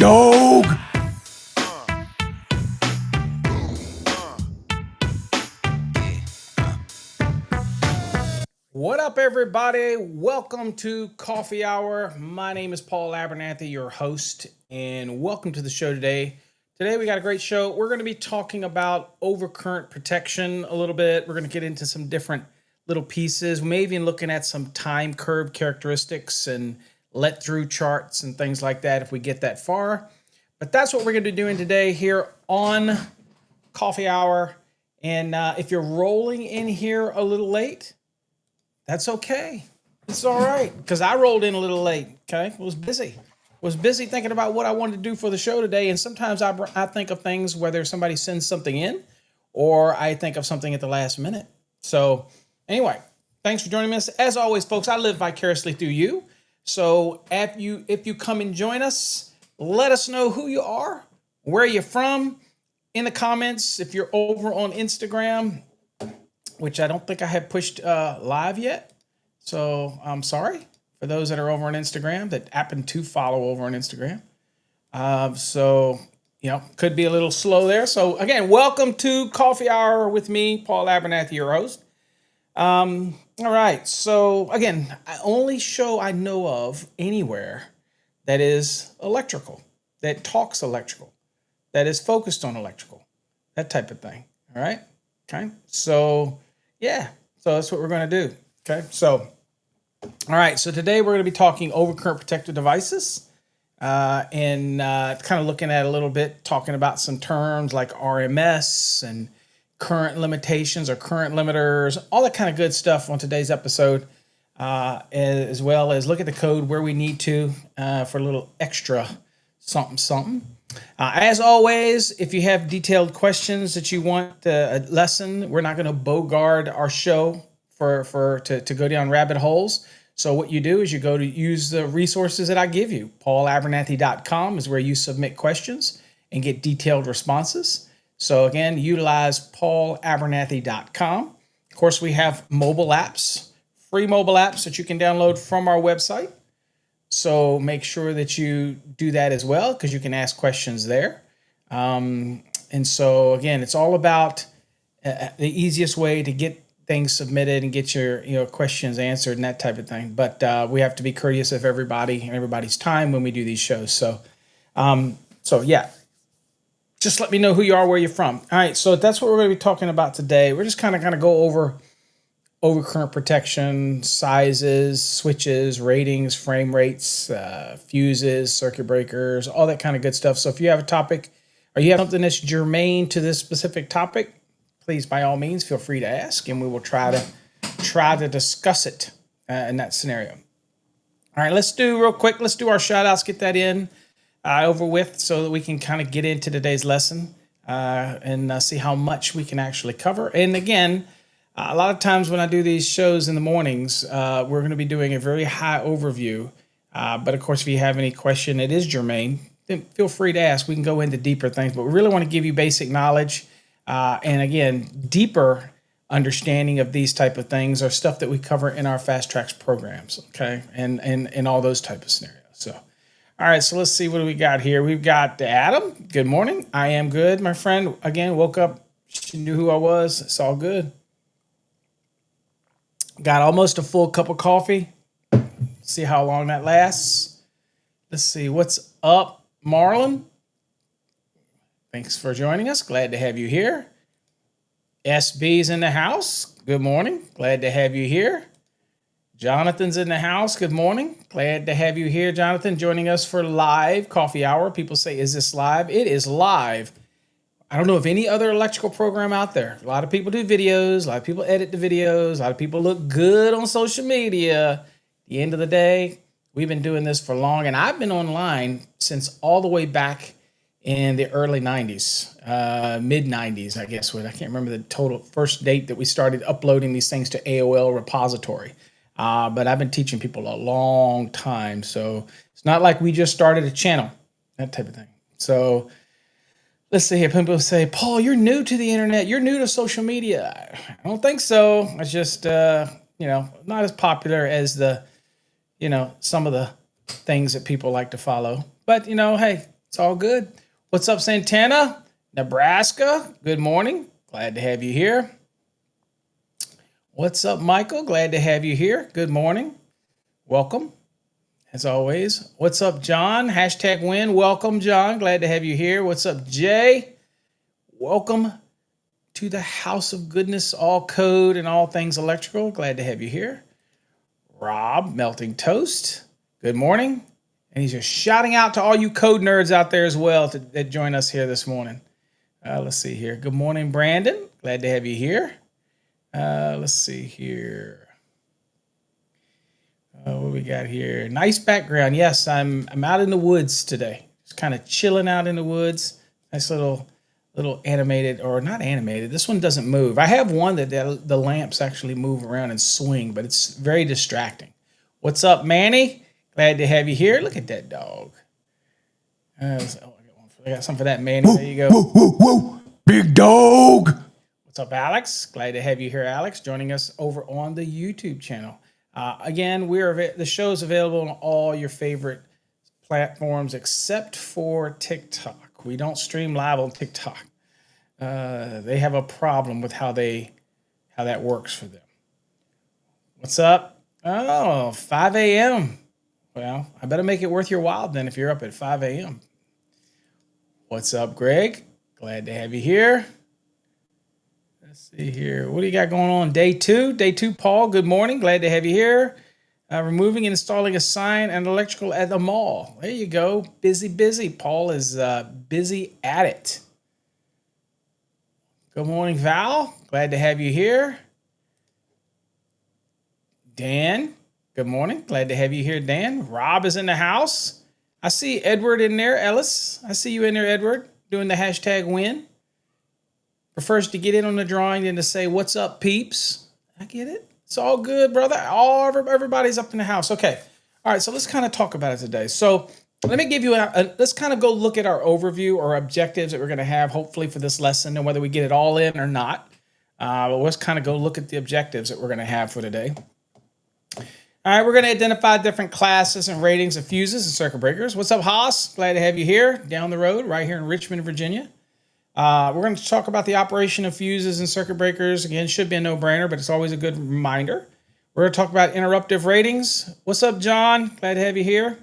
dog. What up, everybody? Welcome to Coffee Hour. My name is Paul Abernathy, your host, and welcome to the show today. Today we got a great show. We're going to be talking about overcurrent protection a little bit. We're going to get into some different little pieces. We may even looking at some time curve characteristics and let through charts and things like that if we get that far. But that's what we're going to be doing today here on Coffee Hour. And if you're rolling in here a little late, that's okay. It's all right, because I rolled in a little late, okay? Was busy thinking about what I wanted to do for the show today, and sometimes I think of things whether somebody sends something in or I think of something at the last minute. So anyway, thanks for joining us. As always, folks, I live vicariously through you. So if you come and join us, let us know who you are, where you're from, in the comments. If you're over on Instagram, which I don't think I have pushed live yet. So I'm sorry for those that are over on Instagram that happen to follow over on Instagram. Could be a little slow there. So again, welcome to Coffee Hour with me, Paul Abernathy, your host. All right. So again, only show I know of anywhere that is electrical, that talks electrical, that is focused on electrical, that type of thing. All right. Okay. So that's what we're going to do. Okay. So, all right. So today we're going to be talking overcurrent protective devices and kind of looking at a little bit, talking about some terms like RMS and current limitations or current limiters, all that kind of good stuff on today's episode, as well as look at the code where we need to for a little extra something. As always, if you have detailed questions that you want a lesson, we're not going to bogard our show to go down rabbit holes. So what you do is you go to use the resources that I give you. PaulAbernathy.com is where you submit questions and get detailed responses. So again, utilize PaulAbernathy.com. Of course, we have mobile apps, free mobile apps that you can download from our website. So make sure that you do that as well, because you can ask questions there. And so again, it's all about the easiest way to get things submitted and get your questions answered and that type of thing. But we have to be courteous of everybody and everybody's time when we do these shows. So just let me know who you are, where you're from. All right, so that's what we're going to be talking about today. We're just kind of go over overcurrent protection, sizes, switches, ratings, frame rates, fuses, circuit breakers, all that kind of good stuff. So if you have a topic or you have something that's germane to this specific topic, please, by all means, feel free to ask, and we will try to discuss it in that scenario. All right, let's do our shout outs, get that in over with so that we can kind of get into today's lesson and see how much we can actually cover. And again, a lot of times when I do these shows in the mornings, we're going to be doing a very high overview. But of course, if you have any question that is germane, then feel free to ask. We can go into deeper things, but we really want to give you basic knowledge. And again, deeper understanding of these type of things are stuff that we cover in our Fast Tracks programs. Okay. And all those type of scenarios. So, all right. So let's see what do we got here. We've got Adam. Good morning. I am good. My friend, again, woke up. She knew who I was. It's all good. Got almost a full cup of coffee. See how long that lasts. Let's see. What's up, Marlon? Thanks for joining us. Glad to have you here. SB's in the house. Good morning. Glad to have you here. Jonathan's in the house. Good morning. Glad to have you here, Jonathan, joining us for live coffee hour. People say, is this live? It is live. I don't know of any other electrical program out there. A lot of people do videos. A lot of people edit the videos. A lot of people look good on social media. At the end of the day, we've been doing this for long. And I've been online since all the way back in the early 90s, mid 90s, I guess. I can't remember the total first date that we started uploading these things to AOL repository. But I've been teaching people a long time. So it's not like we just started a channel, that type of thing. So let's see here. People say, Paul, you're new to the internet. You're new to social media. I don't think so. It's just, not as popular as some of the things that people like to follow. But, hey, It's all good. What's up, Santana? Nebraska, good morning. Glad to have you here. What's up, Michael? Glad to have you here. Good morning. Welcome, as always. What's up, John? Hashtag win. Welcome, John. Glad to have you here. What's up, Jay? Welcome to the house of goodness, all code and all things electrical. Glad to have you here. Rob, melting toast. Good morning. And he's just shouting out to all you code nerds out there as well that join us here this morning. Let's see here. Good morning, Brandon. Glad to have you here. Let's see here. What we got here? Nice background. Yes, I'm out in the woods today. Just kind of chilling out in the woods. Nice little animated, or not animated. This one doesn't move. I have one that the lamps actually move around and swing, but it's very distracting. What's up, Manny? Glad to have you here. Look at that dog. I got something for that, Manny. There you go. Whoa, whoa, whoa. Big dog. What's up, Alex? Glad to have you here, Alex, joining us over on the YouTube channel. Again, the show's available on all your favorite platforms except for TikTok. We don't stream live on TikTok. They have a problem with how that works for them. What's up? Oh, 5 a.m. Well, I better make it worth your while then if you're up at 5 a.m. What's up, Greg? Glad to have you here. Let's see here. What do you got going on? Day two, Paul. Good morning. Glad to have you here. Removing and installing a sign and electrical at the mall. There you go. Busy. Paul is busy at it. Good morning, Val. Glad to have you here. Dan, good morning. Glad to have you here, Dan. Rob is in the house. I see Edward in there. Ellis, I see you in there, Edward, doing the hashtag win. Prefers to get in on the drawing than to say, what's up, peeps? I get it. It's all good, brother. Everybody's up in the house. Okay. All right, so let's kind of talk about it today. So let me give you let's kind of go look at our overview or objectives that we're going to have, hopefully, for this lesson, and whether we get it all in or not. But let's kind of go look at the objectives that we're going to have for today. All right, we're going to identify different classes and ratings of fuses and circuit breakers. What's up, Haas? Glad to have you here down the road, right here in Richmond, Virginia. We're going to talk about the operation of fuses and circuit breakers. Again, should be a no-brainer, but it's always a good reminder. We're going to talk about interruptive ratings. What's up, John? Glad to have you here.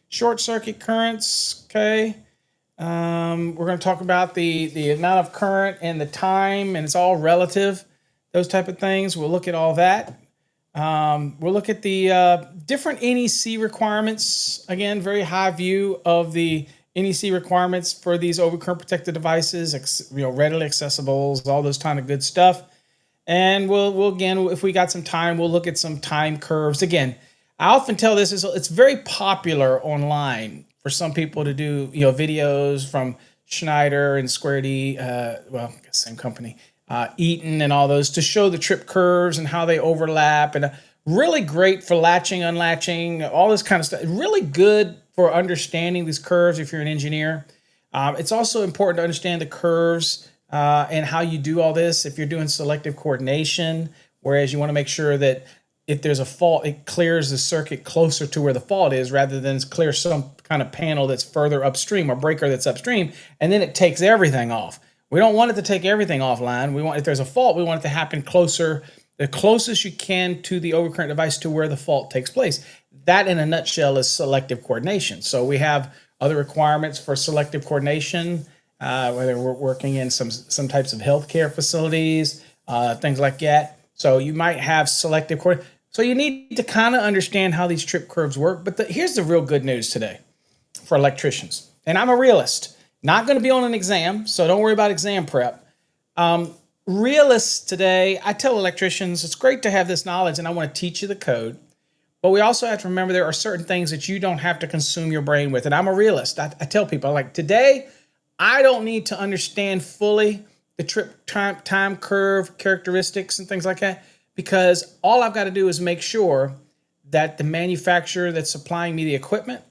Short circuit currents, okay. We're going to talk about the amount of current and the time, and it's all relative, those type of things. We'll look at all that. We'll look at the different NEC requirements. Again, very high view of the NEC requirements for these overcurrent protected devices, readily accessible, all those kind of good stuff. And we'll again, if we got some time, we'll look at some time curves. Again, I often tell this, it's very popular online for some people to do videos from Schneider and Square D, same company, Eaton and all those, to show the trip curves and how they overlap, and really great for latching, unlatching, all this kind of stuff. Really good for understanding these curves if you're an engineer. It's also important to understand the curves and how you do all this if you're doing selective coordination, whereas you want to make sure that if there's a fault, it clears the circuit closer to where the fault is rather than clear some kind of panel that's further upstream or breaker that's upstream, and then it takes everything off. We don't want it to take everything offline. If there's a fault, we want it to happen closer, the closest you can to the overcurrent device to where the fault takes place. That, in a nutshell, is selective coordination. So we have other requirements for selective coordination, whether we're working in some types of healthcare facilities, things like that. So you might have selective coordination. So you need to kind of understand how these trip curves work. But here's the real good news today for electricians. And I'm a realist, not going to be on an exam, so don't worry about exam prep. Realists today, I tell electricians, it's great to have this knowledge and I want to teach you the code. But we also have to remember there are certain things that you don't have to consume your brain with. And I'm a realist. I tell people, today, I don't need to understand fully the trip time curve characteristics and things like that, because all I've got to do is make sure that the manufacturer that's supplying me the equipment,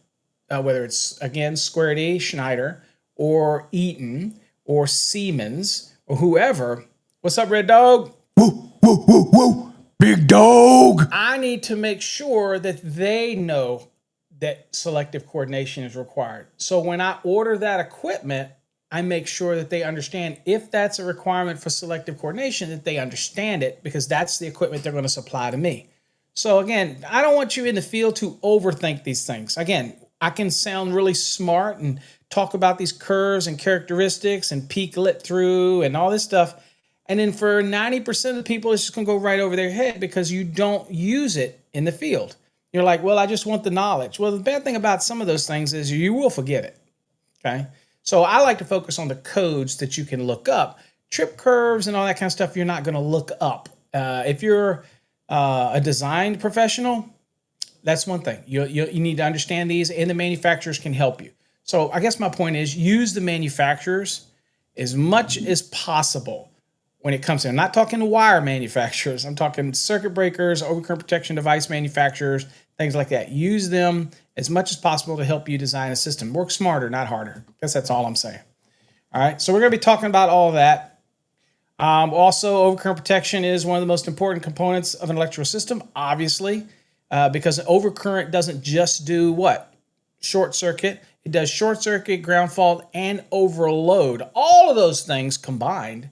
whether it's, again, Square D, Schneider, or Eaton, or Siemens, or whoever. What's up, Red Dog? Whoa, whoa, whoa, whoa. Big dog. I need to make sure that they know that selective coordination is required. So when I order that equipment, I make sure that they understand if that's a requirement for selective coordination, that they understand it, because that's the equipment they're going to supply to me. So again, I don't want you in the field to overthink these things. Again, I can sound really smart and talk about these curves and characteristics and peak lit through and all this stuff. And then for 90% of the people, it's just going to go right over their head because you don't use it in the field. You're like, well, I just want the knowledge. Well, the bad thing about some of those things is you will forget it. Okay. So I like to focus on the codes that you can look up. Trip curves and all that kind of stuff, you're not going to look up. If you're a design professional, that's one thing. You need to understand these, and the manufacturers can help you. So I guess my point is use the manufacturers as much as possible when it comes to, I'm not talking to wire manufacturers. I'm talking circuit breakers, overcurrent protection device manufacturers, things like that. Use them as much as possible to help you design a system. Work smarter, not harder. I guess that's all I'm saying. All right, so we're going to be talking about all of that. Also, overcurrent protection is one of the most important components of an electrical system, obviously, because overcurrent doesn't just do what? Short circuit. It does short circuit, ground fault, and overload. All of those things combined,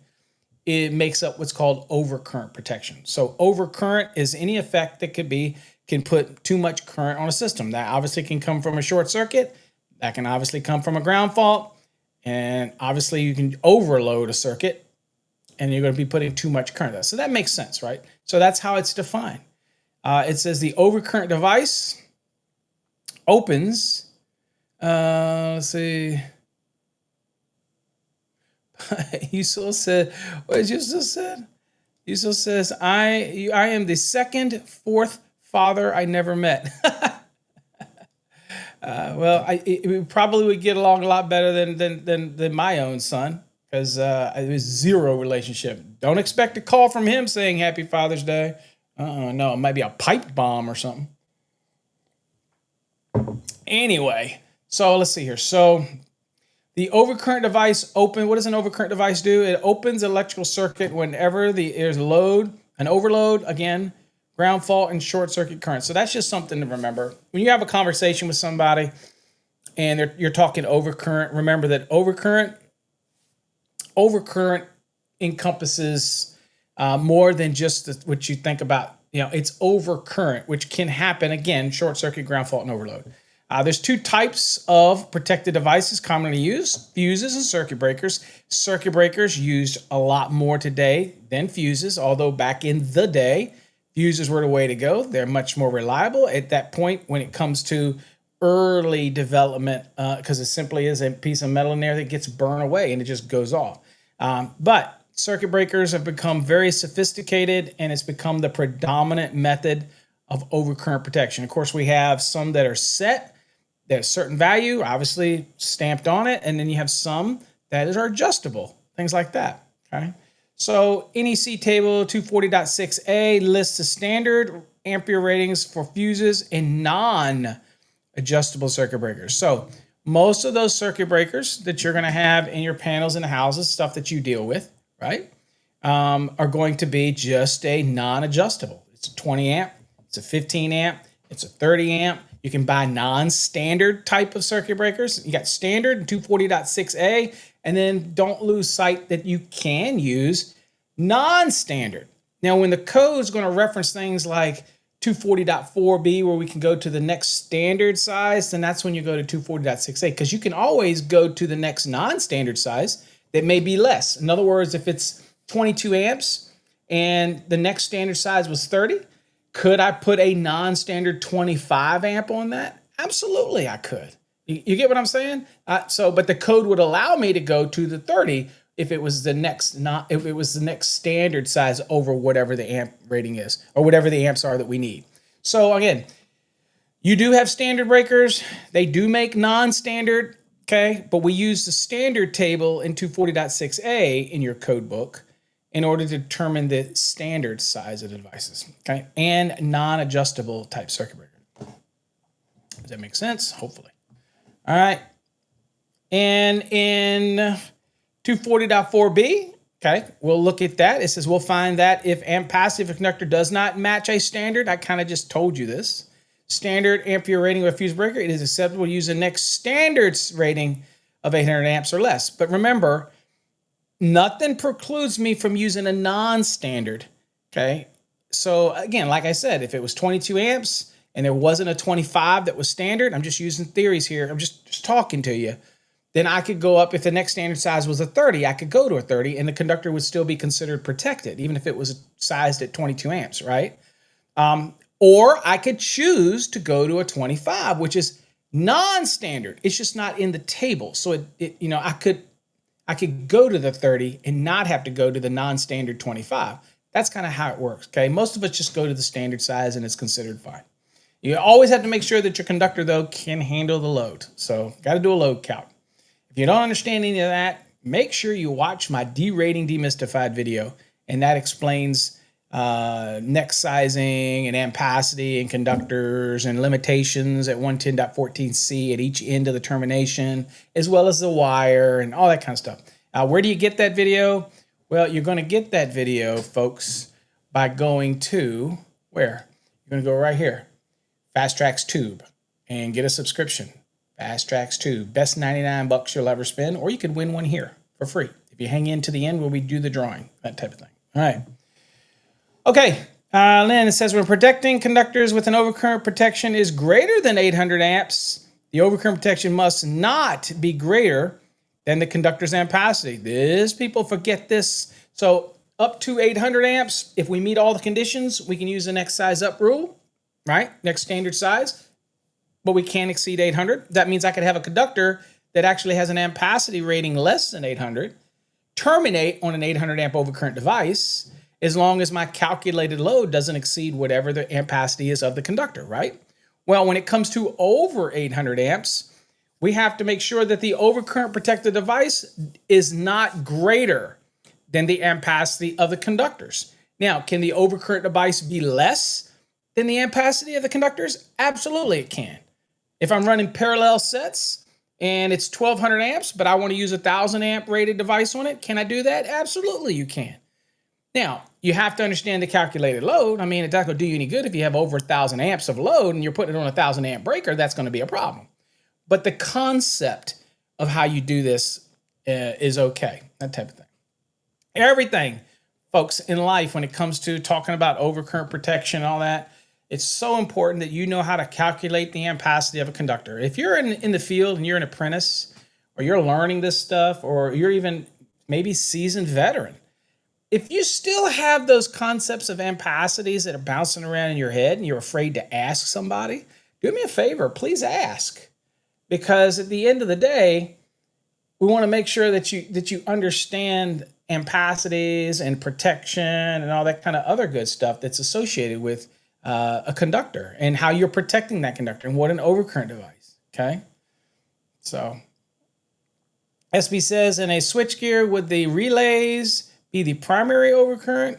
it makes up what's called overcurrent protection. So overcurrent is any effect that can put too much current on a system. That obviously can come from a short circuit. That can obviously come from a ground fault. And obviously you can overload a circuit and you're going to be putting too much current. So that makes sense, right? So that's how it's defined. It says the overcurrent device opens, let's see. Yusul said, what did Yusul said? Yusul says, I am the fourth father I never met. Well, we probably would get along a lot better than my own son, because it was zero relationship. Don't expect a call from him saying Happy Father's Day. No, it might be a pipe bomb or something. Anyway, so let's see here. So the overcurrent device what does an overcurrent device do? It opens an electrical circuit whenever there's an overload, again, ground fault, and short circuit current. So that's just something to remember. When you have a conversation with somebody and you're talking overcurrent, remember that overcurrent encompasses more than just what you think about. It's overcurrent, which can happen, again, short circuit, ground fault, and overload. There's two types of protected devices commonly used, fuses and circuit breakers. Circuit breakers used a lot more today than fuses, although back in the day, fuses were the way to go. They're much more reliable at that point when it comes to early development, because it simply is a piece of metal in there that gets burned away and it just goes off. But circuit breakers have become very sophisticated, and it's become the predominant method of overcurrent protection. Of course, we have some that are set. There's a certain value, obviously stamped on it, and then you have some that are adjustable, things like that. Okay. So NEC table 240.6a lists the standard ampere ratings for fuses and non-adjustable circuit breakers. So most of those circuit breakers that you're going to have in your panels in the houses, stuff that you deal with, right, are going to be just a non-adjustable. It's a 20 amp, it's a 15 amp, it's a 30 amp. You can buy non-standard type of circuit breakers. You got standard and 240.6a, and then don't lose sight that you can use non-standard. Now, when the code is going to reference things like 240.4b, where we can go to the next standard size, then that's when you go to 240.6a, because you can always go to the next non-standard size that may be less. In other words, if it's 22 amps and the next standard size was 30, could I put a non-standard 25 amp on that? Absolutely, I could. You get what I'm saying? But the code would allow me to go to the 30 if it was the next standard size over whatever the amp rating is, or whatever the amps are that we need. So again, you do have standard breakers. They do make non-standard, okay? But we use the standard table in 240.6a in your code book in order to determine the standard size of the devices, okay? And non-adjustable type circuit breaker. Does that make sense? Hopefully. All right. And in 240.4b, okay, we'll look at that. It says we'll find that if amp passive conductor does not match a standard, I kind of just told you this. standard ampere rating of a fuse breaker, it is acceptable to use the next standard rating of 800 amps or less. But remember, nothing precludes me from using a non-standard, okay? So again, like I said, if it was 22 amps and there wasn't a 25 that was standard, I'm just using theories here, I'm just talking to you, then I could go up, if the next standard size was a 30, I could go to a 30 and the conductor would still be considered protected, even if it was sized at 22 amps, right? Or I could choose to go to a 25, which is non-standard. It's just not in the table. So I could go to the 30 and not have to go to the non-standard 25. That's kind of how it works, okay? Most of us just go to the standard size and it's considered fine. You always have to make sure that your conductor, though, can handle the load. So got to do a load count. If you don't understand any of that, make sure you watch my derating demystified video, and that explains neck sizing and ampacity and conductors and limitations at 110.14c at each end of the termination, as well as the wire and all that kind of stuff. Where do you get that video? Well, you're going to get that video, folks, by going to where? You're going to go right here, Fast Tracks Tube, and get a subscription. Fast Tracks Tube, best 99 bucks you'll ever spend, or you could win one here for free if you hang in to the end when we do the drawing, that type of thing. All right. Okay, Lynn, it says when protecting conductors with an overcurrent protection is greater than 800 amps, the overcurrent protection must not be greater than the conductor's ampacity. People forget this. So up to 800 amps, if we meet all the conditions, we can use the next size up rule, right? Next standard size, but we can't exceed 800. That means I could have a conductor that actually has an ampacity rating less than 800, terminate on an 800 amp overcurrent device, as long as my calculated load doesn't exceed whatever the ampacity is of the conductor, right? Well, when it comes to over 800 amps, we have to make sure that the overcurrent protected device is not greater than the ampacity of the conductors. Now, can the overcurrent device be less than the ampacity of the conductors? Absolutely it can. If I'm running parallel sets and it's 1200 amps, but I want to use a 1000 amp rated device on it, can I do that? Absolutely you can. Now, you have to understand the calculated load. I mean, it's not going to do you any good if you have over 1,000 amps of load and you're putting it on a 1,000 amp breaker. That's going to be a problem. But the concept of how you do this is okay, that type of thing. Everything, folks, in life, when it comes to talking about overcurrent protection and all that, it's so important that you know how to calculate the ampacity of a conductor. If you're in the field and you're an apprentice, or you're learning this stuff, or you're even maybe seasoned veteran, if you still have those concepts of ampacities that are bouncing around in your head and you're afraid to ask somebody, do me a favor, please ask. Because at the end of the day, we want to make sure that you understand ampacities and protection and all that kind of other good stuff that's associated with a conductor and how you're protecting that conductor and what an overcurrent device, okay? So, SB says, in a switchgear, would the relays be the primary overcurrent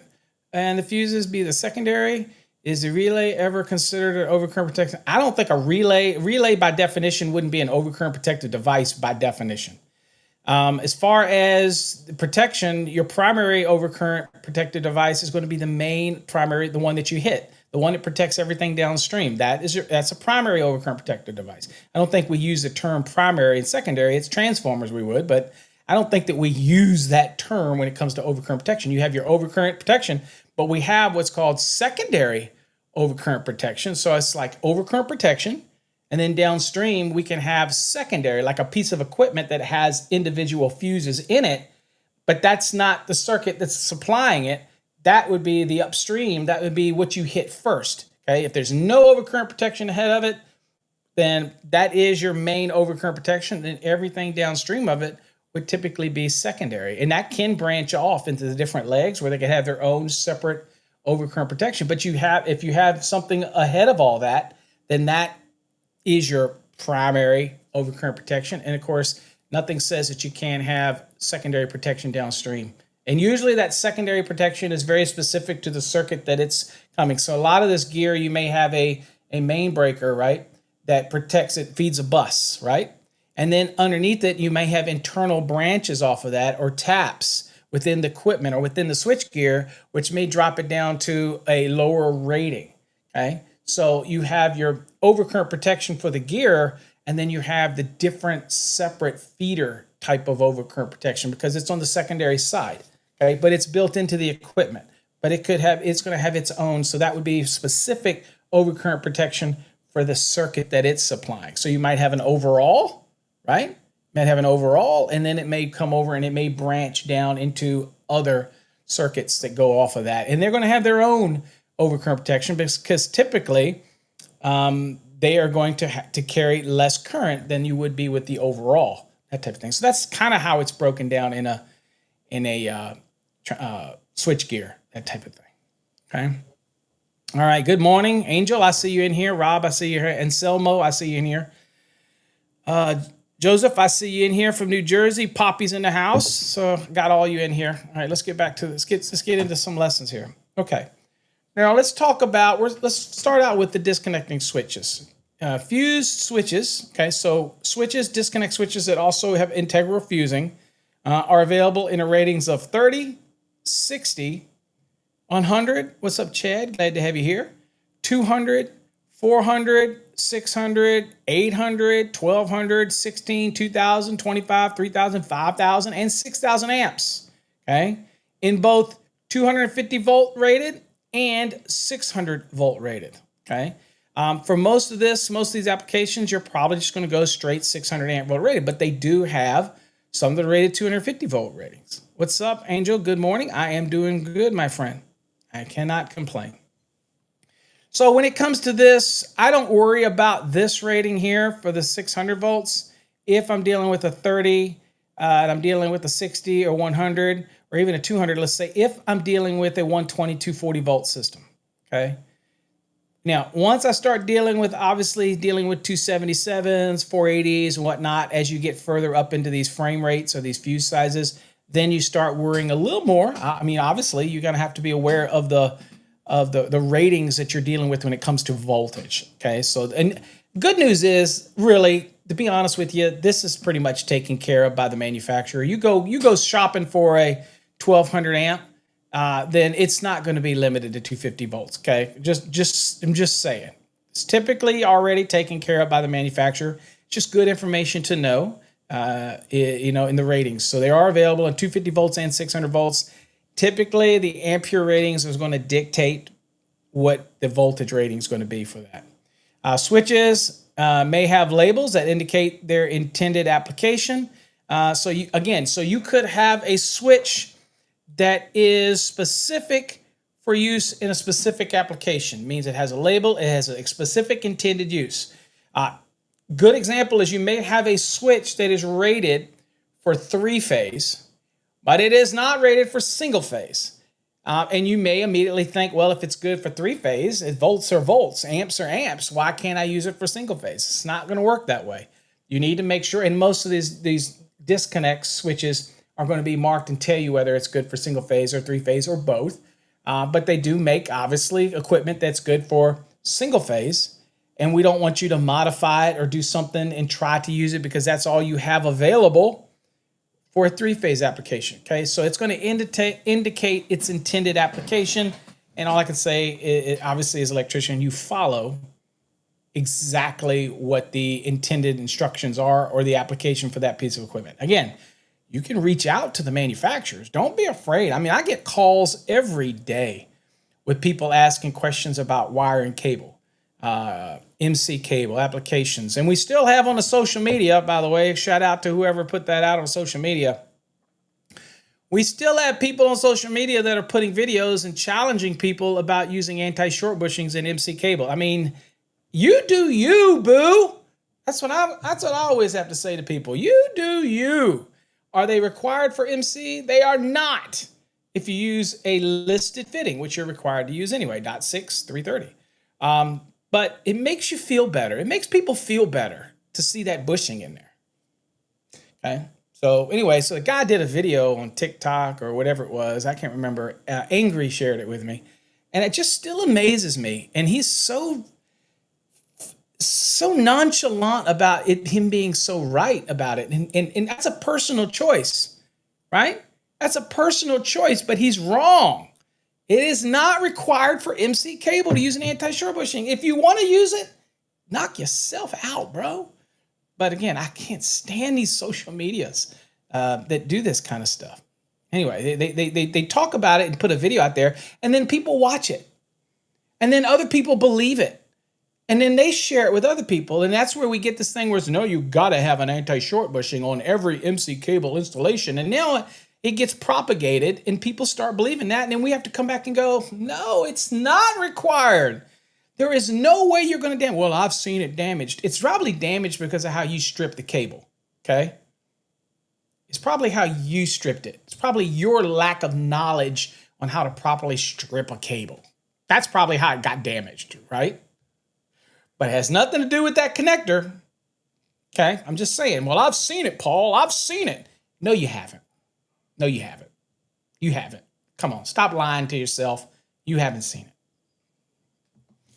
and the fuses be the secondary? Is the relay ever considered an overcurrent protection? I don't think a relay by definition wouldn't be an overcurrent protected device by definition. As far as the protection, your primary overcurrent protected device is going to be the main primary, the one that you hit, the one that protects everything downstream. That's a primary overcurrent protected device. I don't think we use the term primary and secondary. It's transformers we would, but I don't think that we use that term when it comes to overcurrent protection. You have your overcurrent protection, but we have what's called secondary overcurrent protection. So it's like overcurrent protection, and then downstream we can have secondary, like a piece of equipment that has individual fuses in it, but that's not the circuit that's supplying it. That would be the upstream. That would be what you hit first. Okay, if there's no overcurrent protection ahead of it, then that is your main overcurrent protection. Then everything downstream of it would typically be secondary, and that can branch off into the different legs where they can have their own separate overcurrent protection. But if you have something ahead of all that, then that is your primary overcurrent protection. And of course, nothing says that you can't have secondary protection downstream. And usually that secondary protection is very specific to the circuit that it's coming. So a lot of this gear, you may have a main breaker, right, that protects it, feeds a bus, right? And then underneath it, you may have internal branches off of that or taps within the equipment or within the switchgear, which may drop it down to a lower rating, okay? So you have your overcurrent protection for the gear, and then you have the different separate feeder type of overcurrent protection because it's on the secondary side. Okay, but it's built into the equipment. But it's going to have its own. So that would be specific overcurrent protection for the circuit that it's supplying. So you might have an overall, right? You might have an overall, and then it may come over and it may branch down into other circuits that go off of that. And they're going to have their own overcurrent protection because typically they are going to carry less current than you would be with the overall, that type of thing. So that's kind of how it's broken down in a switch gear, that type of thing. Okay. All right. Good morning, Angel. I see you in here. Rob, I see you here. Anselmo, I see you in here. Joseph, I see you in here from New Jersey. Poppy's in the house. So got all you in here. All right. Let's get back to this. Let's get into some lessons here. Okay. Now let's talk about. Let's start out with the disconnecting switches. Fused switches. Okay. So switches, disconnect switches that also have integral fusing are available in a ratings of 30, 60, 100. What's up, Chad? Glad to have you here. 200, 400, 600, 800, 1200, 16, 2000, 25, 3000, 5000, and 6000 amps. Okay. In both 250 volt rated and 600 volt rated. Okay. For most of these applications, you're probably just going to go straight 600 amp volt rated, but they do have some that are rated 250 volt ratings. What's up, Angel? Good morning. I am doing good, my friend. I cannot complain. So when it comes to this, I don't worry about this rating here for the 600 volts. If I'm dealing with a 30, and I'm dealing with a 60 or 100, or even a 200, let's say, if I'm dealing with a 120, 240 volt system, okay? Now, once I start dealing with 277s, 480s, and whatnot, as you get further up into these frame rates or these fuse sizes, then you start worrying a little more. I mean, obviously, you're going to have to be aware of the ratings that you're dealing with when it comes to voltage. Okay, so and good news is, really, to be honest with you, this is pretty much taken care of by the manufacturer. You go shopping for a 1200 amp. Then it's not going to be limited to 250 volts. Okay, I'm just saying. It's typically already taken care of by the manufacturer. Just good information to know, in the ratings. So they are available at 250 volts and 600 volts. Typically, the ampere ratings is going to dictate what the voltage rating is going to be for that. Switches may have labels that indicate their intended application. So you could have a switch that is specific for use in a specific application. Means it has a label, it has a specific intended use. Good example is you may have a switch that is rated for 3-phase, but it is not rated for single phase. And you may immediately think, well, if it's good for 3-phase, volts are volts, amps are amps, why can't I use it for single phase? It's not going to work that way. You need to make sure, and most of these disconnect switches are going to be marked and tell you whether it's good for single phase or 3-phase or both. But they do make, obviously, equipment that's good for single phase. And we don't want you to modify it or do something and try to use it because that's all you have available for a 3-phase application. Okay, so it's going to indicate its intended application. And all I can say, obviously, as an electrician, you follow exactly what the intended instructions are or the application for that piece of equipment. Again, you can reach out to the manufacturers. Don't be afraid. I mean, I get calls every day with people asking questions about wire and cable, MC cable applications. And we still have on the social media, by the way, shout out to whoever put that out on social media. We still have people on social media that are putting videos and challenging people about using anti-short bushings in MC cable. I mean, you do you, boo. That's what I always have to say to people. You do you. Are they required for MC? They are not. If you use a listed fitting, which you're required to use anyway, .6, 330. But it makes you feel better. It makes people feel better to see that bushing in there. Okay. So anyway, so the guy did a video on TikTok or whatever it was. I can't remember. Angry shared it with me. And it just still amazes me. And he's so nonchalant about it, him being so right about it. And that's a personal choice, right? That's a personal choice, but he's wrong. It is not required for MC cable to use an anti-short bushing. If you want to use it, knock yourself out, bro. But again, I can't stand these social medias that do this kind of stuff. Anyway, they talk about it and put a video out there, and then people watch it. And then other people believe it. And then they share it with other people. And that's where we get this thing where it's, no, you got to have an anti-short bushing on every MC cable installation. And now it gets propagated and people start believing that. And then we have to come back and go, no, it's not required. There is no way you're going to damage. Well, I've seen it damaged. It's probably damaged because of how you strip the cable. Okay. It's probably how you stripped it. It's probably your lack of knowledge on how to properly strip a cable. That's probably how it got damaged, right? But it has nothing to do with that connector. Okay, I'm just saying, well, I've seen it, Paul. I've seen it. No, you haven't. No, you haven't. You haven't. Come on, stop lying to yourself. You haven't seen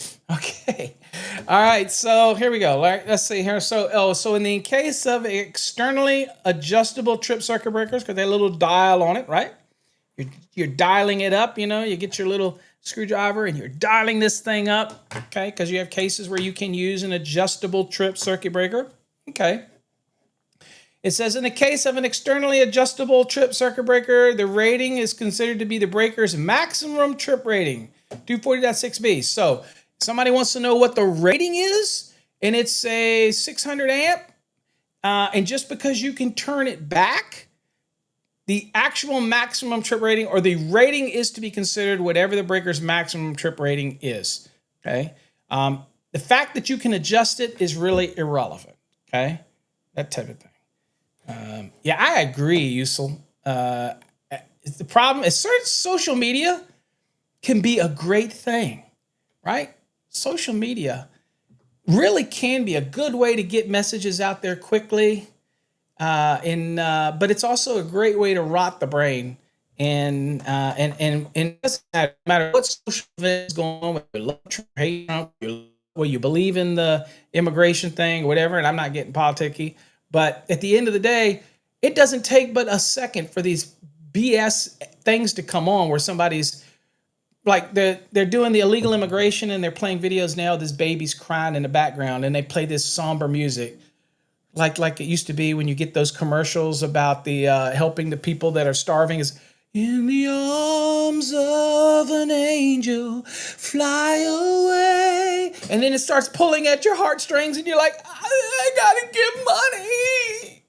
it. Okay. All right, so here we go. All right, let's see here. So in the case of externally adjustable trip circuit breakers, because they have a little dial on it, right? You're dialing it up, you get your little screwdriver and you're dialing this thing up, okay? Because you have cases where you can use an adjustable trip circuit breaker, okay? It says in the case of an externally adjustable trip circuit breaker, the rating is considered to be the breaker's maximum trip rating, 240.6b. So somebody wants to know what the rating is, and it's a 600 amp, and just because you can turn it back, the actual maximum trip rating or the rating is to be considered whatever the breaker's maximum trip rating is, okay? The fact that you can adjust it is really irrelevant, okay? That type of thing. Yeah, I agree, Yusel. The problem is certain social media can be a great thing, right? Social media really can be a good way to get messages out there quickly. But it's also a great way to rot the brain, and it doesn't matter what social event is going on, whether you love Trump, hate Trump, whether you believe in the immigration thing, whatever. And I'm not getting politicky, but at the end of the day, it doesn't take but a second for these BS things to come on where somebody's like they're doing the illegal immigration and they're playing videos now. This baby's crying in the background, and they play this somber music. Like it used to be when you get those commercials about the helping the people that are starving is in the arms of an angel, fly away. And then it starts pulling at your heartstrings and you're like, I gotta give money.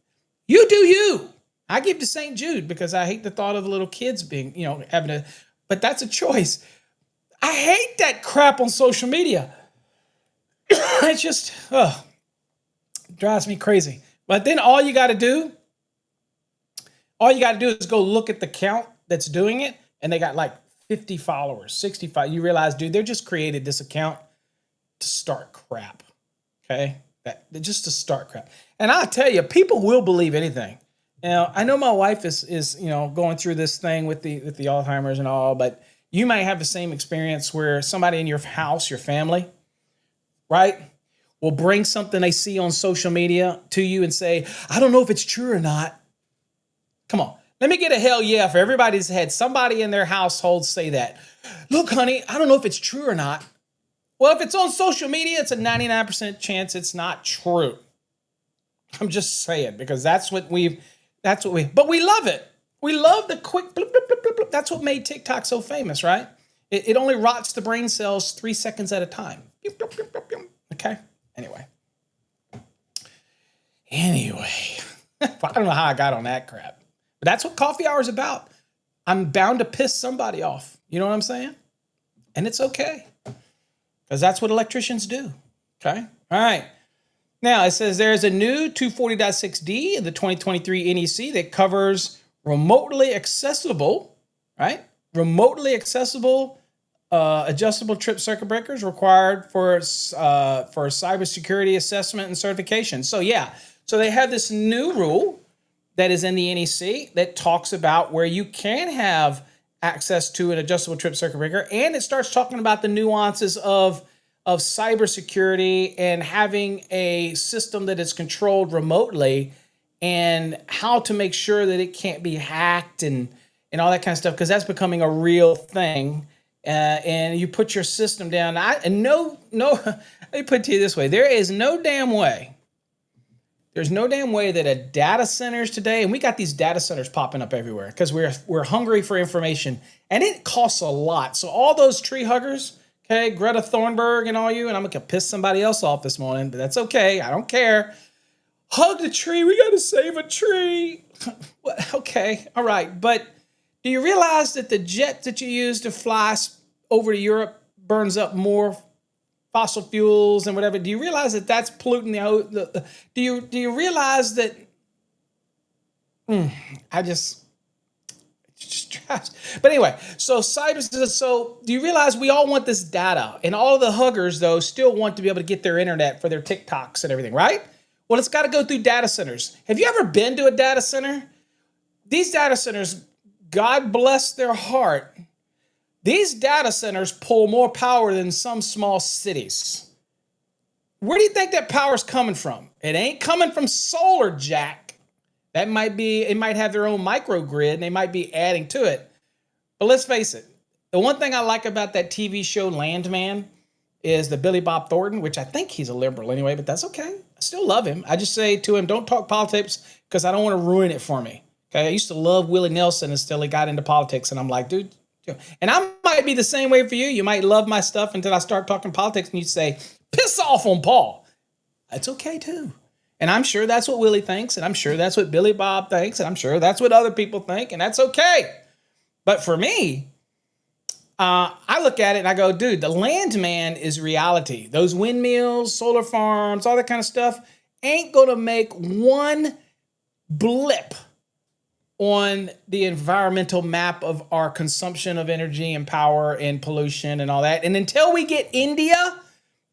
You do you. I give to St. Jude because I hate the thought of the little kids being, having to, but that's a choice. I hate that crap on social media. It's just, drives me crazy. But then all you got to do is go look at the count that's doing it, and they got like 50 followers, 65. You realize, dude, they just created this account to start crap. Okay, just to start crap. And I'll tell you, people will believe anything. Now, I know my wife is going through this thing with the Alzheimer's and all, but you might have the same experience where somebody in your house, your family, right, will bring something they see on social media to you and say, I don't know if it's true or not. Come on. Let me get a hell yeah for everybody's had somebody in their household say that. Look, honey, I don't know if it's true or not. Well, if it's on social media, it's a 99% chance it's not true. I'm just saying, because but we love it. We love the quick blip, blip, blip, blip, blip. That's what made TikTok so famous, right? It only rots the brain cells 3 seconds at a time. Okay? Anyway, I don't know how I got on that crap, but that's what coffee hour is about. I'm bound to piss somebody off. You know what I'm saying? And it's okay, because that's what electricians do. Okay. All right. Now it says there's a new 240.6D in the 2023 NEC that covers remotely accessible, right? Remotely accessible adjustable trip circuit breakers required for cybersecurity assessment and certification. So they have this new rule that is in the NEC that talks about where you can have access to an adjustable trip circuit breaker, and it starts talking about the nuances of cybersecurity and having a system that is controlled remotely and how to make sure that it can't be hacked and and all that kind of stuff, because that's becoming a real thing. And you put your system down. Let me put it to you this way: there's no damn way that a data centers today, and we got these data centers popping up everywhere because we're hungry for information, and it costs a lot. So all those tree huggers, okay, Greta Thunberg and all you, and I'm gonna piss somebody else off this morning, but that's okay. I don't care. Hug the tree. We got to save a tree. Okay, all right, but do you realize that the jet that you use to fly over to Europe burns up more fossil fuels and whatever? Do you realize that that's polluting do you realize that? I just trash. But anyway, so do you realize we all want this data, and all of the huggers though still want to be able to get their internet for their TikToks and everything, right? Well, it's got to go through data centers. Have you ever been to a data center? These data centers, God bless their heart, these data centers pull more power than some small cities. Where do you think that power's coming from? It ain't coming from solar, Jack. It might have their own microgrid and they might be adding to it. But let's face it, the one thing I like about that TV show Landman is the Billy Bob Thornton, which I think he's a liberal anyway, but that's okay. I still love him. I just say to him, don't talk politics because I don't want to ruin it for me. Okay, I used to love Willie Nelson until he got into politics, and I'm like, dude, and I might be the same way for you. You might love my stuff until I start talking politics, and you say, piss off on Paul. That's okay too. And I'm sure that's what Willie thinks, and I'm sure that's what Billy Bob thinks, and I'm sure that's what other people think, and that's okay. But for me, I look at it and I go, dude, the landman is reality. Those windmills, solar farms, all that kind of stuff ain't going to make one blip on the environmental map of our consumption of energy and power and pollution and all that. And until we get India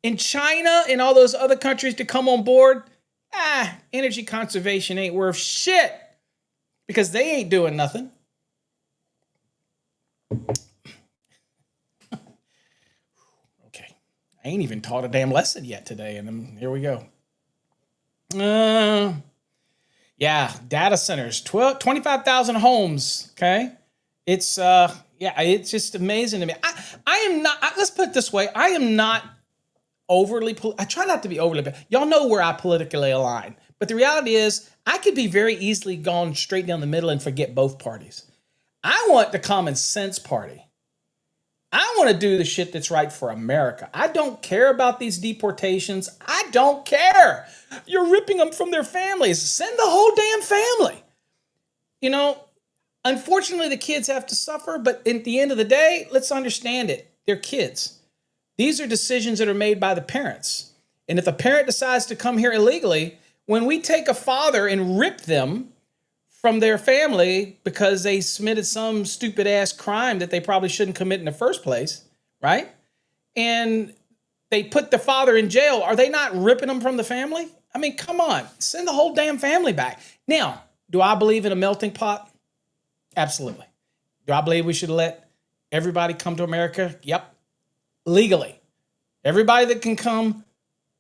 and China and all those other countries to come on board, energy conservation ain't worth shit because they ain't doing nothing. Okay. I ain't even taught a damn lesson yet today, and then here we go. Yeah, data centers, 25,000 homes, okay? It's it's just amazing to me. I am not, let's put it this way, I am not overly, I try not to be overly, y'all know where I politically align, but the reality is I could be very easily gone straight down the middle and forget both parties. I want the common sense party. I want to do the shit that's right for America. I don't care about these deportations. I don't care. You're ripping them from their families. Send the whole damn family. You know, unfortunately, the kids have to suffer, but at the end of the day, let's understand it. They're kids. These are decisions that are made by the parents. And if a parent decides to come here illegally, when we take a father and rip them from their family because they committed some stupid ass crime that they probably shouldn't commit in the first place, right? And they put the father in jail. Are they not ripping them from the family? I mean, come on, send the whole damn family back. Now, do I believe in a melting pot? Absolutely. Do I believe we should let everybody come to America? Yep. Legally. Everybody that can come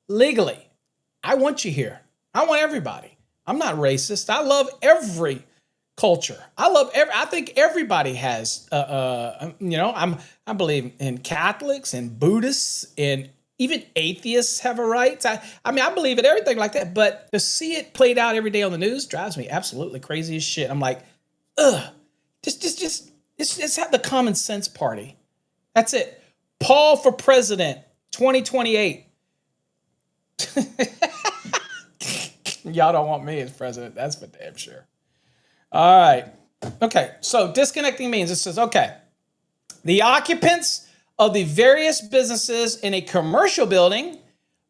legally. I want you here. I want everybody. I'm not racist. I love every culture. I think everybody has, I believe in Catholics and Buddhists and even atheists have a right. I believe in everything like that, but to see it played out every day on the news drives me absolutely crazy as shit. I'm like, just have the common sense party. That's it. Paul for president, 2028. Y'all don't want me as president. That's for damn sure. All right. Okay. So disconnecting means it says, okay, the occupants of the various businesses in a commercial building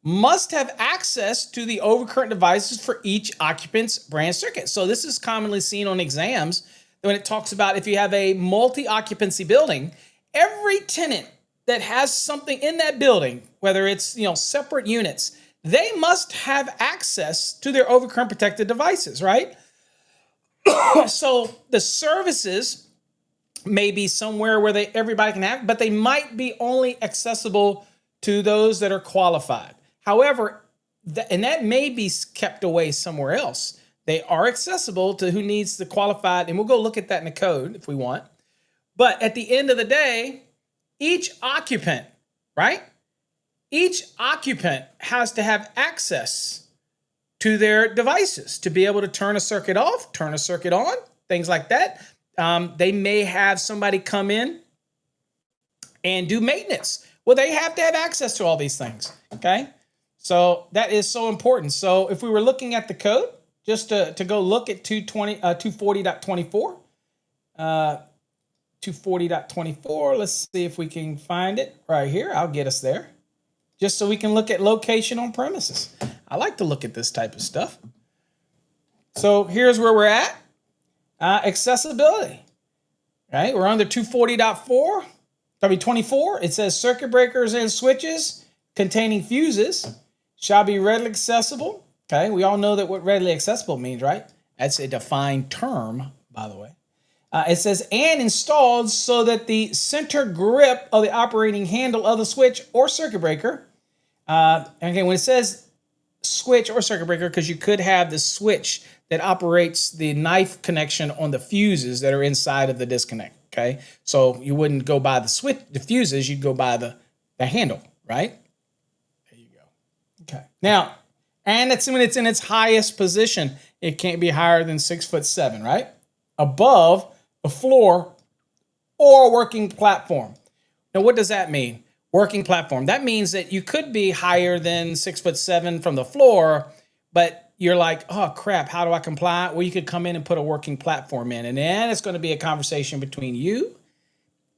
must have access to the overcurrent devices for each occupant's brand circuit. So this is commonly seen on exams when it talks about if you have a multi-occupancy building, every tenant that has something in that building, whether it's, separate units, they must have access to their overcurrent protected devices, right? So the services may be somewhere where everybody can have, but they might be only accessible to those that are qualified. However, and that may be kept away somewhere else. They are accessible to who needs the qualified, and we'll go look at that in the code if we want. But at the end of the day, each occupant, right? Each occupant has to have access to their devices to be able to turn a circuit off, turn a circuit on, things like that. They may have somebody come in and do maintenance. Well, they have to have access to all these things, okay? So that is so important. So if we were looking at the code, just to go look at 240.24, 240.24, let's see if we can find it right here. I'll get us there. Just so we can look at location on premises. I like to look at this type of stuff. So here's where we're at. Accessibility, right? We're under 240.24. It says circuit breakers and switches containing fuses shall be readily accessible. Okay, we all know that what readily accessible means, right? That's a defined term, by the way. It says, and installed so that the center grip of the operating handle of the switch or circuit breaker, and again, when it says switch or circuit breaker, because you could have the switch that operates the knife connection on the fuses that are inside of the disconnect, okay? So you wouldn't go by the switch, the fuses, you'd go by the handle, right? There you go. Okay. Now, and it's when it's in its highest position, it can't be higher than 6'7", right? Above the floor or working platform. Now, what does that mean? Working platform. That means that you could be higher than 6'7" from the floor, but you're like, oh crap, how do I comply? Well, you could come in and put a working platform in, and then it's going to be a conversation between you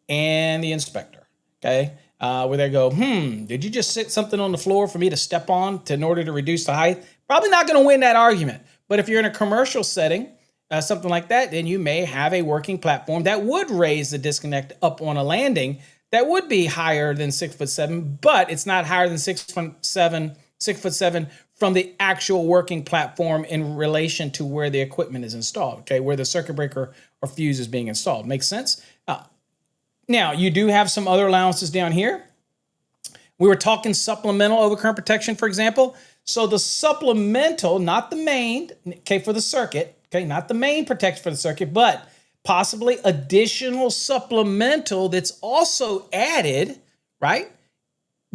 and the inspector, okay? Where they go, did you just sit something on the floor for me to step on in order to reduce the height? Probably not going to win that argument. But if you're in a commercial setting, something like that, then you may have a working platform that would raise the disconnect up on a landing that would be higher than 6'7", but it's not higher than 6'7" from the actual working platform in relation to where the equipment is installed, okay, where the circuit breaker or fuse is being installed. Makes sense? Now, you do have some other allowances down here. We were talking supplemental overcurrent protection, for example. So the supplemental, not the main, okay, for the circuit, okay, not the main protection for the circuit, but possibly additional supplemental that's also added, right,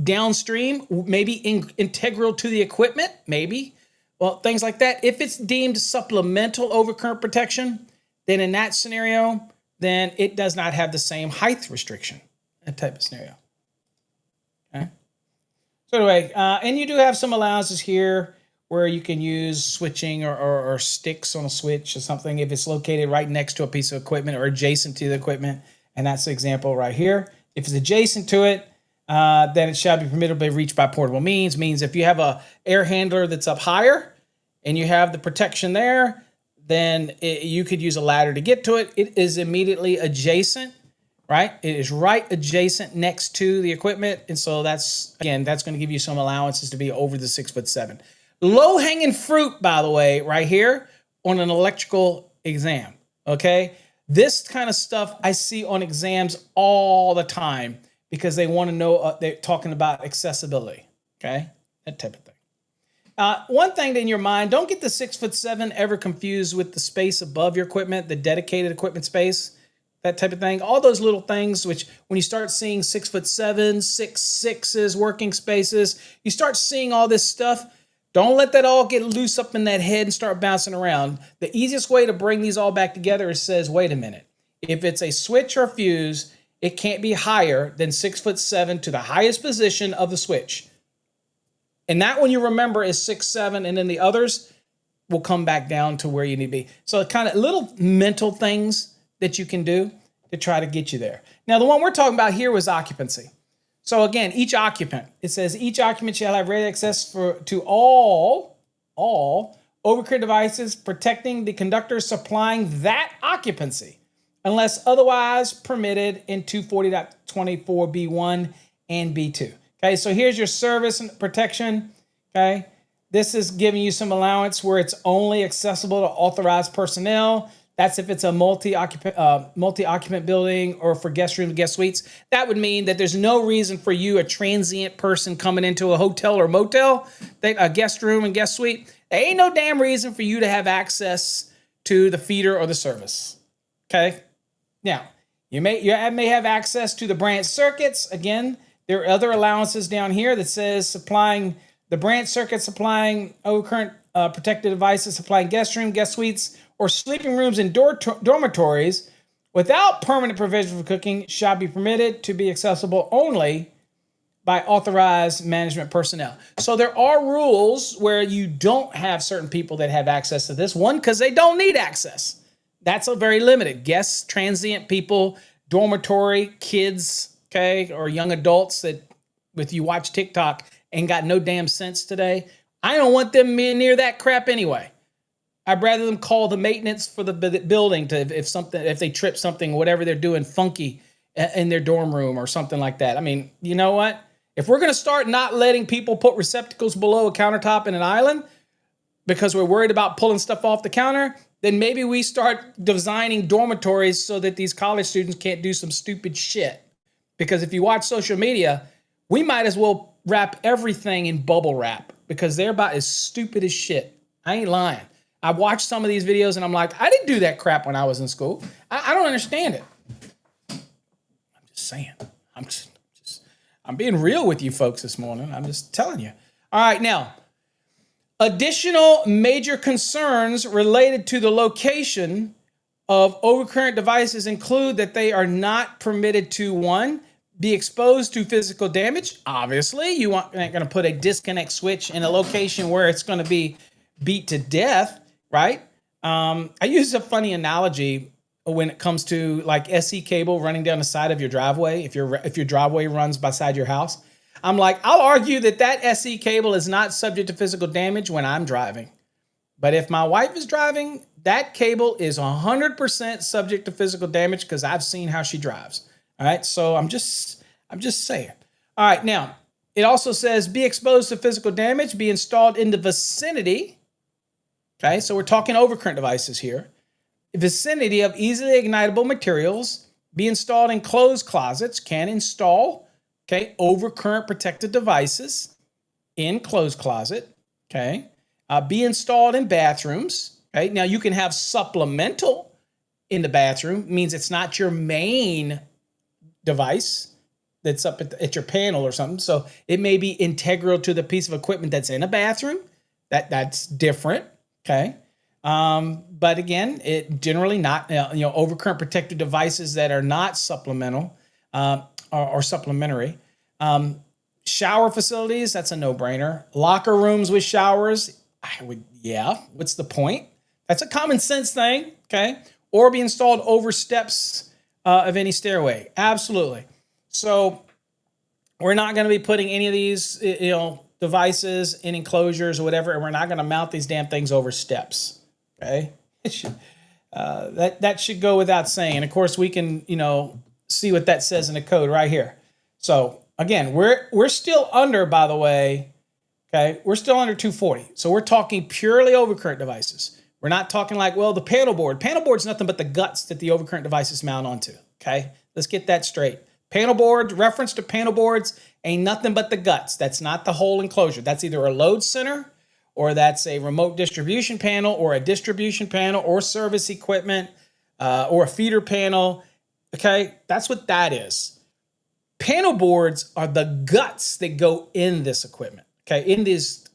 downstream, maybe integral to the equipment, maybe, well, things like that. If it's deemed supplemental overcurrent protection, then in that scenario, then it does not have the same height restriction, that type of scenario. Okay. So anyway, and you do have some allowances here where you can use switching or sticks on a switch or something if it's located right next to a piece of equipment or adjacent to the equipment. And that's the example right here. If it's adjacent to it, then it shall be permitted to be reached by portable means. Means if you have a air handler that's up higher and you have the protection there, then you could use a ladder to get to it. It is immediately adjacent, right? It is right adjacent next to the equipment. And so that's, again, that's going to give you some allowances to be over the 6'7". Low-hanging fruit, by the way, right here on an electrical exam, okay? This kind of stuff I see on exams all the time because they want to know, they're talking about accessibility, okay? That type of thing. One thing in your mind, don't get the 6'7" ever confused with the space above your equipment, the dedicated equipment space, that type of thing. All those little things, which when you start seeing 6'7", 6'6" working spaces, you start seeing all this stuff. Don't let that all get loose up in that head and start bouncing around. The easiest way to bring these all back together is says, wait a minute. If it's a switch or fuse, it can't be higher than 6'7" to the highest position of the switch. And that one you remember is 6'7", and then the others will come back down to where you need to be. So kind of little mental things that you can do to try to get you there. Now, the one we're talking about here was occupancy. So again, each occupant, it says each occupant shall have ready access to all overcurrent devices protecting the conductors supplying that occupancy unless otherwise permitted in 240.24b1 and b2. Okay, so here's your service and protection. Okay, this is giving you some allowance where it's only accessible to authorized personnel. That's if it's a multi-occupant building or for guest room, guest suites. That would mean that there's no reason for you, a transient person coming into a hotel or motel, a guest room and guest suite. There ain't no damn reason for you to have access to the feeder or the service. Okay? Now, you may have access to the branch circuits. Again, there are other allowances down here that says supplying the branch circuit, supplying overcurrent protected devices, supplying guest room, guest suites, or sleeping rooms and dormitories without permanent provision for cooking shall be permitted to be accessible only by authorized management personnel. So there are rules where you don't have certain people that have access to this. One, because they don't need access. That's a very limited. Guests, transient people, dormitory, kids, okay, or young adults that, if you watch TikTok, ain't got no damn sense today. I don't want them near that crap anyway. I'd rather them call the maintenance for the building to if they trip something, whatever they're doing funky in their dorm room or something like that. I mean, you know what? If we're going to start not letting people put receptacles below a countertop in an island because we're worried about pulling stuff off the counter, then maybe we start designing dormitories so that these college students can't do some stupid shit. Because if you watch social media, we might as well wrap everything in bubble wrap because they're about as stupid as shit. I ain't lying. I watched some of these videos and I'm like, I didn't do that crap when I was in school. I don't understand it. I'm just saying. I'm being real with you folks this morning. I'm just telling you. All right, now, additional major concerns related to the location of overcurrent devices include that they are not permitted to, one, be exposed to physical damage. Obviously, you aren't going to put a disconnect switch in a location where it's going to be beat to death, right? I use a funny analogy when it comes to like SE cable running down the side of your driveway. If your driveway runs beside your house, I'm like, I'll argue that SE cable is not subject to physical damage when I'm driving. But if my wife is driving, that cable is 100% subject to physical damage because I've seen how she drives. All right. So I'm just saying. All right. Now, it also says be exposed to physical damage, be installed in the vicinity. Okay. So we're talking overcurrent devices here. Vicinity of easily ignitable materials, be installed in closed closets, can install, okay, overcurrent protected devices in closed closet, okay, be installed in bathrooms, okay. Now you can have supplemental in the bathroom, means it's not your main device that's up at your panel or something. So it may be integral to the piece of equipment that's in a bathroom. That's different, okay. But again, it generally not, overcurrent protected devices that are not supplemental, or supplementary. Shower facilities, that's a no-brainer. Locker rooms with showers, what's the point? That's a common sense thing, okay? Or be installed over steps of any stairway. Absolutely. So we're not going to be putting any of these, devices in enclosures or whatever, and we're not going to mount these damn things over steps. Okay, that should go without saying. And of course, we can see what that says in the code right here. So again, we're still under, by the way. Okay, we're still under 240. So we're talking purely overcurrent devices. We're not talking like, well, the panel board. Panel board's nothing but the guts that the overcurrent devices mount onto. Okay, let's get that straight. Panel board, reference to panel boards, ain't nothing but the guts. That's not the whole enclosure. That's either a load center, or that's a remote distribution panel, or a distribution panel, or service equipment, or a feeder panel. Okay, that's what that is. Panel boards are the guts that go in this equipment, okay, in these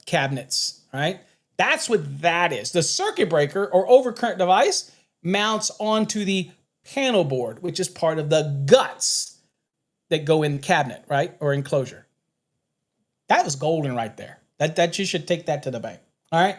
cabinets, right? That's what that is. The circuit breaker or overcurrent device mounts onto the panel board, which is part of the guts that go in the cabinet, right, or enclosure. That was golden right there. That you should take that to the bank. All right.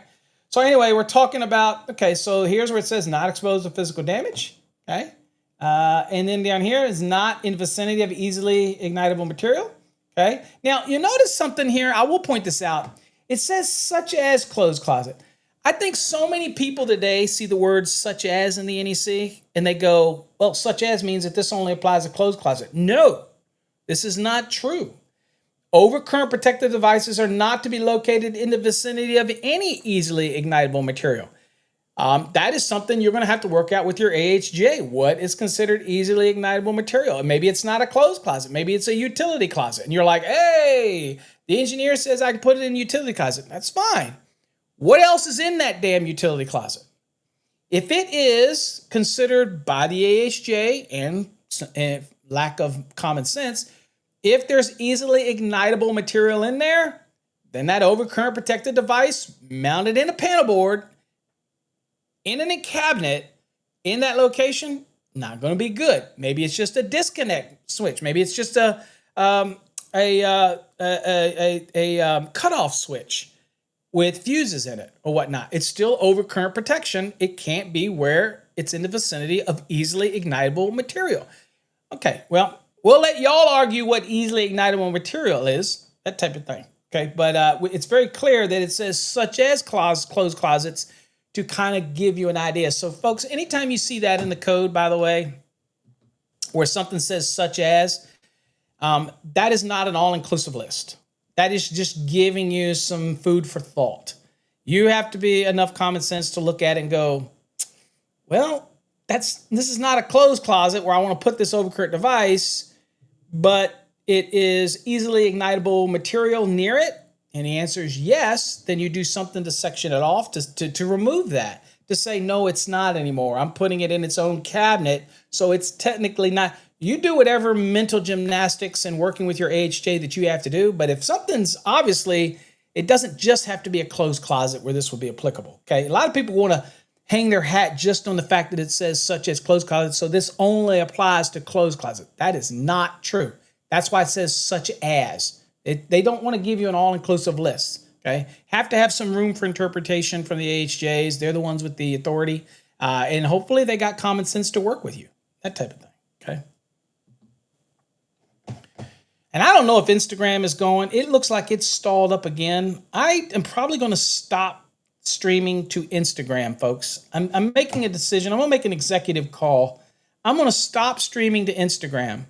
So anyway, we're talking about, okay, so here's where it says not exposed to physical damage. Okay. And then down here is not in vicinity of easily ignitable material. Okay. Now you notice something here. I will point this out. It says such as closed closet. I think so many people today see the words such as in the NEC and they go, well, such as means that this only applies to closed closet. No, this is not true. Overcurrent protected devices are not to be located in the vicinity of any easily ignitable material. That is something you're going to have to work out with your AHJ. What is considered easily ignitable material? And maybe it's not a closed closet. Maybe it's a utility closet. And you're like, hey, the engineer says I can put it in a utility closet. That's fine. What else is in that damn utility closet? If it is considered by the AHJ and lack of common sense, if there's easily ignitable material in there, then that overcurrent protected device mounted in a panel board in a cabinet in that location, not going to be good. Maybe it's just a disconnect switch. Maybe it's just a cutoff switch with fuses in it or whatnot. It's still overcurrent protection. It can't be where it's in the vicinity of easily ignitable material. Okay, well, we'll let y'all argue what easily ignitable material is, that type of thing. Okay, but it's very clear that it says such as closed closets to kind of give you an idea. So, folks, anytime you see that in the code, by the way, where something says such as, that is not an all-inclusive list. That is just giving you some food for thought. You have to be enough common sense to look at it and go, well, this is not a closed closet where I want to put this overcurrent device, but it is easily ignitable material near it. And the answer is yes. Then you do something to section it off to remove that, to say, no, it's not anymore. I'm putting it in its own cabinet. So it's technically not. You do whatever mental gymnastics and working with your AHJ that you have to do. But if something's obviously, it doesn't just have to be a closed closet where this would be applicable. Okay. A lot of people want to hang their hat just on the fact that it says such as closed closet. So this only applies to closed closet. That is not true. That's why it says such as. They don't want to give you an all-inclusive list, okay? Have to have some room for interpretation from the AHJs. They're the ones with the authority. And hopefully they got common sense to work with you, that type of thing, okay? And I don't know if Instagram is going. It looks like it's stalled up again. I am probably going to stop streaming to Instagram, folks. I'm making a decision. I'm going to make an executive call. I'm going to stop streaming to Instagram.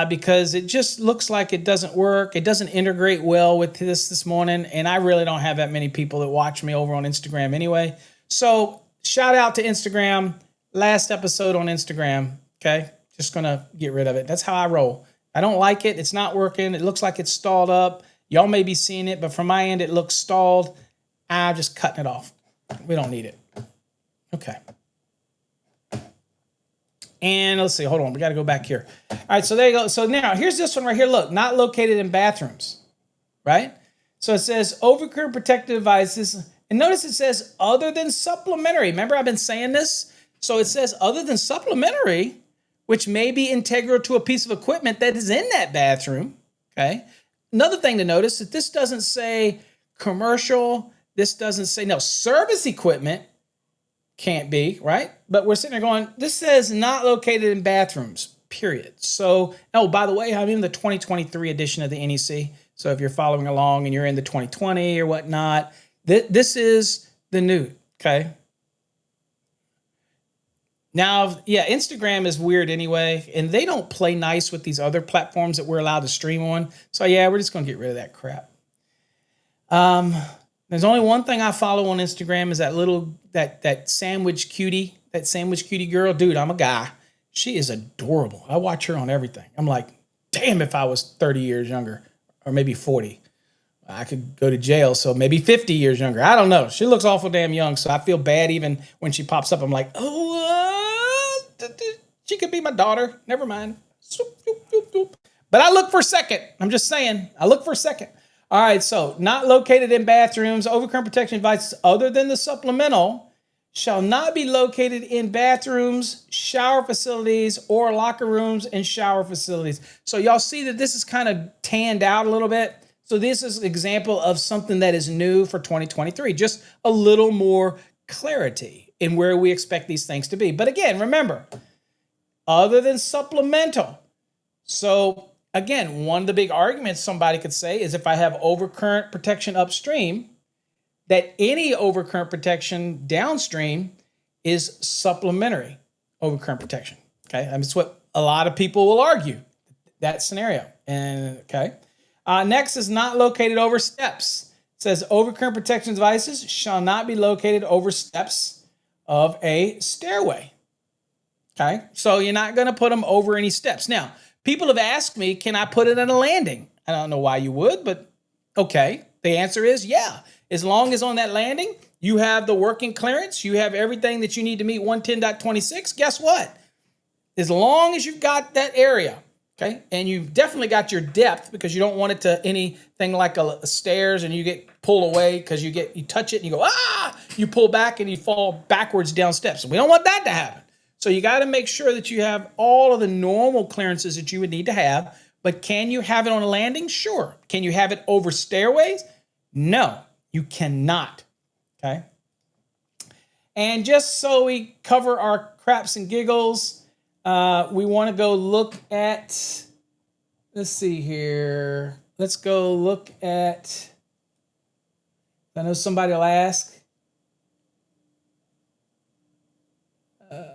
Because it just looks like it doesn't work. It doesn't integrate well with this morning. And I really don't have that many people that watch me over on Instagram anyway. So shout out to Instagram. Last episode on Instagram. Okay. Just going to get rid of it. That's how I roll. I don't like it. It's not working. It looks like it's stalled up. Y'all may be seeing it, but from my end, it looks stalled. I'm just cutting it off. We don't need it. Okay. And let's see, hold on, we got to go back here. All right, so there you go. So now here's this one right here. Look, not located in bathrooms, right? So it says overcurrent protective devices. And notice it says other than supplementary. Remember I've been saying this? So it says other than supplementary, which may be integral to a piece of equipment that is in that bathroom, okay? Another thing to notice that this doesn't say commercial. This doesn't say, no, service equipment. Can't be, right? But we're sitting there going, this says not located in bathrooms, period. So, oh, by the way, I'm in the 2023 edition of the NEC. So if you're following along and you're in the 2020 or whatnot, this is the new, okay? Now, yeah, Instagram is weird anyway, and they don't play nice with these other platforms that we're allowed to stream on. So yeah, we're just going to get rid of that crap. There's only one thing I follow on Instagram is that sandwich cutie, girl. Dude, I'm a guy. She is adorable. I watch her on everything. I'm like, damn, if I was 30 years younger or maybe 40, I could go to jail. So maybe 50 years younger. I don't know. She looks awful damn young. So I feel bad even when she pops up. I'm like, oh, she could be my daughter. Never mind. But I look for a second. I'm just saying, I look for a second. All right, so not located in bathrooms, overcurrent protection devices other than the supplemental shall not be located in bathrooms, shower facilities, or locker rooms and shower facilities. So y'all see that this is kind of tanned out a little bit. So this is an example of something that is new for 2023, just a little more clarity in where we expect these things to be. But again, remember, other than supplemental. So again, one of the big arguments somebody could say is if I have overcurrent protection upstream, that any overcurrent protection downstream is supplementary overcurrent protection. Okay, that's what a lot of people will argue, that scenario. And okay, next is not located over steps. It says overcurrent protection devices shall not be located over steps of a stairway. Okay, so you're not going to put them over any steps. Now, people have asked me, can I put it in a landing? I don't know why you would, but Okay, the answer is yeah. As long as on that landing, you have the working clearance, you have everything that you need to meet 110.26, guess what? As long as you've got that area, okay, and you've definitely got your depth because you don't want it to anything like a stairs and you get pulled away because you touch it and you go, you pull back and you fall backwards down steps. We don't want that to happen. So you got to make sure that you have all of the normal clearances that you would need to have. But can you have it on a landing? Sure. Can you have it over stairways? No, you cannot. Okay. And just so we cover our craps and giggles, we want to go look at, let's see here. Let's go look at, I know somebody will ask.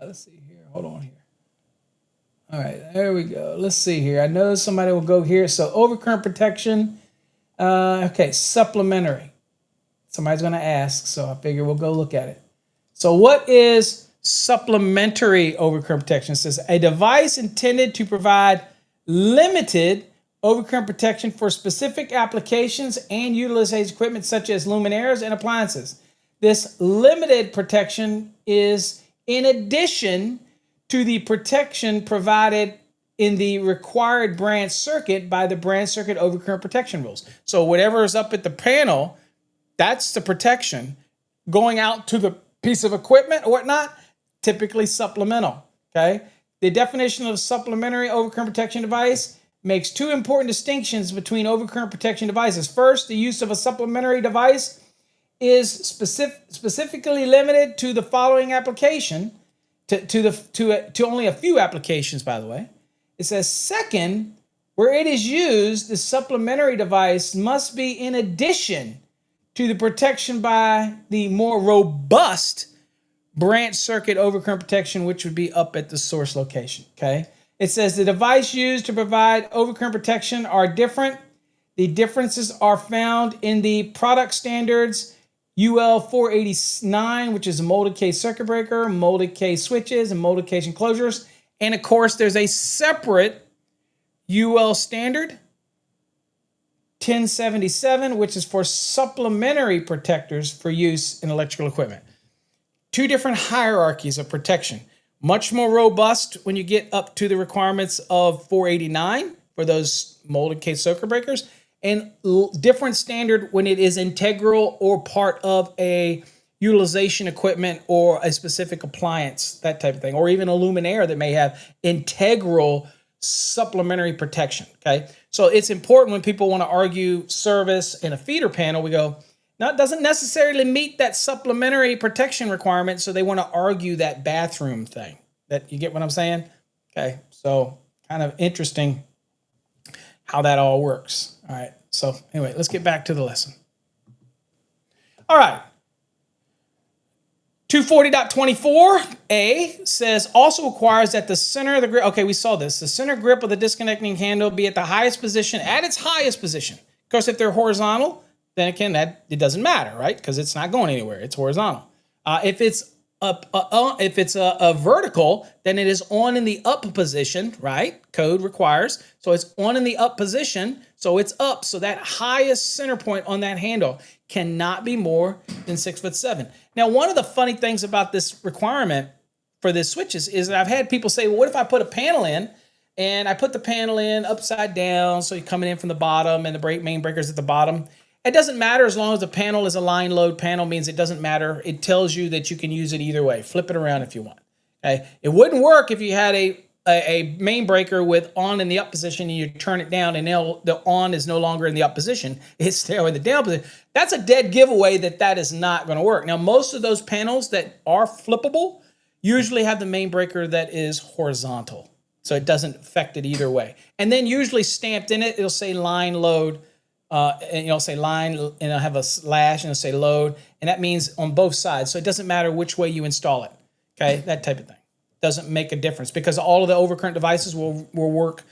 Let's see here. Hold on here. All right, there we go. Let's see here. I know somebody will go here. So overcurrent protection. Okay, supplementary. Somebody's going to ask, so I figure we'll go look at it. So what is supplementary overcurrent protection? It says a device intended to provide limited overcurrent protection for specific applications and utilization equipment such as luminaires and appliances. This limited protection is in addition to the protection provided in the required branch circuit by the branch circuit overcurrent protection rules. So whatever is up at the panel, that's the protection. Going out to the piece of equipment or whatnot, typically supplemental, okay? The definition of supplementary overcurrent protection device makes two important distinctions between overcurrent protection devices. First, the use of a supplementary device is specifically limited to the following application, to only a few applications, by the way. It says, second, where it is used, the supplementary device must be in addition to the protection by the more robust branch circuit overcurrent protection, which would be up at the source location, okay? It says the device used to provide overcurrent protection are different. The differences are found in the product standards UL 489, which is a molded case circuit breaker, molded case switches, and molded case enclosures. And of course, there's a separate UL standard 1077, which is for supplementary protectors for use in electrical equipment. Two different hierarchies of protection. Much more robust when you get up to the requirements of 489 for those molded case circuit breakers, and different standard when it is integral or part of a utilization equipment or a specific appliance, that type of thing, or even a luminaire that may have integral supplementary protection, okay? So it's important when people want to argue service in a feeder panel, we go, no, it doesn't necessarily meet that supplementary protection requirement, so they want to argue that bathroom thing. That, you get what I'm saying? Okay, so kind of interesting how that all works. All right, so anyway, let's get back to the lesson. All right. 240.24a says also requires that the center of the grip, okay, we saw this, the center grip of the disconnecting handle be at the highest position, at its highest position. Of course, if they're horizontal, then again, it doesn't matter, right? Because it's not going anywhere, it's horizontal. If it's a vertical, then it is on in the up position, right? Code requires. So it's on in the up position, so it's up. So that highest center point on that handle cannot be more than 6'7". Now, one of the funny things about this requirement for this switches is that I've had people say, well, what if I put a panel in and I put the panel in upside down, so you're coming in from the bottom and the main breaker's at the bottom? It doesn't matter as long as the panel is a line load panel, means it doesn't matter. It tells you that you can use it either way. Flip it around if you want. Okay? It wouldn't work if you had a main breaker with on in the up position and you turn it down and now the on is no longer in the up position. It's still in the down position. That's a dead giveaway that is not going to work. Now, most of those panels that are flippable usually have the main breaker that is horizontal. So it doesn't affect it either way. And then usually stamped in it, it'll say line load. And you'll say line, and it'll have a slash, and it'll say load, and that means on both sides. So it doesn't matter which way you install it, okay? That type of thing. Doesn't make a difference because all of the overcurrent devices will work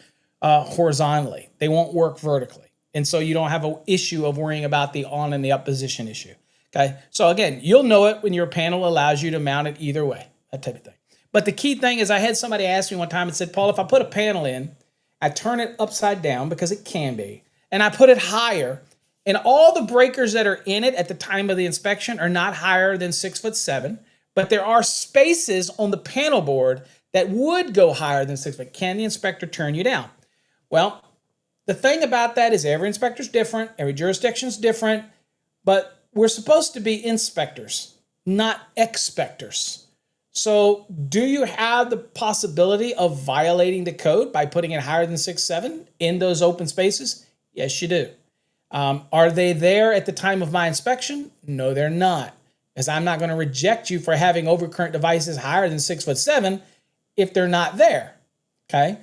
horizontally. They won't work vertically. And so you don't have an issue of worrying about the on and the up position issue, okay? So again, you'll know it when your panel allows you to mount it either way, that type of thing. But the key thing is I had somebody ask me one time and said, Paul, if I put a panel in, I turn it upside down because it can be, and I put it higher, And all the breakers that are in it at the time of the inspection are not higher than 6'7", but there are spaces on the panel board that would go higher than 6 foot. Can the inspector turn you down? Well, the thing about that is every inspector is different, every jurisdiction is different, but we're supposed to be inspectors, not expectors. So do you have the possibility of violating the code by putting it higher than 6'7" in those open spaces? Yes, you do. Are they there at the time of my inspection? No, they're not, as I'm not going to reject you for having overcurrent devices higher than 6'7" if they're not there. Okay.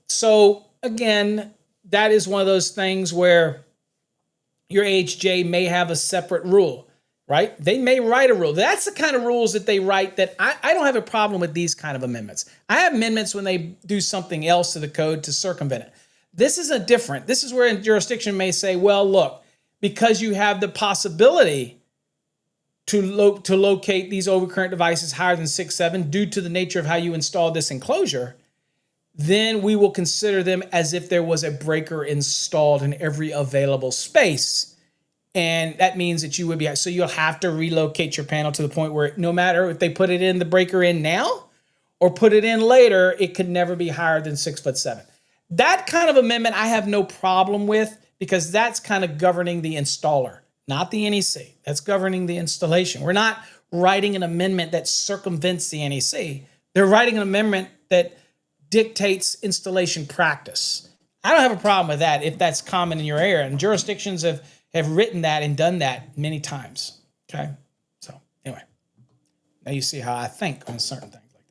So again, that is one of those things where your AHJ may have a separate rule, right? They may write a rule. That's the kind of rules that they write that I don't have a problem with these kind of amendments. I have amendments when they do something else to the code to circumvent it. This is different. This is where a jurisdiction may say, well, look, because you have the possibility to locate these overcurrent devices higher than 6'7" due to the nature of how you installed this enclosure, then we will consider them as if there was a breaker installed in every available space. And that means that you would be, so you'll have to relocate your panel to the point where no matter if they put it in the breaker in now or put it in later, it could never be higher than 6'7". That kind of amendment I have no problem with, because that's kind of governing the installer, not the NEC. That's governing the installation. We're not writing an amendment that circumvents the NEC. They're writing an amendment that dictates installation practice. I don't have a problem with that if that's common in your area. And jurisdictions have written that and done that many times. Okay? So anyway, now you see how I think on certain things like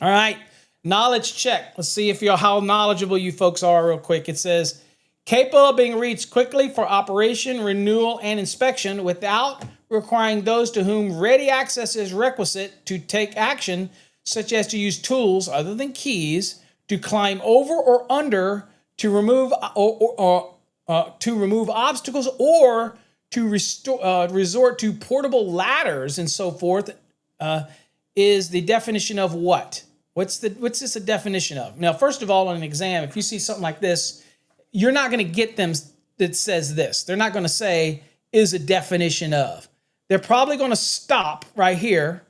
that. All right. Knowledge check. Let's see how knowledgeable you folks are real quick. It says, capable of being reached quickly for operation, renewal, and inspection without requiring those to whom ready access is requisite to take action, such as to use tools other than keys, to climb over or under, to remove obstacles, or to resort to portable ladders and so forth, is the definition of what? What's this a definition of? Now, first of all, on an exam, if you see something like this, you're not going to get them that says this. They're not going to say, is a definition of. They're probably going to stop right here,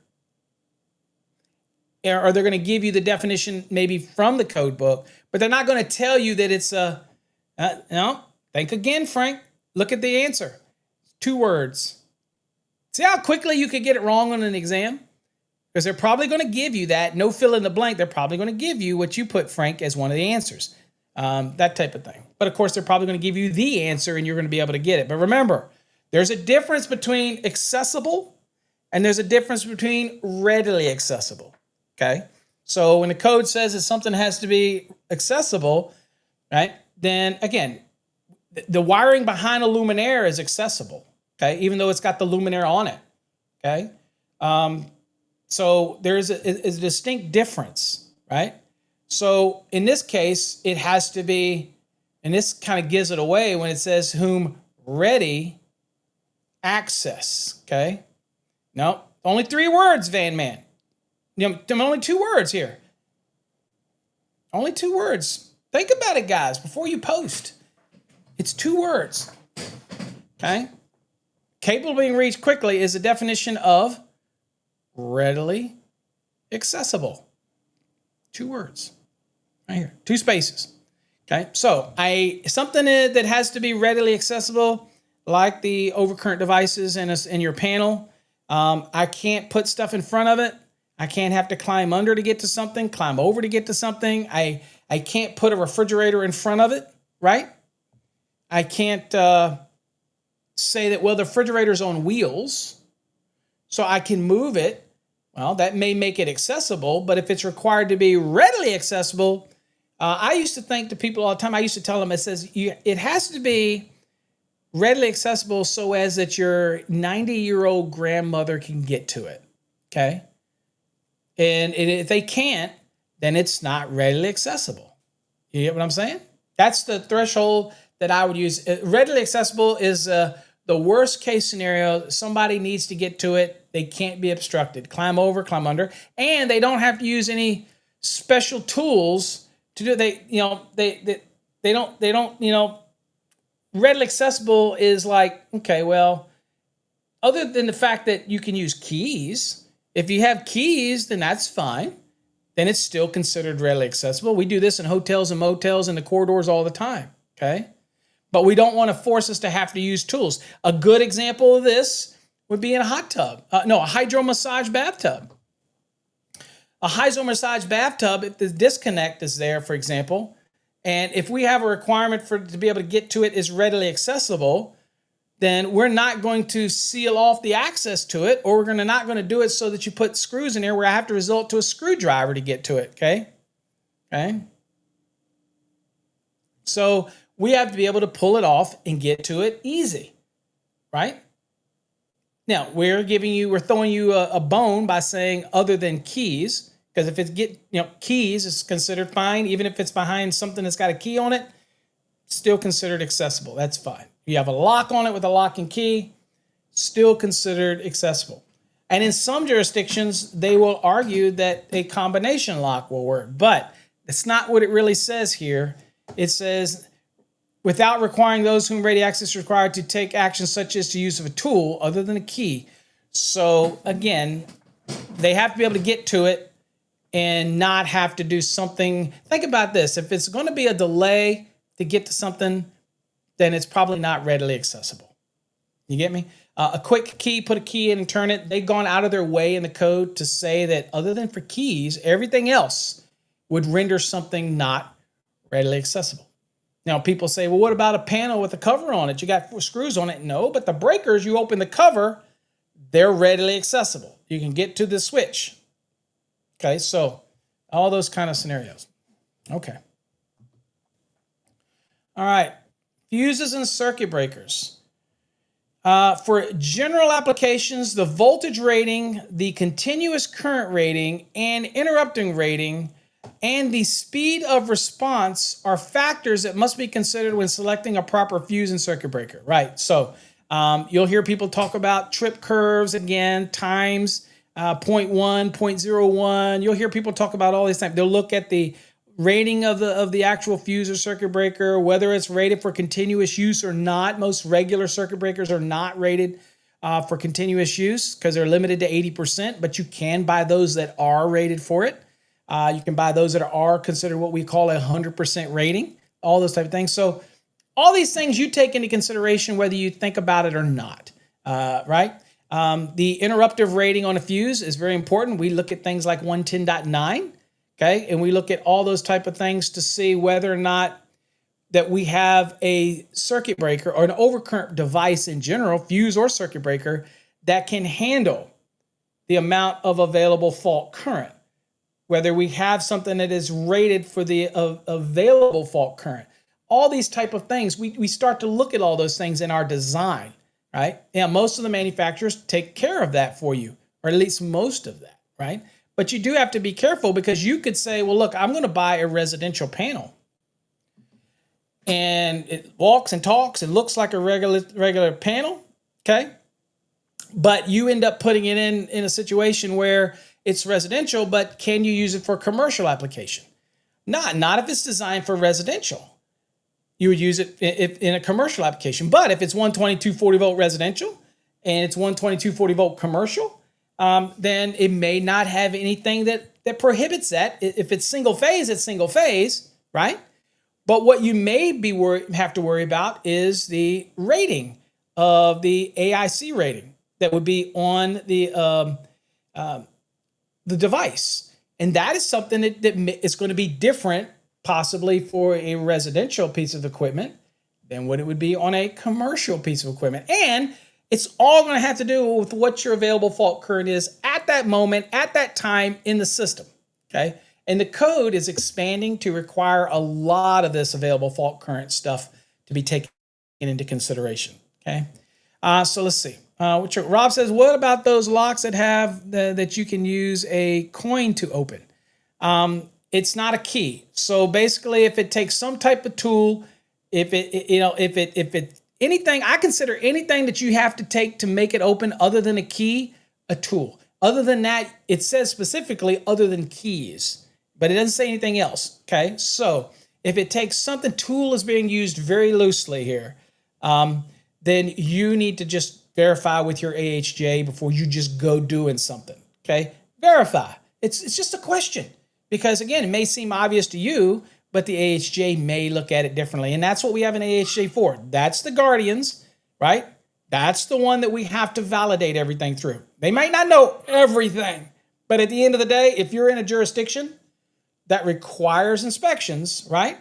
or they're going to give you the definition maybe from the code book, but they're not going to tell you that it's a, no, think again, Frank. Look at the answer. 2 words. See how quickly you could get it wrong on an exam? Because they're probably going to give you that, no fill in the blank. They're probably going to give you what you put, Frank, as one of the answers. That type of thing. But of course, they're probably going to give you the answer and you're going to be able to get it. But remember, there's a difference between accessible and there's a difference between readily accessible. Okay? So when the code says that something has to be accessible, right, then again, the wiring behind a luminaire is accessible, okay, even though it's got the luminaire on it, okay? So there's a distinct difference, right? So in this case, it has to be, and this kind of gives it away when it says whom ready access, okay? No, only 3 words, Van Man. You know, only 2 words here. Only 2 words. Think about it, guys, before you post. It's 2 words, okay? Capable of being reached quickly is a definition of readily accessible. 2 words, right here, 2 spaces, okay? So something that has to be readily accessible, like the overcurrent devices in your panel. I can't put stuff in front of it. I can't have to climb under to get to something, climb over to get to something. I can't put a refrigerator in front of it, right? I can't say that, well, the refrigerator's on wheels, so I can move it. Well, that may make it accessible, but if it's required to be readily accessible, I used to think to people all the time, I used to tell them, it has to be readily accessible so as that your 90-year-old grandmother can get to it, okay? And if they can't, then it's not readily accessible. You get what I'm saying? That's the threshold that I would use. Readily accessible is the worst case scenario. Somebody needs to get to it. They can't be obstructed. Climb over, climb under, and they don't have to use any special tools to do it. They don't readily accessible is like, okay, well, other than the fact that you can use keys, if you have keys, then that's fine. Then it's still considered readily accessible. We do this in hotels and motels and the corridors all the time, okay? But we don't want to force us to have to use tools. A good example of this would be in a hot tub. A hydro massage bathtub. A hydro massage bathtub, if the disconnect is there, for example, and if we have a requirement for to be able to get to it is readily accessible, then we're not going to seal off the access to it, or we're not going to do it so that you put screws in there where I have to resort to a screwdriver to get to it, okay? Okay? So we have to be able to pull it off and get to it easy, right? Now, we're throwing you a bone by saying other than keys, because if it's keys is considered fine, even if it's behind something that's got a key on it, still considered accessible. That's fine. You have a lock on it with a lock and key, still considered accessible. And in some jurisdictions, they will argue that a combination lock will work, but that's not what it really says here. It says, without requiring those whom ready access is required to take actions such as the use of a tool other than a key. So again, they have to be able to get to it and not have to do something. Think about this. If it's going to be a delay to get to something, then it's probably not readily accessible. You get me? A quick key, put a key in and turn it. They've gone out of their way in the code to say that other than for keys, everything else would render something not readily accessible. Now, people say, well, what about a panel with a cover on it? You got 4 screws on it. No, but the breakers, you open the cover, they're readily accessible. You can get to the switch. Okay, so all those kind of scenarios. Okay. All right. Fuses and circuit breakers. For general applications, the voltage rating, the continuous current rating, and interrupting rating, and the speed of response are factors that must be considered when selecting a proper fuse and circuit breaker. Right. So you'll hear people talk about trip curves again, times 0.1, 0.01. You'll hear people talk about all these things. They'll look at the rating of the actual fuse or circuit breaker, whether it's rated for continuous use or not. Most regular circuit breakers are not rated for continuous use because they're limited to 80%, but you can buy those that are rated for it. You can buy those that are considered what we call a 100% rating, all those type of things. So all these things you take into consideration whether you think about it or not, right? The interruptive rating on a fuse is very important. We look at things like 110.9. Okay, and we look at all those type of things to see whether or not that we have a circuit breaker or an overcurrent device in general, fuse or circuit breaker, that can handle the amount of available fault current. Whether we have something that is rated for the available fault current. All these type of things, we start to look at all those things in our design, right? Yeah, most of the manufacturers take care of that for you, or at least most of that, right? But you do have to be careful because you could say, well, look, I'm going to buy a residential panel. And it walks and talks and looks like a regular panel, okay? But you end up putting it in a situation where it's residential, but can you use it for commercial application? Not if it's designed for residential. You would use it in a commercial application. But if it's 12240 volt residential and it's 12240 volt commercial, then it may not have anything that prohibits that. If it's single phase, it's single phase, right? But what you may have to worry about is the rating of the AIC rating that would be on the device. And that is something that is going to be different possibly for a residential piece of equipment than what it would be on a commercial piece of equipment. And it's all going to have to do with what your available fault current is at that moment, at that time in the system, okay? And the code is expanding to require a lot of this available fault current stuff to be taken into consideration, okay? So let's see. Rob says, what about those locks that have that you can use a coin to open? It's not a key. So basically, if it takes some type of tool, if it anything, I consider anything that you have to take to make it open other than a key, a tool. Other than that, it says specifically other than keys, but it doesn't say anything else, okay? So if it takes something, tool is being used very loosely here. then you need to just verify with your AHJ before you just go doing something. Okay, verify. It's just a question, because again, it may seem obvious to you, but the AHJ may look at it differently, and that's what we have an AHJ for. That's the guardians, right? That's the one that we have to validate everything through. They might not know everything, but at the end of the day, if you're in a jurisdiction that requires inspections, right,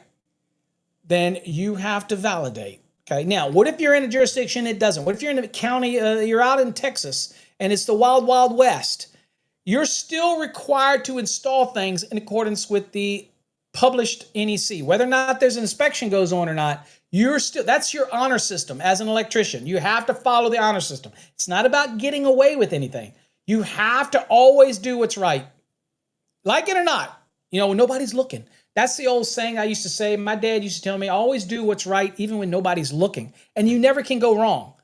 then you have to validate. Okay. Now, what if you're in a jurisdiction it doesn't? What if you're in a county, you're out in Texas, and it's the wild, wild west? You're still required to install things in accordance with the published NEC. Whether or not there's an inspection goes on or not, that's your honor system as an electrician. You have to follow the honor system. It's not about getting away with anything. You have to always do what's right. Like it or not, when nobody's looking. That's the old saying I used to say. My dad used to tell me, always do what's right even when nobody's looking. And you never can go wrong.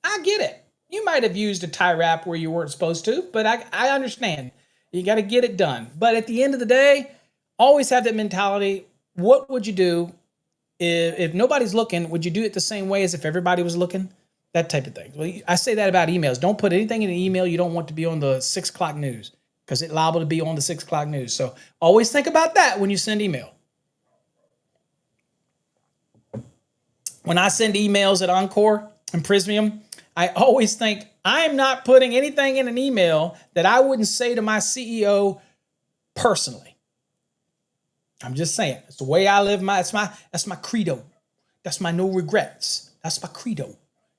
I get it. You might have used a tie wrap where you weren't supposed to, but I understand. You got to get it done. But at the end of the day, always have that mentality. What would you do if nobody's looking? Would you do it the same way as if everybody was looking? That type of thing. Well, I say that about emails. Don't put anything in an email you don't want to be on the 6 o'clock news, because it's liable to be on the 6 o'clock news. So always think about that when you send email. When I send emails at Encore and Prismium, I always think I'm not putting anything in an email that I wouldn't say to my CEO personally. I'm just saying, it's the way I live that's my credo. That's my no regrets. That's my credo.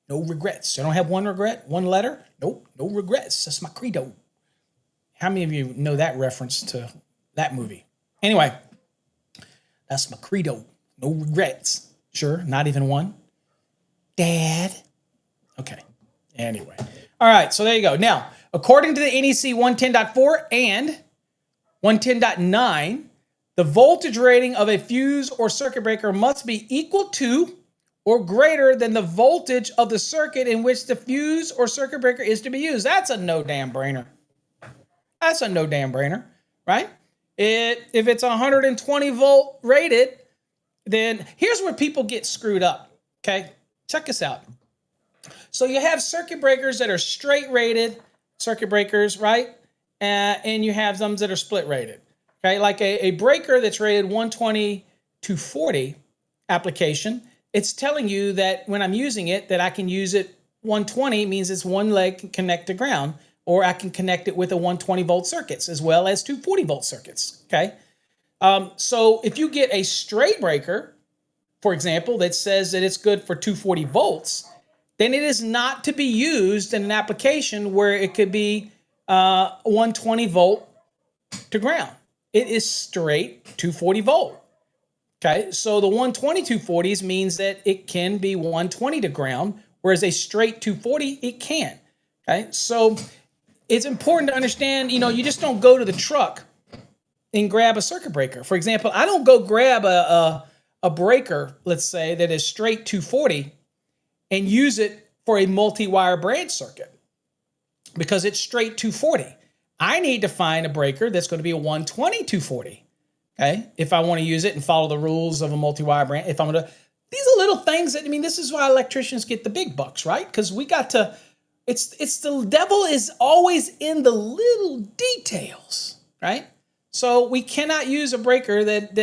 No regrets. I don't have one regret, one letter. Nope, no regrets. That's my credo. How many of you know that reference to that movie? Anyway, that's my credo. No regrets. Sure, not even one. Dad. Okay. Anyway. All right, so there you go. Now, according to the NEC 110.4 and 110.9, the voltage rating of a fuse or circuit breaker must be equal to or greater than the voltage of the circuit in which the fuse or circuit breaker is to be used. That's a no damn brainer. That's a no damn brainer, right? If it's 120 volt rated, then here's where people get screwed up, okay? Check this out. So you have circuit breakers that are straight rated circuit breakers, right? And you have some that are split rated, okay? Like a breaker that's rated 120 to 40 application, it's telling you that when I'm using it, that I can use it 120 means it's one leg can connect to ground, or I can connect it with a 120 volt circuits as well as 240 volt circuits, okay? So if you get a straight breaker, for example, that says that it's good for 240 volts, then it is not to be used in an application where it could be 120 volt to ground. It is straight 240 volt. Okay, so the 120 240s means that it can be 120 to ground, whereas a straight 240, it can't. Okay, so it's important to understand, you just don't go to the truck and grab a circuit breaker. For example, I don't go grab a breaker, let's say, that is straight 240 and use it for a multi-wire branch circuit because it's straight 240. I need to find a breaker that's going to be a 120 240. Okay, if I want to use it and follow the rules of a multi-wire branch, these are little things that, this is why electricians get the big bucks, right? Because we got to, it's the devil is always in the little details, right? So we cannot use a breaker that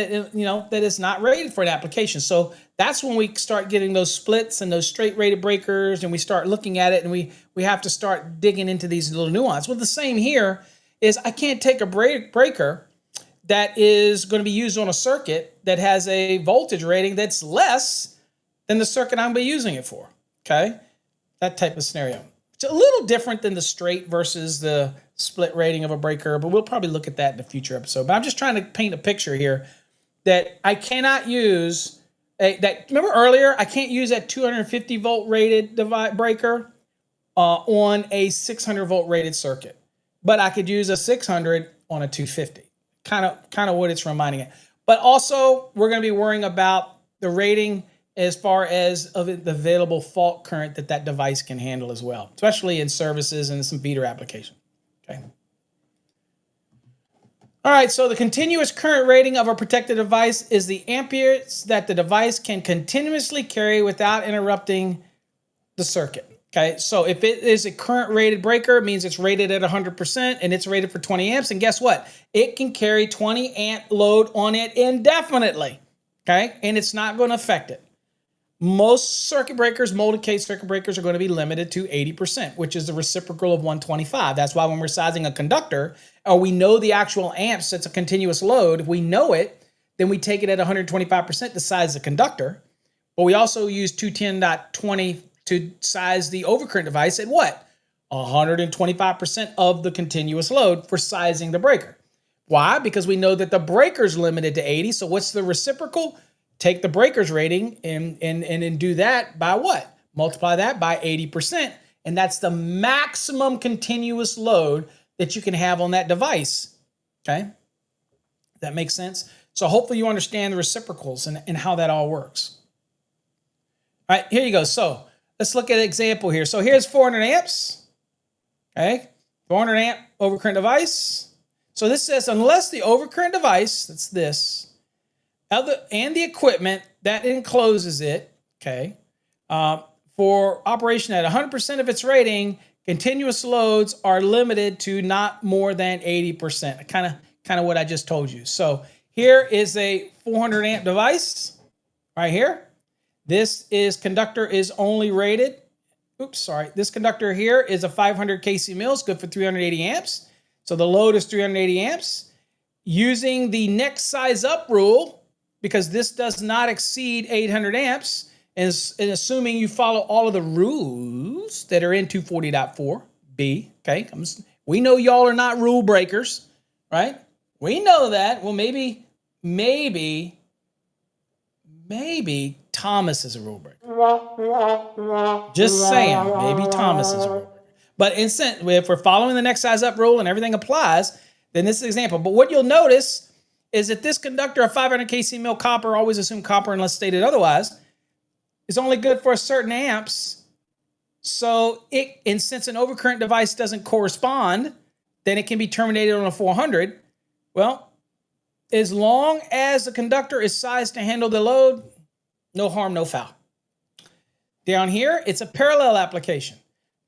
is not rated for an application. So that's when we start getting those splits and those straight rated breakers, and we start looking at it, and we have to start digging into these little nuances. Well, the same here is I can't take a breaker that is going to be used on a circuit that has a voltage rating that's less than the circuit I'm going to be using it for, okay? That type of scenario. It's a little different than the straight versus the split rating of a breaker, but we'll probably look at that in a future episode. But I'm just trying to paint a picture here that I cannot use remember earlier, I can't use that 250 volt rated breaker on a 600 volt rated circuit, but I could use a 600 on a 250. Kind of what it's reminding it. But also, we're going to be worrying about the rating as far as of the available fault current that device can handle as well, especially in services and some feeder application. Okay. All right, so the continuous current rating of a protected device is the amperes that the device can continuously carry without interrupting the circuit. Okay, so if it is a current rated breaker, it means it's rated at 100% and it's rated for 20 amps. And guess what? It can carry 20 amp load on it indefinitely. Okay, and it's not going to affect it. Most circuit breakers, molded case circuit breakers, are going to be limited to 80%, which is the reciprocal of 125. That's why when we're sizing a conductor, or we know the actual amps, it's a continuous load. If we know it, then we take it at 125% to size the conductor. But we also use 210.20 to size the overcurrent device at what? 125% of the continuous load for sizing the breaker. Why? Because we know that the breaker's limited to 80. So what's the reciprocal? Take the breaker's rating and do that by what? Multiply that by 80%. And that's the maximum continuous load that you can have on that device. Okay? That makes sense? So hopefully you understand the reciprocals and how that all works. All right, here you go. So let's look at an example here. So here's 400 amps. Okay? 400 amp overcurrent device. So this says unless the overcurrent device, that's this, and the equipment that encloses it, okay, for operation at 100% of its rating, continuous loads are limited to not more than 80%. Kind of what I just told you. So here is a 400 amp device right here. This conductor is only rated. This conductor here is a 500 kc mils, good for 380 amps. So the load is 380 amps. Using the next size up rule, because this does not exceed 800 amps, and assuming you follow all of the rules that are in 240.4b, okay? We know y'all are not rule breakers, right? We know that. Well, maybe Thomas is a rule breaker. Just saying, maybe Thomas is a rule breaker. But if we're following the next size up rule and everything applies, then this is an example. But what you'll notice is that this conductor of 500 kc mil copper, always assume copper unless stated otherwise, is only good for a certain amps. So since an overcurrent device doesn't correspond, then it can be terminated on a 400. Well, as long as the conductor is sized to handle the load, no harm, no foul. Down here, it's a parallel application.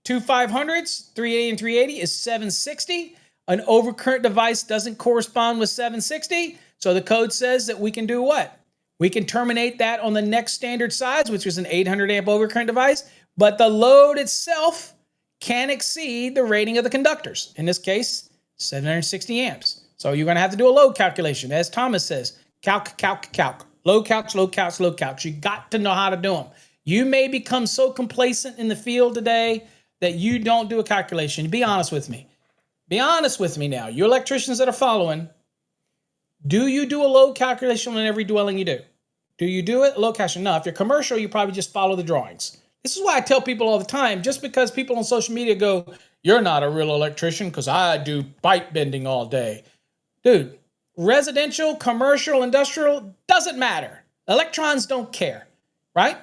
Two 500s, 380 and 380 is 760. An overcurrent device doesn't correspond with 760. So the code says that we can do what? We can terminate that on the next standard size, which is an 800 amp overcurrent device, but the load itself can exceed the rating of the conductors. In this case, 760 amps. So you're going to have to do a load calculation. As Thomas says, calc. Load calcs. You got to know how to do them. You may become so complacent in the field today that you don't do a calculation. Be honest with me. Be honest with me now. You electricians that are following, do you do a load calculation on every dwelling you do? Do you do it? Load calculation? No. If you're commercial, you probably just follow the drawings. This is why I tell people all the time, just because people on social media go, you're not a real electrician because I do pipe bending all day. Dude, residential, commercial, industrial, doesn't matter. Electrons don't care, right?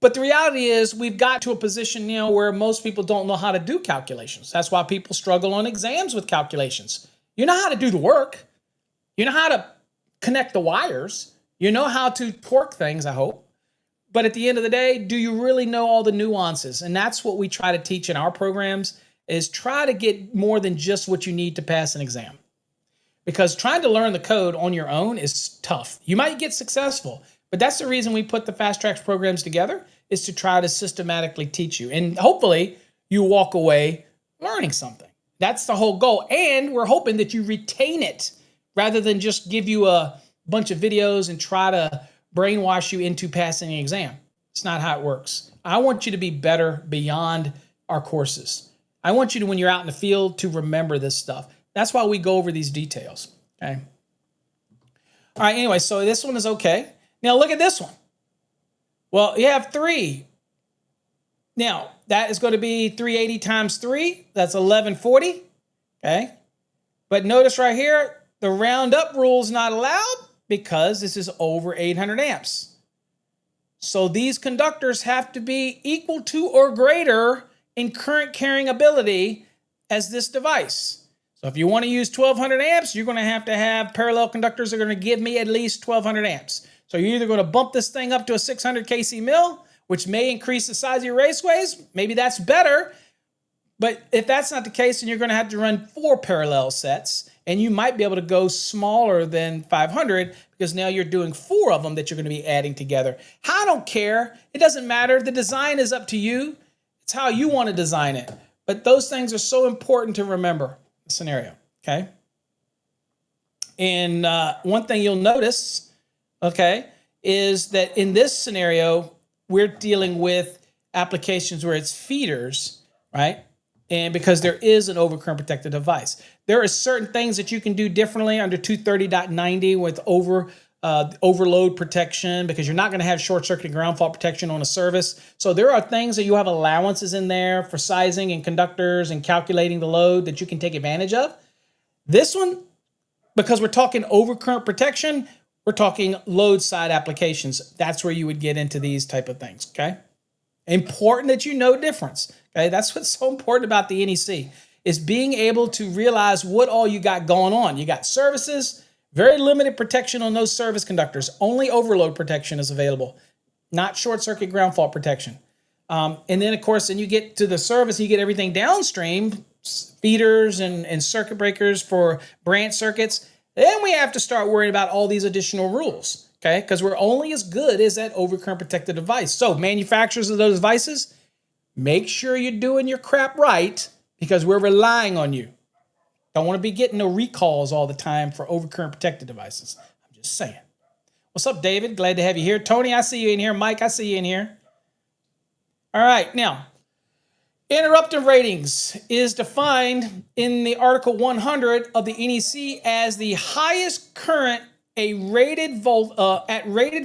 But the reality is we've got to a position now where most people don't know how to do calculations. That's why people struggle on exams with calculations. You know how to do the work. You know how to connect the wires. You know how to torque things, I hope. But at the end of the day, do you really know all the nuances? And that's what we try to teach in our programs, is try to get more than just what you need to pass an exam. Because trying to learn the code on your own is tough. You might get successful, but that's the reason we put the Fast Tracks programs together, is to try to systematically teach you. And hopefully you walk away learning something. That's the whole goal. And we're hoping that you retain it rather than just give you a bunch of videos and try to brainwash you into passing an exam. It's not how it works. I want you to be better beyond our courses. I want you to, when you're out in the field, to remember this stuff. That's why we go over these details, okay? All right, anyway, so this one is okay. Now look at this one. Well, you have 3. Now, that is going to be 380 times 3. That's 1140, okay? But notice right here, the round up rule is not allowed because this is over 800 amps. So these conductors have to be equal to or greater in current carrying ability as this device. So if you want to use 1200 amps, you're going to have parallel conductors that are going to give me at least 1200 amps. So you're either going to bump this thing up to a 600 kc mil, which may increase the size of your raceways. Maybe that's better. But if that's not the case, then you're going to have to run 4 parallel sets, and you might be able to go smaller than 500 because now you're doing 4 of them that you're going to be adding together. I don't care. It doesn't matter. The design is up to you. It's how you want to design it. But those things are so important to remember the scenario, okay? And one thing you'll notice, okay, is that in this scenario, we're dealing with applications where it's feeders, right? And because there is an overcurrent protected device. There are certain things that you can do differently under 230.90 with overload protection, because you're not going to have short circuit and ground fault protection on a service. So there are things that you have allowances in there for sizing and conductors and calculating the load that you can take advantage of. This one, because we're talking overcurrent protection, we're talking load side applications. That's where you would get into these type of things, okay? Important that you know difference. Okay, that's what's so important about the NEC, is being able to realize what all you got going on. You got services, very limited protection on those service conductors. Only overload protection is available, not short circuit ground fault protection. And then, of course, then you get to the service, you get everything downstream, feeders and circuit breakers for branch circuits. Then we have to start worrying about all these additional rules, okay? Because we're only as good as that overcurrent protected device. So manufacturers of those devices, make sure you're doing your crap right, because we're relying on you. Don't want to be getting no recalls all the time for overcurrent protected devices. I'm just saying. What's up, David? Glad to have you here. Tony, I see you in here. Mike, I see you in here. All right, now, interruptive ratings is defined in the Article 100 of the NEC as the highest current at rated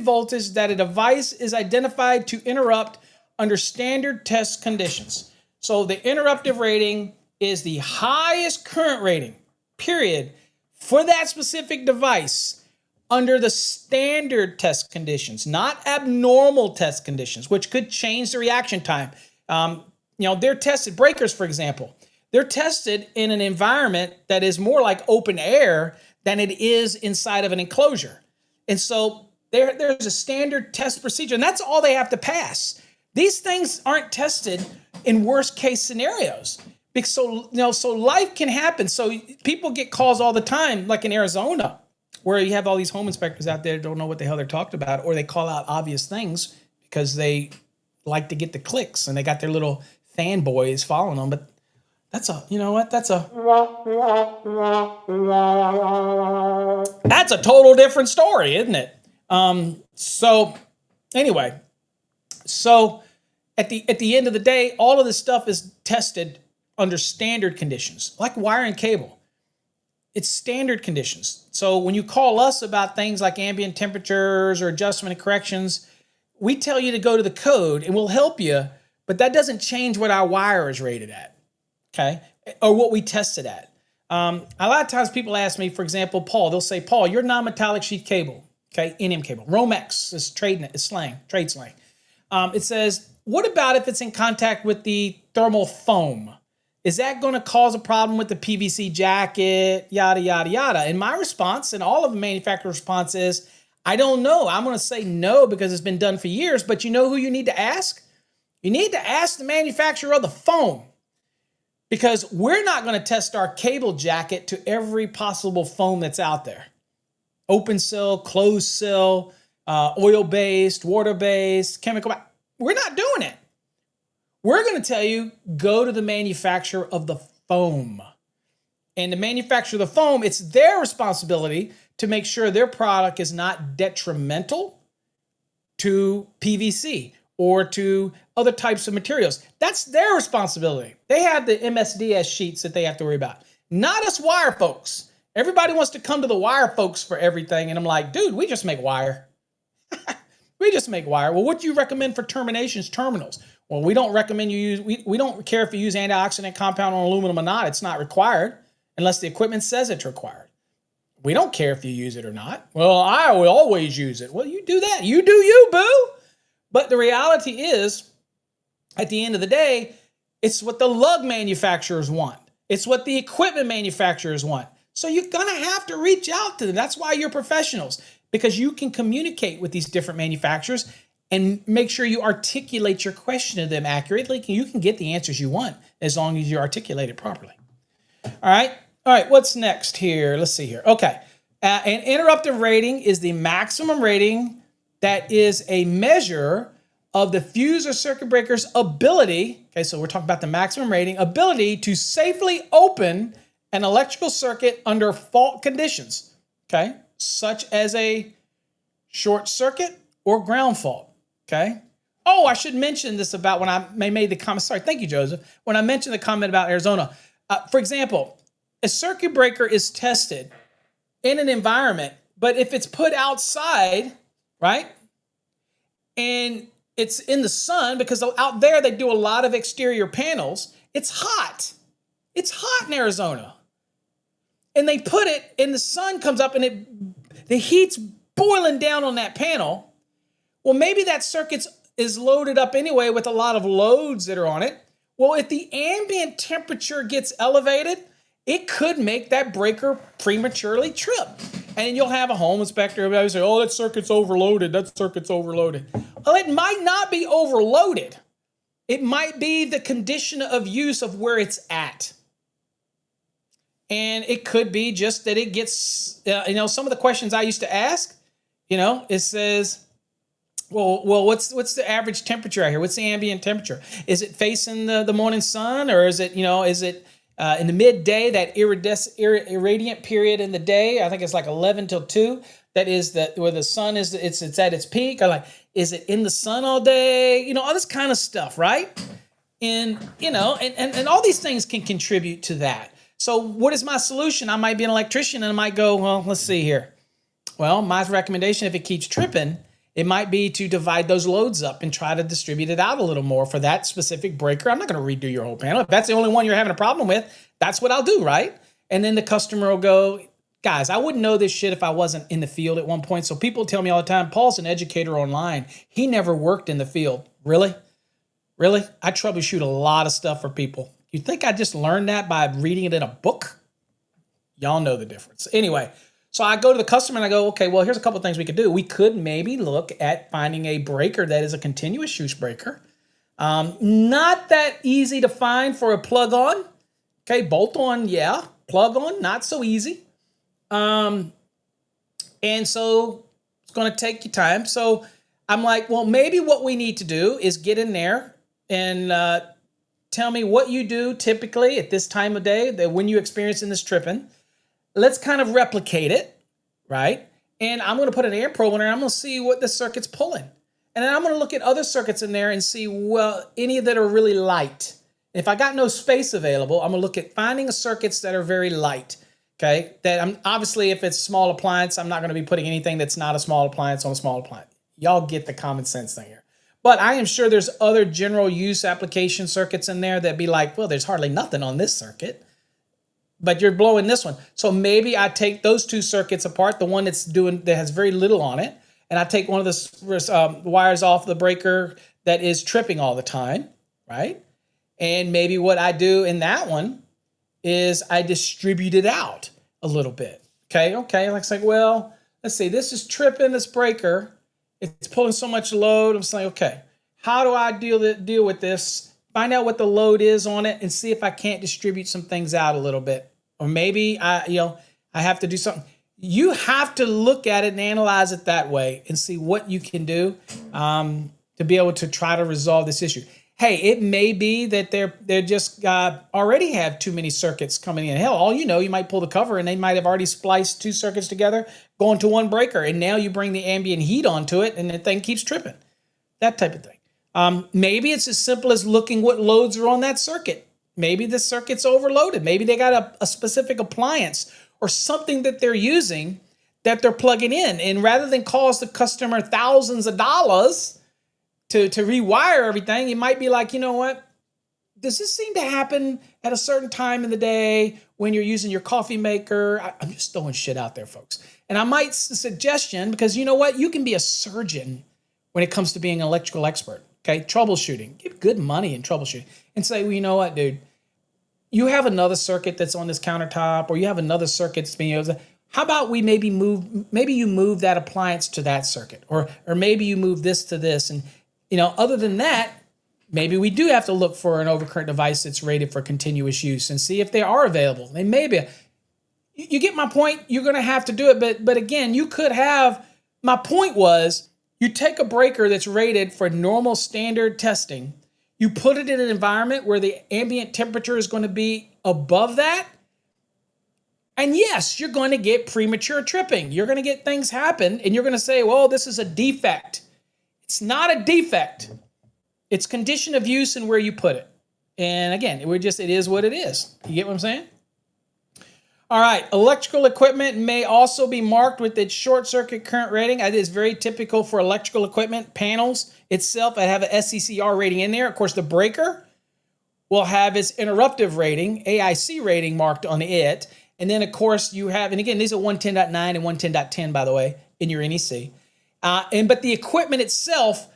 voltage that a device is identified to interrupt under standard test conditions. So the interruptive rating is the highest current rating, period, for that specific device under the standard test conditions, not abnormal test conditions, which could change the reaction time. They're tested, breakers, for example, they're tested in an environment that is more like open air than it is inside of an enclosure. And so there's a standard test procedure, and that's all they have to pass. These things aren't tested in worst case scenarios. So life can happen. So people get calls all the time, like in Arizona, where you have all these home inspectors out there that don't know what the hell they're talking about, or they call out obvious things because they like to get the clicks and they got their little fanboys following them. But that's a total different story, isn't it? So at the end of the day, all of this stuff is tested under standard conditions, like wire and cable. It's standard conditions. So when you call us about things like ambient temperatures or adjustment and corrections, we tell you to go to the code and we'll help you, but that doesn't change what our wire is rated at, okay? Or what we test it at. A lot of times people ask me, for example, Paul, they'll say, Paul, your non-metallic sheath cable, okay, NM cable, Romex is trade slang. It says, what about if it's in contact with the thermal foam? Is that going to cause a problem with the PVC jacket, yada, yada, yada? And my response, and all of the manufacturer's response is, I don't know. I'm going to say no because it's been done for years, but you know who you need to ask? You need to ask the manufacturer of the foam, because we're not going to test our cable jacket to every possible foam that's out there. Open cell, closed cell, oil-based, water-based, chemical. We're not doing it. We're going to tell you, go to the manufacturer of the foam. And the manufacturer of the foam, it's their responsibility to make sure their product is not detrimental to PVC or to other types of materials. That's their responsibility. They have the MSDS sheets that they have to worry about. Not us wire folks. Everybody wants to come to the wire folks for everything. And I'm like, dude, we just make wire. We just make wire. Well, what do you recommend for terminations, terminals? Well, we don't recommend you use, we don't care if you use antioxidant compound on aluminum or not. It's not required unless the equipment says it's required. We don't care if you use it or not. Well, I will always use it. Well, you do that. You do you, boo. But the reality is, at the end of the day, it's what the lug manufacturers want. It's what the equipment manufacturers want. So you're going to have to reach out to them. That's why you're professionals, because you can communicate with these different manufacturers and make sure you articulate your question to them accurately. You can get the answers you want as long as you articulate it properly. All right. All right. What's next here? Let's see here. Okay. An interruptive rating is the maximum rating that is a measure of the fuse or circuit breaker's ability. Okay. So we're talking about the maximum rating ability to safely open an electrical circuit under fault conditions. Okay. Such as a short circuit or ground fault. Okay. Oh, I should mention this about when I made the comment. Sorry. Thank you, Joseph. When I mentioned the comment about Arizona, for example, a circuit breaker is tested in an environment, but if it's put outside, right, and it's in the sun, because out there they do a lot of exterior panels, it's hot. It's hot in Arizona. And they put it, and the sun comes up, and the heat's boiling down on that panel. Well, maybe that circuit is loaded up anyway with a lot of loads that are on it. Well, if the ambient temperature gets elevated, it could make that breaker prematurely trip. And you'll have a home inspector, everybody say, oh, that circuit's overloaded, that circuit's overloaded. Well, it might not be overloaded. It might be the condition of use of where it's at. And it could be just that it gets, some of the questions I used to ask, it says, well, what's the average temperature out here? What's the ambient temperature? Is it facing the morning sun, or is it in the midday, that irradiant period in the day? I think it's like 11 till 2. That is where the sun is. It's at its peak. Or like, is it in the sun all day? All this kind of stuff, right? And and all these things can contribute to that. So what is my solution? I might be an electrician and I might go, well, let's see here. Well, my recommendation, if it keeps tripping, it might be to divide those loads up and try to distribute it out a little more for that specific breaker. I'm not going to redo your whole panel. If that's the only one you're having a problem with, that's what I'll do, right? And then the customer will go, guys, I wouldn't know this shit if I wasn't in the field at one point. So people tell me all the time, Paul's an educator online. He never worked in the field. Really? Really? I troubleshoot a lot of stuff for people. You think I just learned that by reading it in a book? Y'all know the difference. Anyway, so I go to the customer and I go, okay, well, here's a couple of things we could do. We could maybe look at finding a breaker that is a continuous use breaker. Not that easy to find for a plug-on. Okay, bolt-on, yeah. Plug-on, not so easy. And so it's going to take you time. So I'm like, well, maybe what we need to do is get in there and tell me what you do typically at this time of day, that when you experiencing this tripping. Let's kind of replicate it, right? And I'm going to put an amp probe in there. I'm going to see what the circuit's pulling. And then I'm going to look at other circuits in there and see, well, any that are really light. If I got no space available, I'm going to look at finding circuits that are very light, okay? That I'm obviously, if it's small appliance, I'm not going to be putting anything that's not a small appliance on a small appliance. Y'all get the common sense thing here. But I am sure there's other general use application circuits in there that be like, well, there's hardly nothing on this circuit, but you're blowing this one. So maybe I take those two circuits apart, the one that has very little on it, and I take one of the wires off the breaker that is tripping all the time, right? And maybe what I do in that one is I distribute it out a little bit. Okay. Like, well, let's see, this is tripping this breaker. It's pulling so much load. I'm saying, okay, how do I deal with this? Find out what the load is on it and see if I can't distribute some things out a little bit. Or maybe I have to do something. You have to look at it and analyze it that way and see what you can do to be able to try to resolve this issue. Hey, it may be that they're just already have too many circuits coming in. Hell, all you might pull the cover and they might have already spliced two circuits together, going to one breaker, and now you bring the ambient heat onto it and the thing keeps tripping. That type of thing. Maybe it's as simple as looking what loads are on that circuit. Maybe the circuit's overloaded. Maybe they got a specific appliance or something that they're using that they're plugging in. And rather than cost the customer thousands of dollars to rewire everything, you might be like, you know what? Does this seem to happen at a certain time in the day when you're using your coffee maker? I'm just throwing shit out there, folks. And I might suggestion, because you know what? You can be a surgeon when it comes to being an electrical expert. Okay, troubleshooting. Give good money in troubleshooting. And say, well, you know what, dude? you have another circuit that's on this countertop, or you have another circuit that's being used. How about we maybe you move that appliance to that circuit, or maybe you move this to this. And, other than that, maybe we do have to look for an overcurrent device that's rated for continuous use and see if they are available. They may be. You get my point? You're going to have to do it. But again, you could have, my point was, you take a breaker that's rated for normal standard testing, you put it in an environment where the ambient temperature is going to be above that, and yes, you're going to get premature tripping. You're going to get things happen, and you're going to say, well, this is a defect. It's not a defect. It's condition of use and where you put it. And again, it is what it is. You get what I'm saying? All right, electrical equipment may also be marked with its short circuit current rating. That is very typical for electrical equipment. Panels itself that have an SCCR rating in there. Of course, the breaker will have its interruptive rating, AIC rating marked on it. And then, of course, you have, and again, these are 110.9 and 110.10, by the way, in your NEC. But the equipment itself,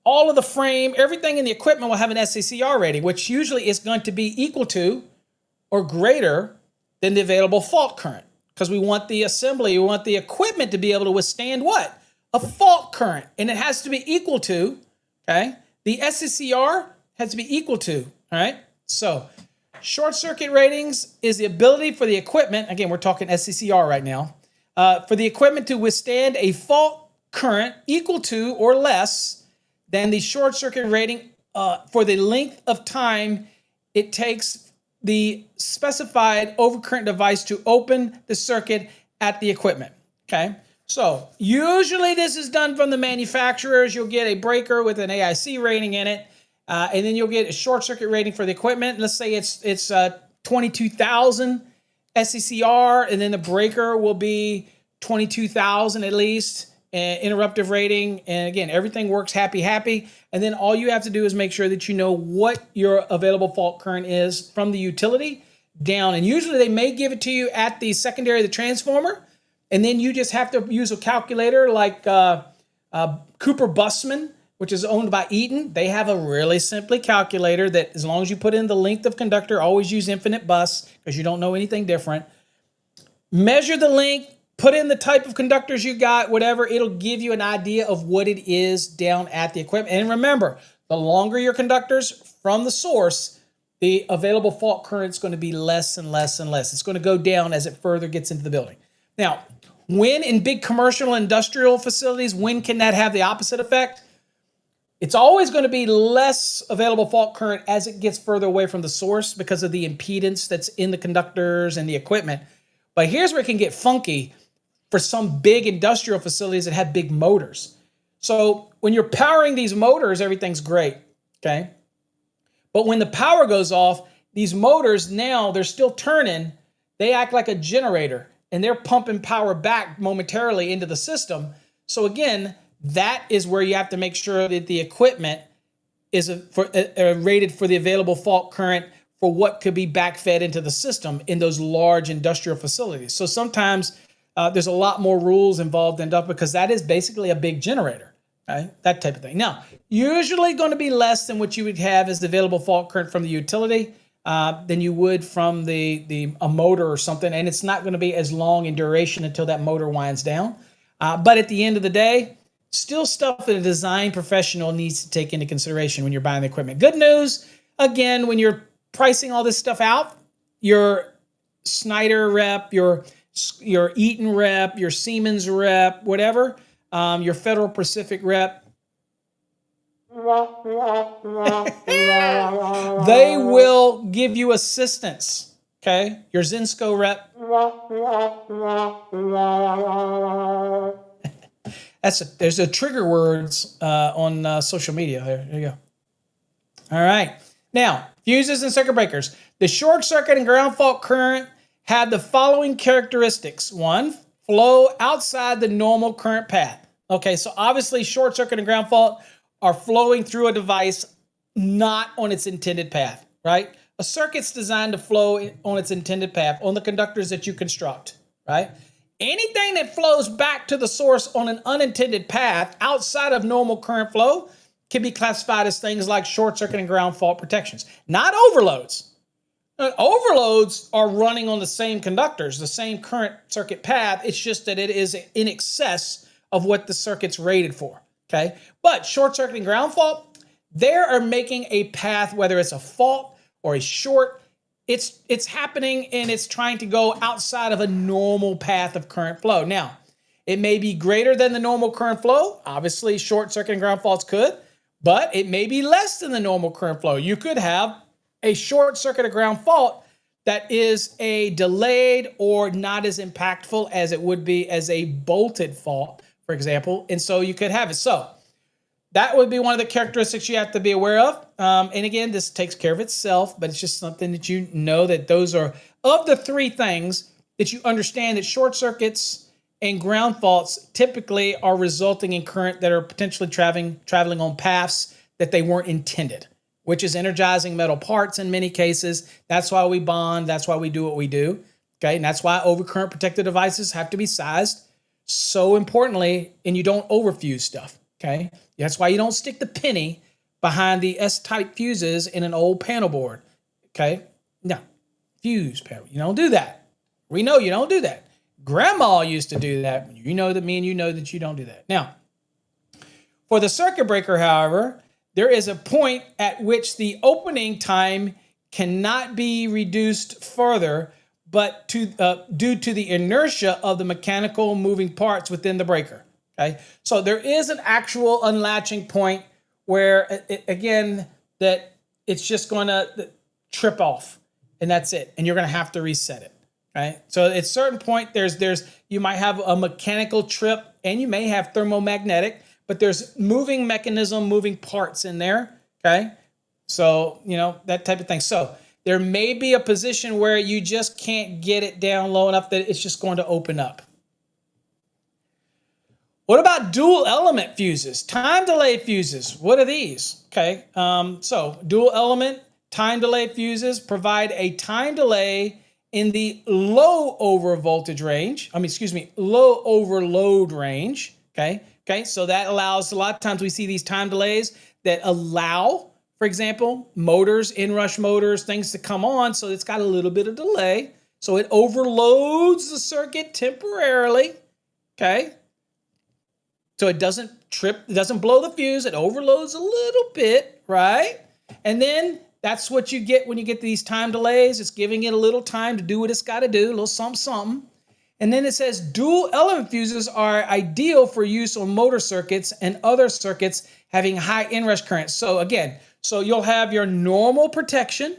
all of the frame, everything in the equipment will have an SCCR rating, which usually is going to be equal to or greater than the available fault current, because we want the assembly, we want the equipment to be able to withstand what? A fault current. And it has to be equal to, okay? The SCCR has to be equal to, all right? So short circuit ratings is the ability for the equipment, again, we're talking SCCR right now, for the equipment to withstand a fault current equal to or less than the short circuit rating for the length of time it takes the specified overcurrent device to open the circuit at the equipment, okay? So usually this is done from the manufacturers. You'll get a breaker with an AIC rating in it, and then you'll get a short circuit rating for the equipment. Let's say it's 22,000 SCCR, and then the breaker will be 22,000 at least, interruptive rating. And again, everything works happy. And then all you have to do is make sure that you know what your available fault current is from the utility down. And usually they may give it to you at the secondary of the transformer. And then you just have to use a calculator like Cooper Busman, which is owned by Eaton. They have a really simply calculator that as long as you put in the length of conductor, always use infinite bus because you don't know anything different. Measure the length, put in the type of conductors you got, whatever, it'll give you an idea of what it is down at the equipment. And remember, the longer your conductors from the source, the available fault current is going to be less and less and less. It's going to go down as it further gets into the building. Now, when in big commercial industrial facilities, when can that have the opposite effect? It's always going to be less available fault current as it gets further away from the source because of the impedance that's in the conductors and the equipment. But here's where it can get funky for some big industrial facilities that have big motors. So when you're powering these motors, everything's great, okay? But when the power goes off, these motors now, they're still turning. They act like a generator, and they're pumping power back momentarily into the system. So again, that is where you have to make sure that the equipment is rated for the available fault current for what could be backfed into the system in those large industrial facilities. So sometimes there's a lot more rules involved in that because that is basically a big generator, right? That type of thing. Now, usually going to be less than what you would have as the available fault current from the utility than you would from a motor or something, and it's not going to be as long in duration until that motor winds down. But at the end of the day, still stuff that a design professional needs to take into consideration when you're buying the equipment. Good news, again, when you're pricing all this stuff out, your Snyder rep, your Eaton rep, your Siemens rep, whatever, your Federal Pacific rep, they will give you assistance, okay? Your Zinsco rep. There's a trigger words on social media. There you go. All right. Now, fuses and circuit breakers. The short circuit and ground fault current have the following characteristics. One, flow outside the normal current path. Okay, so obviously short circuit and ground fault are flowing through a device not on its intended path, right? A circuit's designed to flow on its intended path, on the conductors that you construct, right? Anything that flows back to the source on an unintended path outside of normal current flow can be classified as things like short circuit and ground fault protections. Not overloads. Overloads are running on the same conductors, the same current circuit path. It's just that it is in excess of what the circuit's rated for, okay? But short circuit and ground fault, they are making a path, whether it's a fault or a short, it's happening and it's trying to go outside of a normal path of current flow. Now, it may be greater than the normal current flow. Obviously, short circuit and ground faults could, but it may be less than the normal current flow. You could have a short circuit or ground fault that is a delayed or not as impactful as it would be as a bolted fault, for example. And so you could have it. So that would be one of the characteristics you have to be aware of. And again, this takes care of itself, but it's just something that you know that those are, of the three things that you understand, that short circuits and ground faults typically are resulting in current that are potentially traveling on paths that they weren't intended, which is energizing metal parts in many cases. That's why we bond. That's why we do what we do. Okay. And that's why overcurrent protective devices have to be sized so importantly, and you don't overfuse stuff. Okay. That's why you don't stick the penny behind the S-type fuses in an old panel board. Okay. No, fuse panel. You don't do that. We know you don't do that. Grandma used to do that. You know that me and you know that you don't do that. Now, for the circuit breaker, however, there is a point at which the opening time cannot be reduced further, but due to the inertia of the mechanical moving parts within the breaker. Okay, so there is an actual unlatching point where, again, that it's just going to trip off, and that's it, and you're going to have to reset it. Right. So at a certain point, you might have a mechanical trip, and you may have thermomagnetic, but there's moving mechanism, moving parts in there. Okay. So, that type of thing. So there may be a position where you just can't get it down low enough that it's just going to open up. What about dual element fuses? Time delay fuses. What are these? Okay. So dual element time delay fuses provide a time delay in the low overload range. Okay, so that allows, a lot of times we see these time delays that allow, for example, motors, inrush motors, things to come on, so it's got a little bit of delay. So it overloads the circuit temporarily, okay? So it doesn't trip, it doesn't blow the fuse, it overloads a little bit, right? And then that's what you get when you get these time delays. It's giving it a little time to do what it's got to do, a little something. And then it says dual element fuses are ideal for use on motor circuits and other circuits having high inrush current. So again, you'll have your normal protection,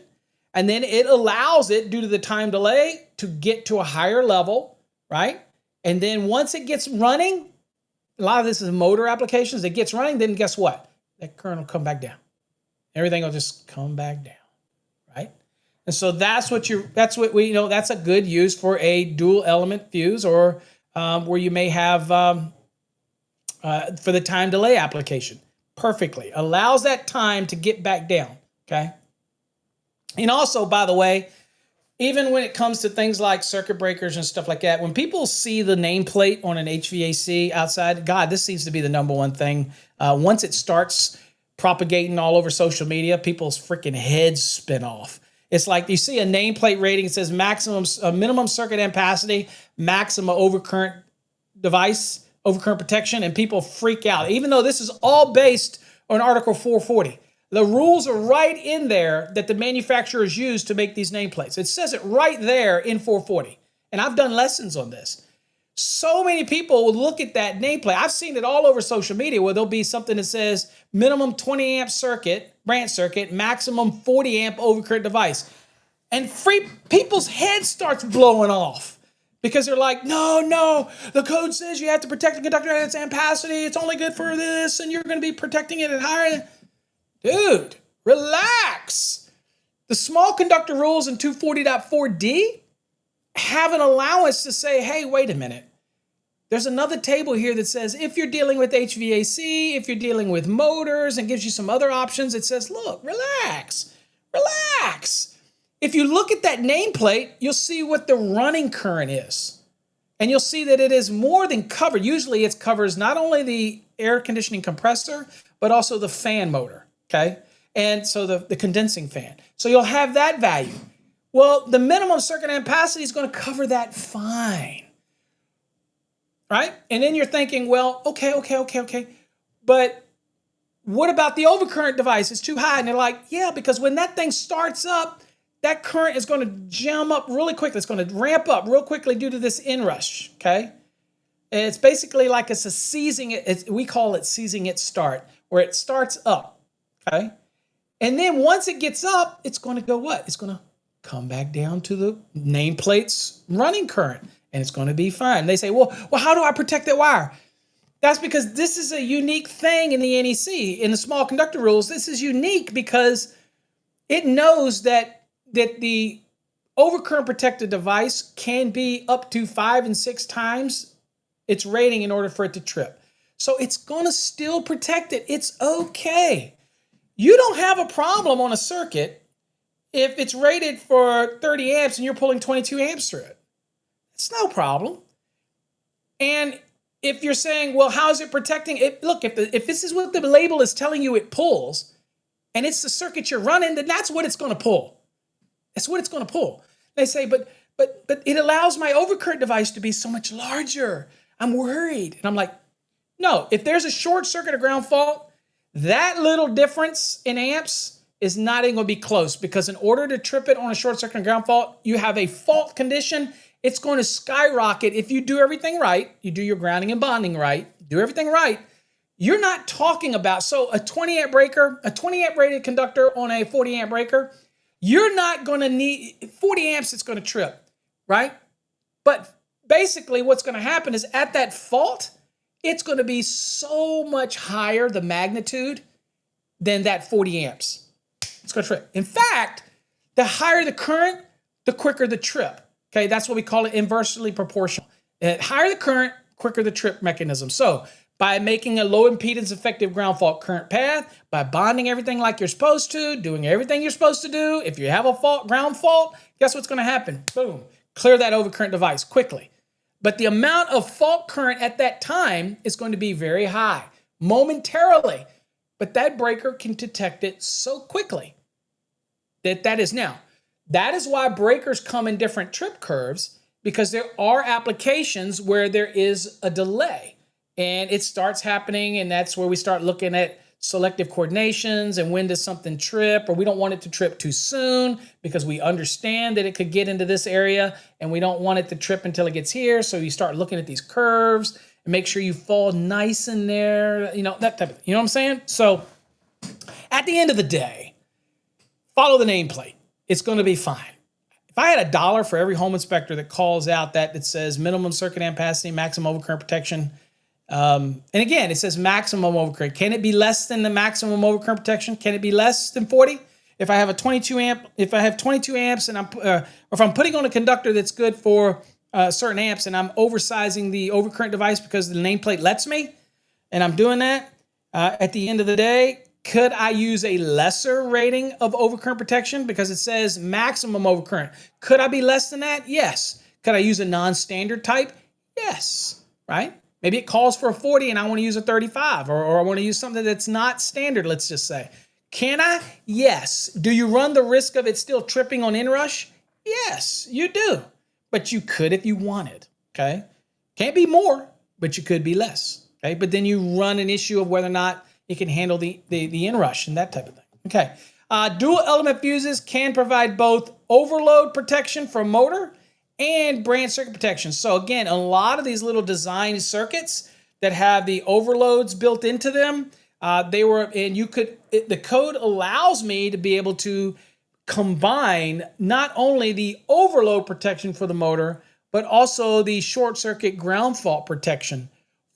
and then it allows it, due to the time delay, to get to a higher level, right? And then once it gets running, a lot of this is motor applications, it gets running, then guess what? That current will come back down. Everything will just come back down, right? And so that's a good use for a dual element fuse, or where you may have for the time delay application. Perfectly allows that time to get back down. Okay. And also, by the way, even when it comes to things like circuit breakers and stuff like that, when people see the nameplate on an HVAC outside, God, this seems to be the number one thing. Once it starts propagating all over social media, people's freaking heads spin off. It's like you see a nameplate rating, it says minimum circuit ampacity, maximum overcurrent device, overcurrent protection, and people freak out. Even though this is all based on Article 440. The rules are right in there that the manufacturers use to make these nameplates. It says it right there in 440. And I've done lessons on this. So many people will look at that nameplate. I've seen it all over social media where there'll be something that says minimum 20 amp circuit, branch circuit, maximum 40 amp overcurrent device. And people's heads starts blowing off because they're like, no, the code says you have to protect the conductor at its ampacity. It's only good for this, and you're going to be protecting it at higher. Dude, relax. The small conductor rules in 240.4D have an allowance to say, hey, wait a minute. There's another table here that says if you're dealing with HVAC, if you're dealing with motors, and gives you some other options, it says, look, relax. If you look at that nameplate, you'll see what the running current is. And you'll see that it is more than covered. Usually it covers not only the air conditioning compressor, but also the fan motor, okay? And so the condensing fan. So you'll have that value. Well, the minimum circuit ampacity is going to cover that fine, right? And then you're thinking, well, okay. But what about the overcurrent device? It's too high. And they're like, yeah, because when that thing starts up, that current is going to jam up really quickly. It's going to ramp up real quickly due to this inrush, okay? And it's basically like it's a seizing, we call it seizing its start, where it starts up, okay? And then once it gets up, it's going to go what? It's going to come back down to the nameplate's running current, and it's going to be fine. They say, well, how do I protect that wire? That's because this is a unique thing in the NEC, in the small conductor rules. This is unique because it knows that the overcurrent protected device can be up to 5 and 6 times its rating in order for it to trip. So it's going to still protect it. It's okay. You don't have a problem on a circuit if it's rated for 30 amps and you're pulling 22 amps through it. It's no problem. And if you're saying, well, how is it protecting it? Look, if this is what the label is telling you it pulls, and it's the circuit you're running, then that's what it's going to pull. That's what it's going to pull. They say, but it allows my overcurrent device to be so much larger. I'm worried. And I'm like, no, if there's a short circuit or ground fault, that little difference in amps is not even going to be close, because in order to trip it on a short circuit and ground fault, you have a fault condition. It's going to skyrocket if you do everything right. You do your grounding and bonding right, do everything right. You're not talking about, so a 20 amp breaker, a 20 amp rated conductor on a 40 amp breaker, you're not going to need 40 amps. It's going to trip, right? But basically what's going to happen is at that fault, it's going to be so much higher, the magnitude, than that 40 amps. It's going to trip. In fact, the higher the current, the quicker the trip. Okay, that's what we call it inversely proportional. The higher the current, quicker the trip mechanism. So by making a low impedance effective ground fault current path, by bonding everything like you're supposed to, doing everything you're supposed to do, if you have a fault, ground fault, guess what's going to happen? Boom, clear that overcurrent device quickly. But the amount of fault current at that time is going to be very high, momentarily. But that breaker can detect it so quickly that is now. That is why breakers come in different trip curves, because there are applications where there is a delay and it starts happening, and that's where we start looking at selective coordinations and when does something trip, or we don't want it to trip too soon because we understand that it could get into this area and we don't want it to trip until it gets here. So you start looking at these curves and make sure you fall nice in there, that type of thing. You know what I'm saying? So at the end of the day, follow the nameplate. It's going to be fine. If I had $1 for every home inspector that calls out that says minimum circuit ampacity, maximum overcurrent protection, and again, it says maximum overcurrent. Can it be less than the maximum overcurrent protection? Can it be less than 40? If I have 22 amps and or if I'm putting on a conductor that's good for certain amps and I'm oversizing the overcurrent device because the nameplate lets me, and I'm doing that, at the end of the day, could I use a lesser rating of overcurrent protection because it says maximum overcurrent? Could I be less than that? Yes. Could I use a non-standard type? Yes, right? Maybe it calls for a 40 and I want to use a 35, or I want to use something that's not standard, let's just say. Can I? Yes. Do you run the risk of it still tripping on inrush? Yes, you do. But you could if you wanted, okay? Can't be more, but you could be less, okay? But then you run an issue of whether or not it can handle the inrush and that type of thing. Okay. Dual element fuses can provide both overload protection for motor and branch circuit protection. So again, a lot of these little design circuits that have the overloads built into them, the code allows me to be able to combine not only the overload protection for the motor, but also the short circuit ground fault protection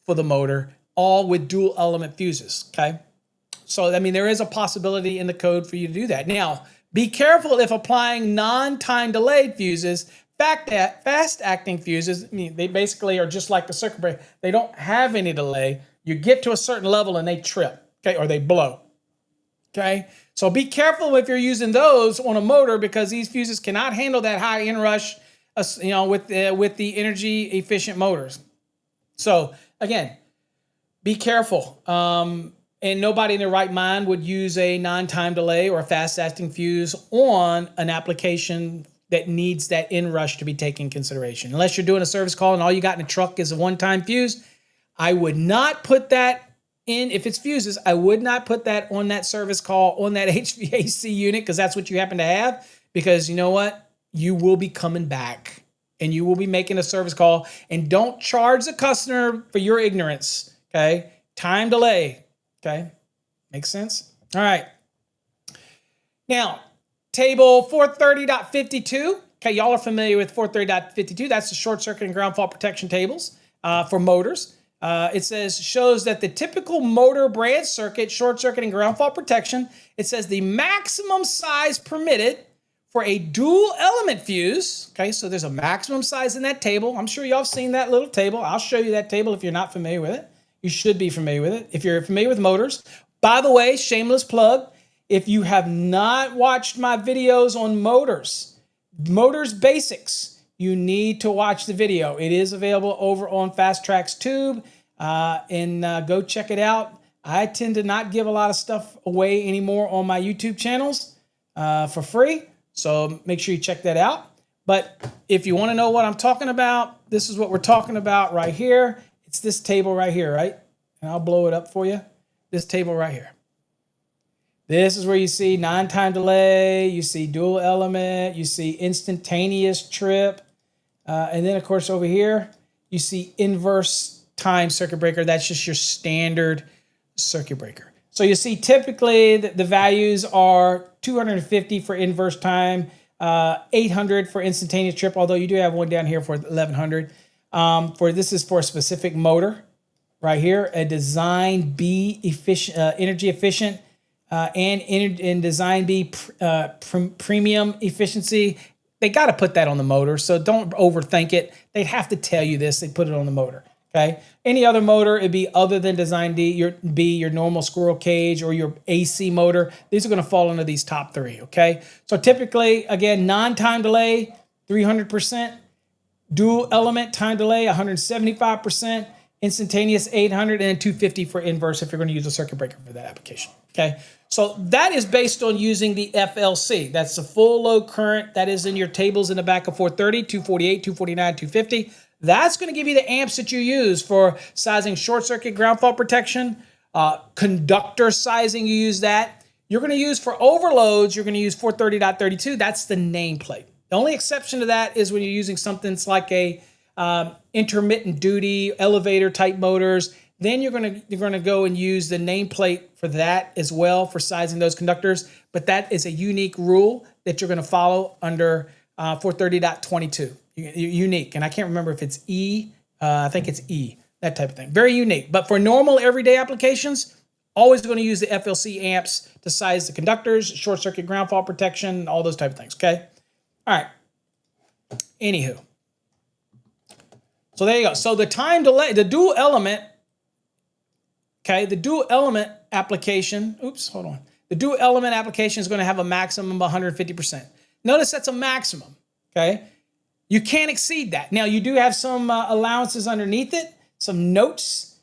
for the motor, all with dual element fuses, okay? So, there is a possibility in the code for you to do that. Now, be careful if applying non-time delayed fuses. Fast acting fuses, they basically are just like the circuit breaker. They don't have any delay. You get to a certain level and they trip, okay, or they blow, okay? So be careful if you're using those on a motor, because these fuses cannot handle that high inrush, with the energy efficient motors. So again, be careful. And nobody in their right mind would use a non-time delay or a fast-acting fuse on an application that needs that inrush to be taken in consideration. Unless you're doing a service call and all you got in a truck is a one-time fuse, I would not put that in. If it's fuses, I would not put that on that service call on that HVAC unit because that's what you happen to have. Because you know what? You will be coming back and you will be making a service call. And don't charge the customer for your ignorance, okay? Time delay, okay? Makes sense? All right. Now, table 430.52. Okay, y'all are familiar with 430.52. That's the short circuit and ground fault protection tables for motors. It shows that the typical motor branch circuit, short circuit and ground fault protection, it says the maximum size permitted for a dual element fuse. Okay, so there's a maximum size in that table. I'm sure y'all have seen that little table. I'll show you that table if you're not familiar with it. You should be familiar with it if you're familiar with motors. By the way, shameless plug, if you have not watched my videos on motors basics, you need to watch the video. It is available over on Fast Track's Tube, and go check it out. I tend to not give a lot of stuff away anymore on my YouTube channels for free, so make sure you check that out. But if you want to know what I'm talking about, this is what we're talking about right here. It's this table right here, right? And I'll blow it up for you. This table right here. This is where you see non-time delay, you see dual element, you see instantaneous trip, and then of course over here, you see inverse time circuit breaker. That's just your standard circuit breaker. So you see typically the values are 250 for inverse time, 800 for instantaneous trip, although you do have one down here for 1100. This is for a specific motor right here, a design B efficient, energy efficient, and design B premium efficiency. They got to put that on the motor, so don't overthink it. They'd have to tell you this. They put it on the motor. Okay. Any other motor, it'd be other than design D, your normal squirrel cage or your AC motor. These are going to fall into these top three. Okay. So typically, again, non-time delay, 300%, dual element time delay, 175%, instantaneous 800, and 250 for inverse if you're going to use a circuit breaker for that application. Okay. So that is based on using the FLC. That's the full load current that is in your tables in the back of 430, 248, 249, 250. That's going to give you the amps that you use for sizing short circuit ground fault protection, conductor sizing, you use that. You're going to use for overloads, you're going to use 430.32. That's the nameplate. The only exception to that is when you're using something like a intermittent duty elevator type motors. Then you're going to go and use the nameplate for that as well for sizing those conductors. But that is a unique rule that you're going to follow under 430.22. Unique. And I can't remember if it's E. I think it's E, that type of thing. Very unique. But for normal everyday applications, always going to use the FLC amps to size the conductors, short circuit ground fault protection, all those type of things. Okay. All right. Anywho. So there you go. So the time delay, the dual element, okay, the dual element application, the dual element application is going to have a maximum of 150%. Notice that's a maximum, okay? You can't exceed that. Now, you do have some allowances underneath it, some notes,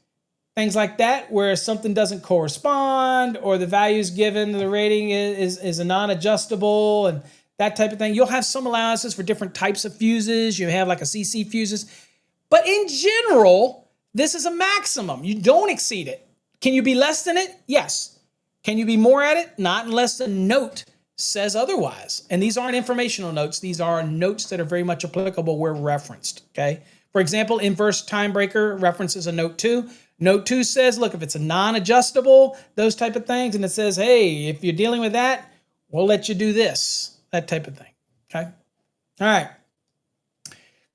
things like that, where something doesn't correspond or the values given, the rating is a non-adjustable and that type of thing. You'll have some allowances for different types of fuses. You have like a CC fuses. But in general, this is a maximum. You don't exceed it. Can you be less than it? Yes. Can you be more at it? Not unless the note says otherwise. And these aren't informational notes. These are notes that are very much applicable where referenced, okay? For example, inverse time breaker references a note 2. Note 2 says, look, if it's a non-adjustable, those type of things, and it says, hey, if you're dealing with that, we'll let you do this, that type of thing, okay? All right.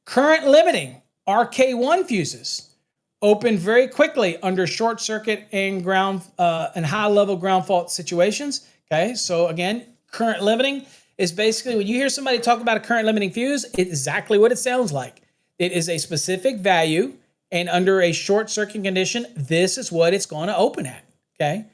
Current limiting, RK1 fuses. Open very quickly under short circuit and ground and high level ground fault situations. Okay, so again, current limiting is basically when you hear somebody talk about a current limiting fuse, it's exactly what it sounds like. It is a specific value, and under a short circuit condition, this is what it's going to open at. Okay,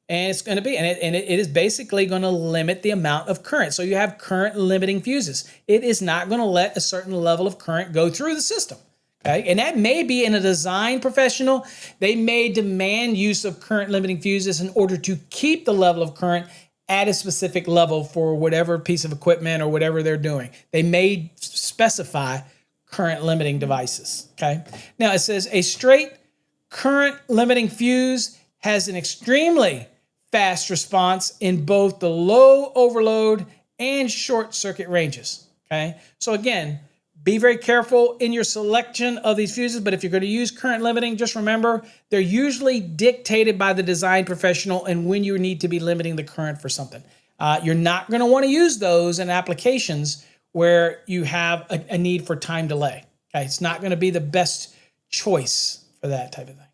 and it's going to be, and it is basically going to limit the amount of current. So you have current limiting fuses. It is not going to let a certain level of current go through the system. Okay, and that may be in a design professional. They may demand use of current limiting fuses in order to keep the level of current at a specific level for whatever piece of equipment or whatever they're doing. They may specify current limiting devices, okay? Now it says a straight current limiting fuse has an extremely fast response in both the low overload and short circuit ranges, okay? So again, be very careful in your selection of these fuses, but if you're going to use current limiting, just remember they're usually dictated by the design professional and when you need to be limiting the current for something. You're not going to want to use those in applications where you have a need for time delay. Okay, it's not going to be the best choice for that type of thing.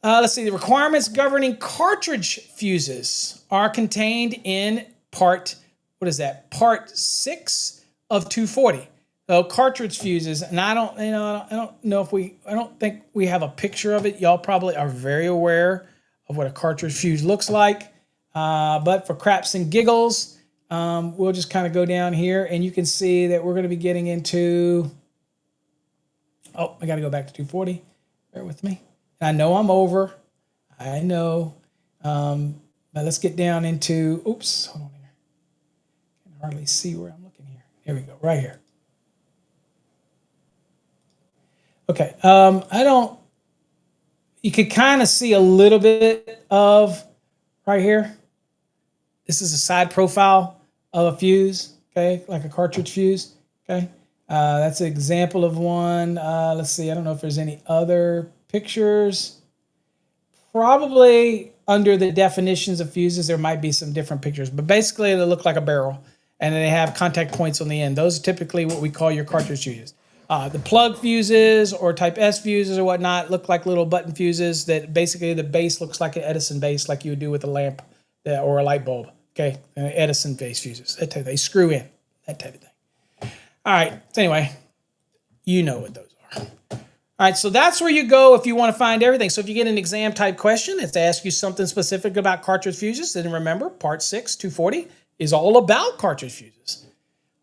Let's see, the requirements governing cartridge fuses are contained in part 6 of 240. So cartridge fuses, and I don't think we have a picture of it. Y'all probably are very aware of what a cartridge fuse looks like. But for craps and giggles, we'll just kind of go down here and you can see that we're going to be getting into, oh, I got to go back to 240. Bear with me. I know I'm over. I know. But let's get down into, oops, hold on here. I can hardly see where I'm looking here. Here we go, right here. Okay, you could kind of see a little bit of right here. This is a side profile of a fuse, okay, like a cartridge fuse, okay. That's an example of one. Let's see, I don't know if there's any other pictures. Probably under the definitions of fuses, there might be some different pictures, but basically they look like a barrel and they have contact points on the end. Those are typically what we call your cartridge fuses. The plug fuses or type S fuses or whatnot look like little button fuses that basically the base looks like an Edison base like you would do with a lamp or a light bulb. Okay, Edison base fuses. That type of, they screw in, that type of thing. All right, so anyway, you know what those are. All right, so that's where you go if you want to find everything. So if you get an exam type question, it's to ask you something specific about cartridge fuses, then remember part 6, 240 is all about cartridge fuses.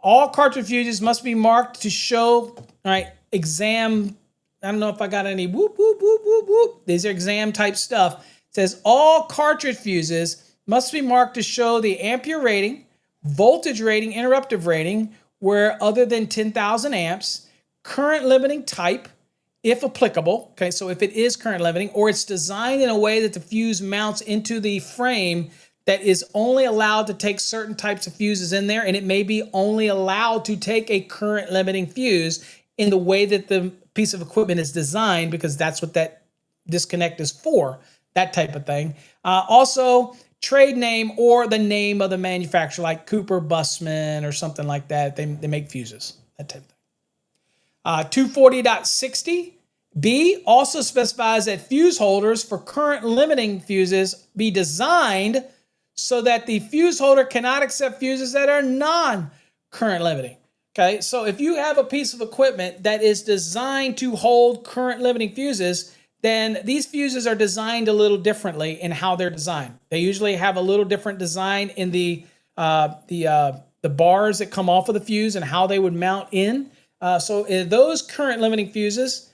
All cartridge fuses must be marked to show, all right, exam, I don't know if I got any whoop, whoop, whoop, whoop, whoop. These are exam type stuff. It says all cartridge fuses must be marked to show the ampere rating, voltage rating, interruptive rating, where other than 10,000 amps, current limiting type, if applicable, okay, so if it is current limiting, or it's designed in a way that the fuse mounts into the frame that is only allowed to take certain types of fuses in there, and it may be only allowed to take a current limiting fuse in the way that the piece of equipment is designed, because that's what that disconnect is for, that type of thing. Also, trade name or the name of the manufacturer, like Cooper, Bussmann, or something like that. They make fuses, that type of thing. 240.60B also specifies that fuse holders for current limiting fuses be designed so that the fuse holder cannot accept fuses that are non-current limiting. Okay, so if you have a piece of equipment that is designed to hold current limiting fuses, then these fuses are designed a little differently in how they're designed. They usually have a little different design in the bars that come off of the fuse and how they would mount in. So those current limiting fuses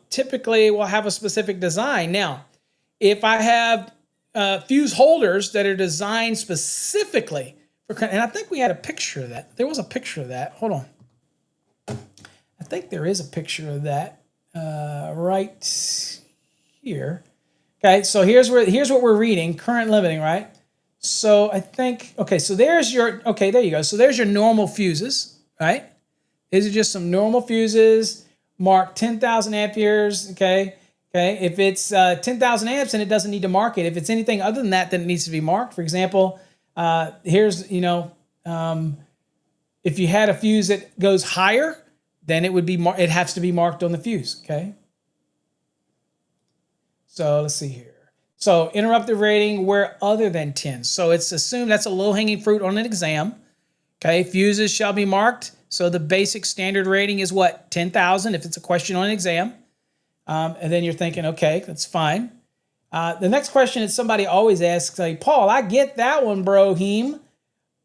typically will have a specific design. Now, if I have fuse holders that are designed specifically for current, and I think we had a picture of that. There was a picture of that. Hold on. I think there is a picture of that right here. Okay, so here's what we're reading, current limiting, right? So I think, okay, so there's your, okay, there you go. So there's your normal fuses, right? These are just some normal fuses, marked 10,000 amperes, okay? Okay, if it's 10,000 amps, then it doesn't need to mark it. If it's anything other than that, then it needs to be marked. For example, here's, if you had a fuse that goes higher, then it has to be marked on the fuse, okay? So let's see here. So interruptive rating where other than 10. So it's assumed that's a low-hanging fruit on an exam. Okay, fuses shall be marked. So the basic standard rating is what? 10,000 if it's a question on an exam. And then you're thinking, okay, that's fine. The next question that somebody always asks, like, Paul, I get that one, bro-heem,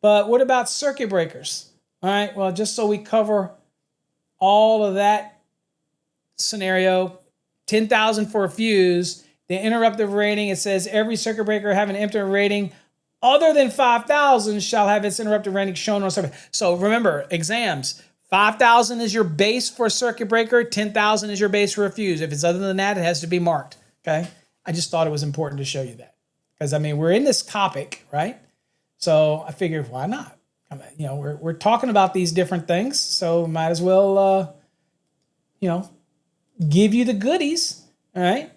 but what about circuit breakers? All right, well, just so we cover all of that scenario, 10,000 for a fuse, The interruptive rating, it says every circuit breaker having an interruptive rating other than 5,000 shall have its interruptive rating shown on circuit. So remember, exams, 5,000 is your base for a circuit breaker, 10,000 is your base for a fuse. If it's other than that, it has to be marked, okay? I just thought it was important to show you that. Because, I mean, we're in this topic, right? So I figured, why not? I mean, you know, we're talking about these different things, so might as well, you know, give you the goodies, all right?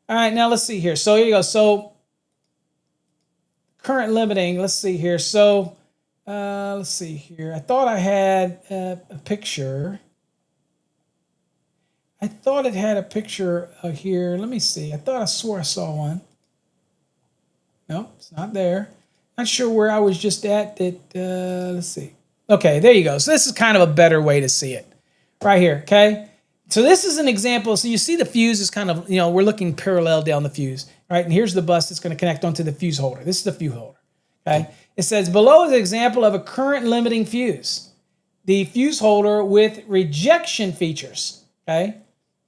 All right, now let's see here. So here you go. So current limiting, let's see here. So let's see here. I thought I had a picture. I thought it had a picture here. Let me see. I swore I saw one. Nope, it's not there. Not sure where I was just at. Let's see. Okay, there you go. So this is kind of a better way to see it. Right here, okay? So this is an example. So you see the fuse is kind of, you know, we're looking parallel down the fuse, right? And here's the bus that's going to connect onto the fuse holder. This is the fuse holder, okay? It says below is an example of a current limiting fuse. The fuse holder with rejection features, okay?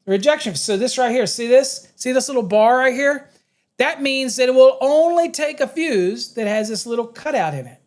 Rejection. So this right here, see this? See this little bar right here? That means that it will only take a fuse that has this little cutout in it,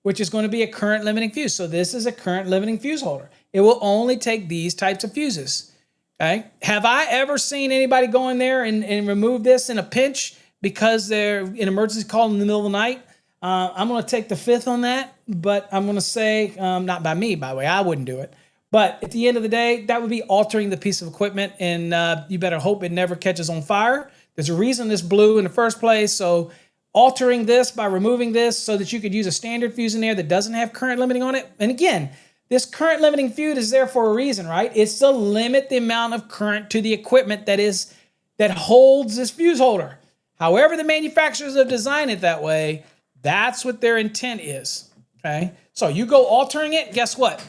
which is going to be a current limiting fuse. So this is a current limiting fuse holder. It will only take these types of fuses. Okay? Have I ever seen anybody go in there and remove this in a pinch because they're an emergency call in the middle of the night? I'm going to take the fifth on that, but I'm going to say, not by me, by the way, I wouldn't do it. But at the end of the day, that would be altering the piece of equipment, and you better hope it never catches on fire. There's a reason this blew in the first place, so altering this by removing this so that you could use a standard fuse in there that doesn't have current limiting on it. And again, this current limiting fuse is there for a reason, right? It's to limit the amount of current to the equipment that holds this fuse holder. However the manufacturers have designed it that way, that's what their intent is, okay? So you go altering it, guess what?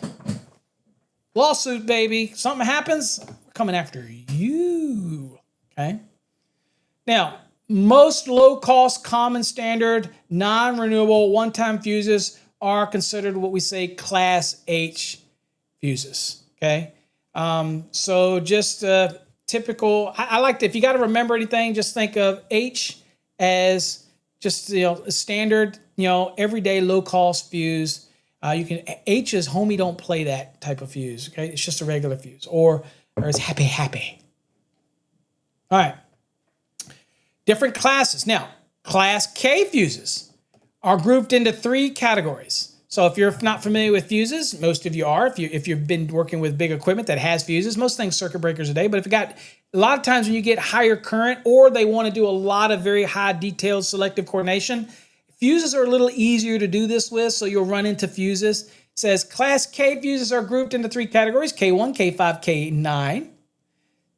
Lawsuit, baby. Something happens, we're coming after you, okay? Now, most low-cost, common standard, non-renewable, one-time fuses are considered what we say Class H fuses, okay? So just typical, I like to, if you got to remember anything, just think of H as just, you know, a standard, you know, everyday low-cost fuse. H is homie, don't play that type of fuse, okay? It's just a regular fuse, or it's happy. All right. Different classes. Now, Class K fuses are grouped into three categories. So if you're not familiar with fuses, most of you are. If you've been working with big equipment that has fuses, most things circuit breakers today. But if you got a lot of times when you get higher current, or they want to do a lot of very high detailed selective coordination, fuses are a little easier to do this with. So you'll run into fuses. It says Class K fuses are grouped into three categories: K1, K5, K9.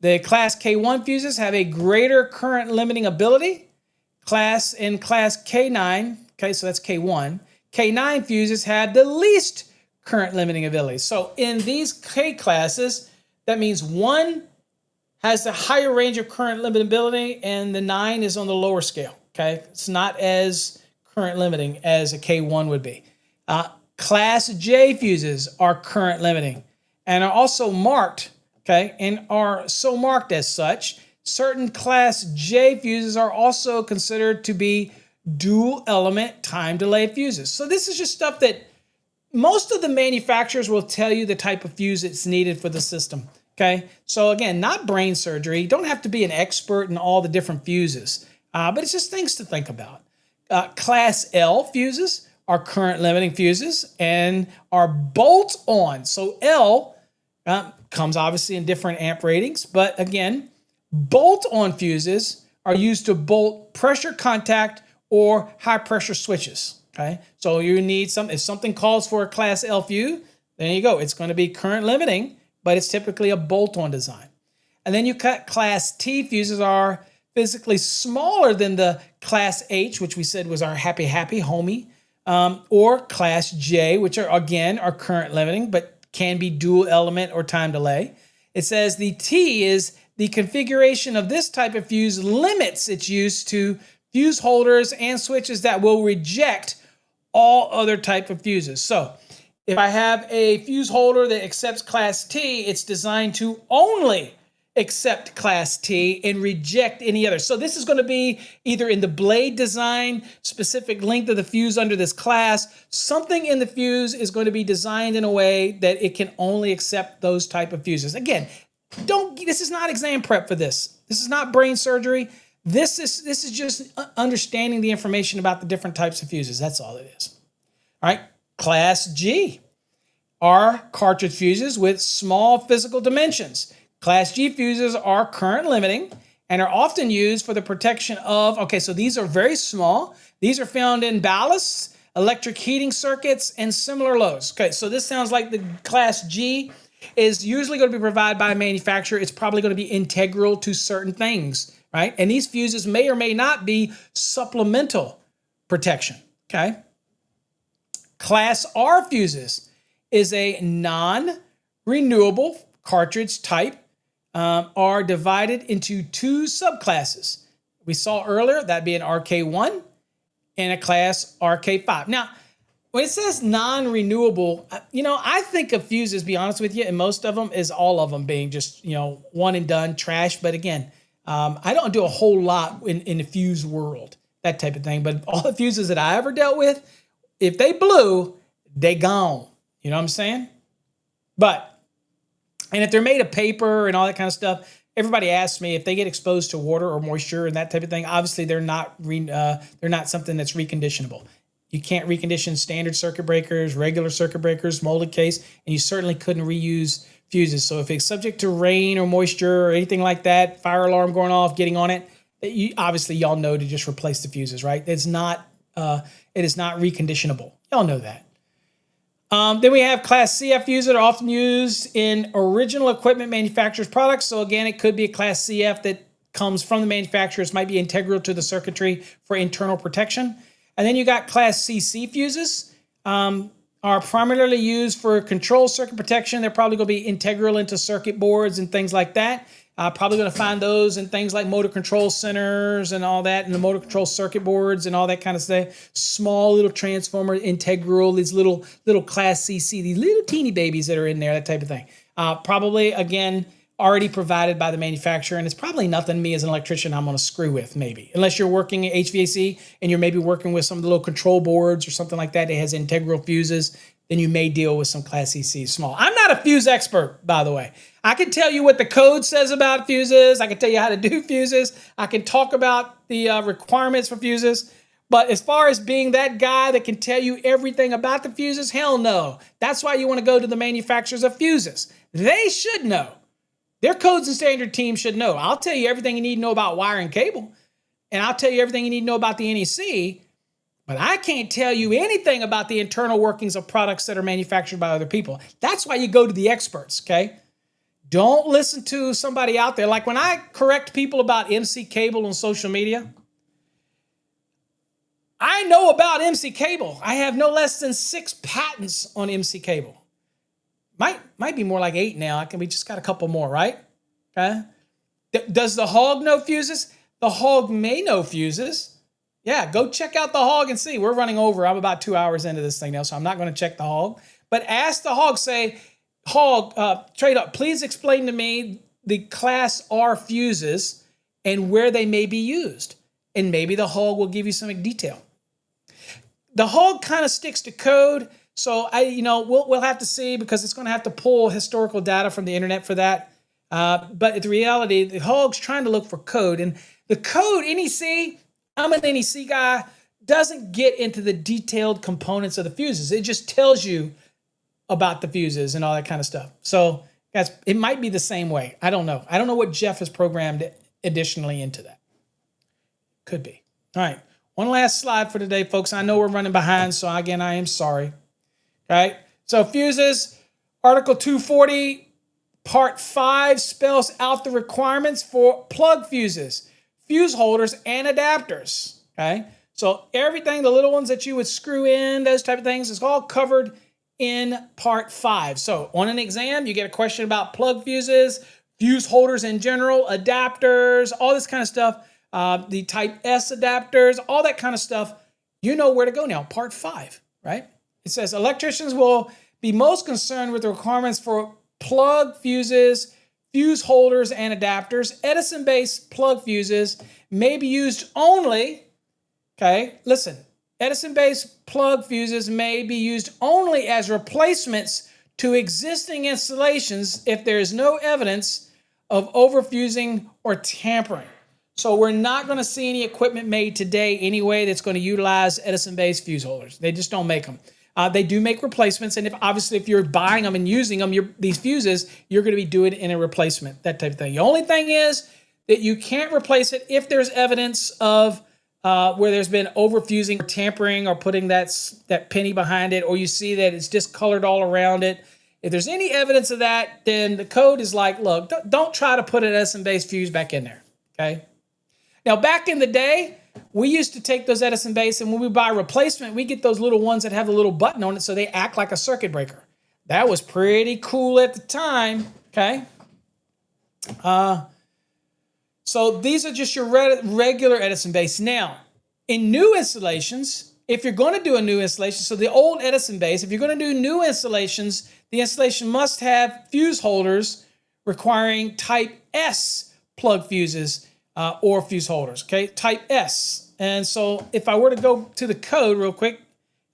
The Class K1 fuses have a greater current limiting ability. Class K9, okay, so that's K1. K9 fuses have the least current limiting ability. So in these K classes, that means one has the higher range of current limitability and the 9 is on the lower scale, okay? It's not as current limiting as a K1 would be. Class J fuses are current limiting and are also marked, okay, and are so marked as such. Certain Class J fuses are also considered to be dual element time delay fuses. So this is just stuff that most of the manufacturers will tell you the type of fuse that's needed for the system, okay? So again, not brain surgery. You don't have to be an expert in all the different fuses, but it's just things to think about. Class L fuses are current limiting fuses and are bolt-on. So L comes obviously in different amp ratings, but again, bolt-on fuses are used to bolt pressure contact or high pressure switches, okay? So you need if something calls for a Class L fuse, there you go. It's going to be current limiting, but it's typically a bolt-on design. And then you cut Class T fuses are physically smaller than the Class H, which we said was our happy homie, or Class J, which are current limiting, but can be dual element or time delay. It says the T is the configuration of this type of fuse limits its use to fuse holders and switches that will reject all other type of fuses. So if I have a fuse holder that accepts Class T, it's designed to only accept Class T and reject any other. So this is going to be either in the blade design, specific length of the fuse under this class. Something in the fuse is going to be designed in a way that it can only accept those type of fuses. Again, this is not exam prep for this. This is not brain surgery. This is just understanding the information about the different types of fuses. That's all it is. All right, Class G are cartridge fuses with small physical dimensions. Class G fuses are current limiting and are often used for the protection of, okay, so these are very small. These are found in ballasts, electric heating circuits, and similar loads. Okay, so this sounds like the Class G is usually going to be provided by a manufacturer. It's probably going to be integral to certain things, right? And these fuses may or may not be supplemental protection, okay? Class R fuses is a non-renewable cartridge type, are divided into two subclasses. We saw earlier that being RK1 and a class RK5. Now, when it says non-renewable, I think of fuses, be honest with you, and most of them is all of them being just, one and done trash. But again, I don't do a whole lot in the fuse world, that type of thing. But all the fuses that I ever dealt with, if they blew, they gone. You know what I'm saying? And if they're made of paper and all that kind of stuff, everybody asks me if they get exposed to water or moisture and that type of thing. Obviously, they're not something that's reconditionable. You can't recondition standard circuit breakers, regular circuit breakers, molded case, and you certainly couldn't reuse fuses. So if it's subject to rain or moisture or anything like that, fire alarm going off, getting on it, y'all know to just replace the fuses, right? It is not reconditionable. Y'all know that. Then we have Class CF fuses that are often used in original equipment manufacturer's products. So again, it could be a Class CF that comes from the manufacturers, might be integral to the circuitry for internal protection. And then you got Class CC fuses, are primarily used for control circuit protection. They're probably going to be integral into circuit boards and things like that. Probably going to find those in things like motor control centers and all that, and the motor control circuit boards and all that kind of stuff. Small little transformer, integral, these little Class CC, these little teeny babies that are in there, that type of thing. Probably, again, already provided by the manufacturer, and it's probably nothing me as an electrician I'm going to screw with, maybe. Unless you're working in HVAC and you're maybe working with some of the little control boards or something like that that has integral fuses, then you may deal with some Class CC small. I'm not a fuse expert, by the way. I can tell you what the code says about fuses. I can tell you how to do fuses. I can talk about the requirements for fuses. But as far as being that guy that can tell you everything about the fuses, hell no. That's why you want to go to the manufacturers of fuses. They should know. Their codes and standard team should know. I'll tell you everything you need to know about wire and cable. And I'll tell you everything you need to know about the NEC. But I can't tell you anything about the internal workings of products that are manufactured by other people. That's why you go to the experts, okay? Don't listen to somebody out there. Like when I correct people about MC cable on social media, I know about MC cable. I have no less than 6 patents on MC cable. Might be more like 8 now. We just got a couple more, right? Okay. Does the hog know fuses? The hog may know fuses. Yeah, go check out the hog and see. We're running over. I'm about 2 hours into this thing now, so I'm not going to check the hog. But ask the hog, say, hog, trade up, please explain to me the Class R fuses and where they may be used. And maybe the hog will give you some detail. The hog kind of sticks to code. So we'll have to see, because it's going to have to pull historical data from the internet for that. But the reality, the hog's trying to look for code. And the code, NEC, I'm an NEC guy, doesn't get into the detailed components of the fuses. It just tells you about the fuses and all that kind of stuff. So guys, it might be the same way. I don't know. I don't know what Jeff has programmed additionally into that. Could be. All right. One last slide for today, folks. I know we're running behind, so again, I am sorry. All right. So fuses, Article 240, Part 5 spells out the requirements for plug fuses, fuse holders, and adapters. Okay. So everything, the little ones that you would screw in, those type of things, is all covered in Part 5. So on an exam, you get a question about plug fuses, fuse holders in general, adapters, all this kind of stuff, the Type S adapters, all that kind of stuff. You know where to go now. Part 5, right? It says electricians will be most concerned with the requirements for plug fuses, fuse holders and adapters. Edison-based plug fuses may be used only, okay, listen, Edison-based plug fuses may be used only as replacements to existing installations if there is no evidence of overfusing or tampering. So we're not going to see any equipment made today anyway that's going to utilize Edison-based fuse holders. They just don't make them. They do make replacements, and obviously if you're buying them and using them, these fuses, you're going to be doing it in a replacement, that type of thing. The only thing is that you can't replace it if there's evidence of where there's been overfusing or tampering or putting that penny behind it, or you see that it's discolored all around it. If there's any evidence of that, then the code is like, look, don't try to put an Edison-based fuse back in there, okay? Now, back in the day, we used to take those Edison-based, and when we buy replacement, we get those little ones that have the little button on it so they act like a circuit breaker. That was pretty cool at the time, okay? So these are just your regular Edison-based. Now, in new installations, if you're going to do a new installation, so the old Edison-based, if you're going to do new installations, the installation must have fuse holders requiring type S plug fuses or fuse holders, okay? Type S. And so if I were to go to the code real quick,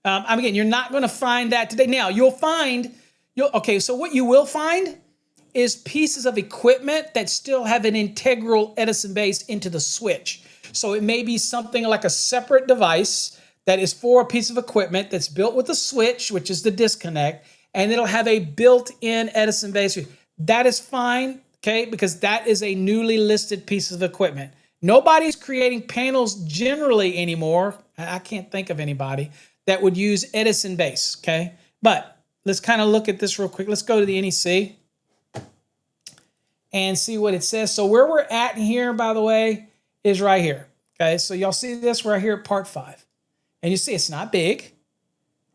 again, you're not going to find that today. Now, okay, so what you will find is pieces of equipment that still have an integral Edison base into the switch. So it may be something like a separate device that is for a piece of equipment that's built with a switch, which is the disconnect, and it'll have a built-in Edison base. That is fine, okay, because that is a newly listed piece of equipment. Nobody's creating panels generally anymore. I can't think of anybody that would use Edison base, okay? But let's kind of look at this real quick. Let's go to the NEC and see what it says. So where we're at here, by the way, is right here, okay? So y'all see this right here at part 5. And you see it's not big,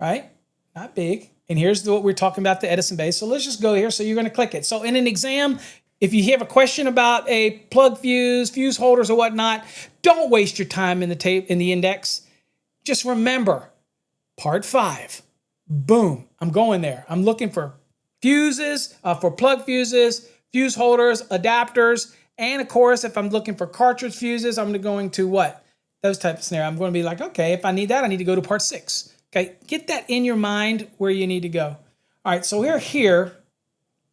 right? Not big. And here's what we're talking about, the Edison base. So let's just go here. So you're going to click it. So in an exam, if you have a question about a plug fuse, fuse holders or whatnot, don't waste your time in the index. Just remember, part 5. Boom. I'm going there. I'm looking for fuses, for plug fuses, fuse holders, adapters, and of course, if I'm looking for cartridge fuses, I'm going to what? Those type of scenario. I'm going to be like, okay, if I need that, I need to go to part 6. Okay, get that in your mind where you need to go. All right, so we're here.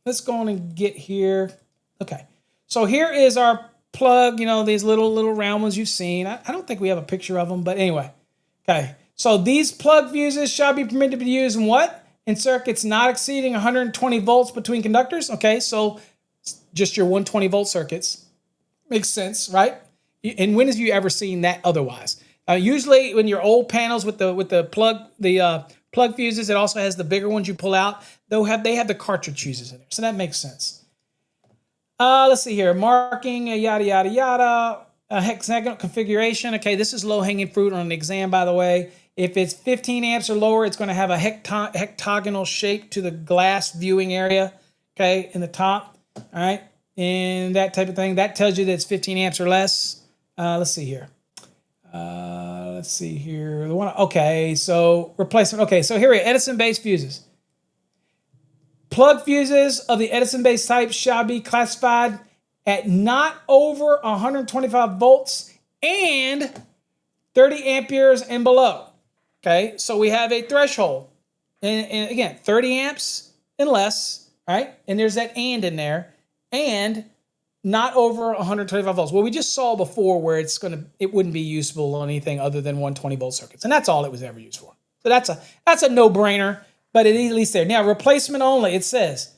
Let's go on and get here. Okay, so here is our plug, these little round ones you've seen. I don't think we have a picture of them, but anyway. Okay, so these plug fuses shall be permitted to be used in what? In circuits not exceeding 120 volts between conductors. Okay, so just your 120 volt circuits. Makes sense, right? And when have you ever seen that otherwise? Usually when your old panels with the plug fuses, it also has the bigger ones you pull out. They have the cartridge fuses in there, so that makes sense. Let's see here, marking, yada yada yada, hexagonal configuration. Okay, this is low hanging fruit on an exam, by the way. If it's 15 amps or lower, it's going to have a hectagonal shape to the glass viewing area. Okay, in the top. All right, and that type of thing. That tells you that it's 15 amps or less. Let's see here. Okay, so replacement. Okay, so here we are, Edison-based fuses. Plug fuses of the Edison-based type shall be classified at not over 125 volts and 30 amperes and below. Okay, so we have a threshold. And again, 30 amps and less, right? And there's that and in there. And not over 125 volts. Well, we just saw before where it wouldn't be usable on anything other than 120 volt circuits. And that's all it was ever used for. So that's a no-brainer, but it is at least there. Now, replacement only, it says,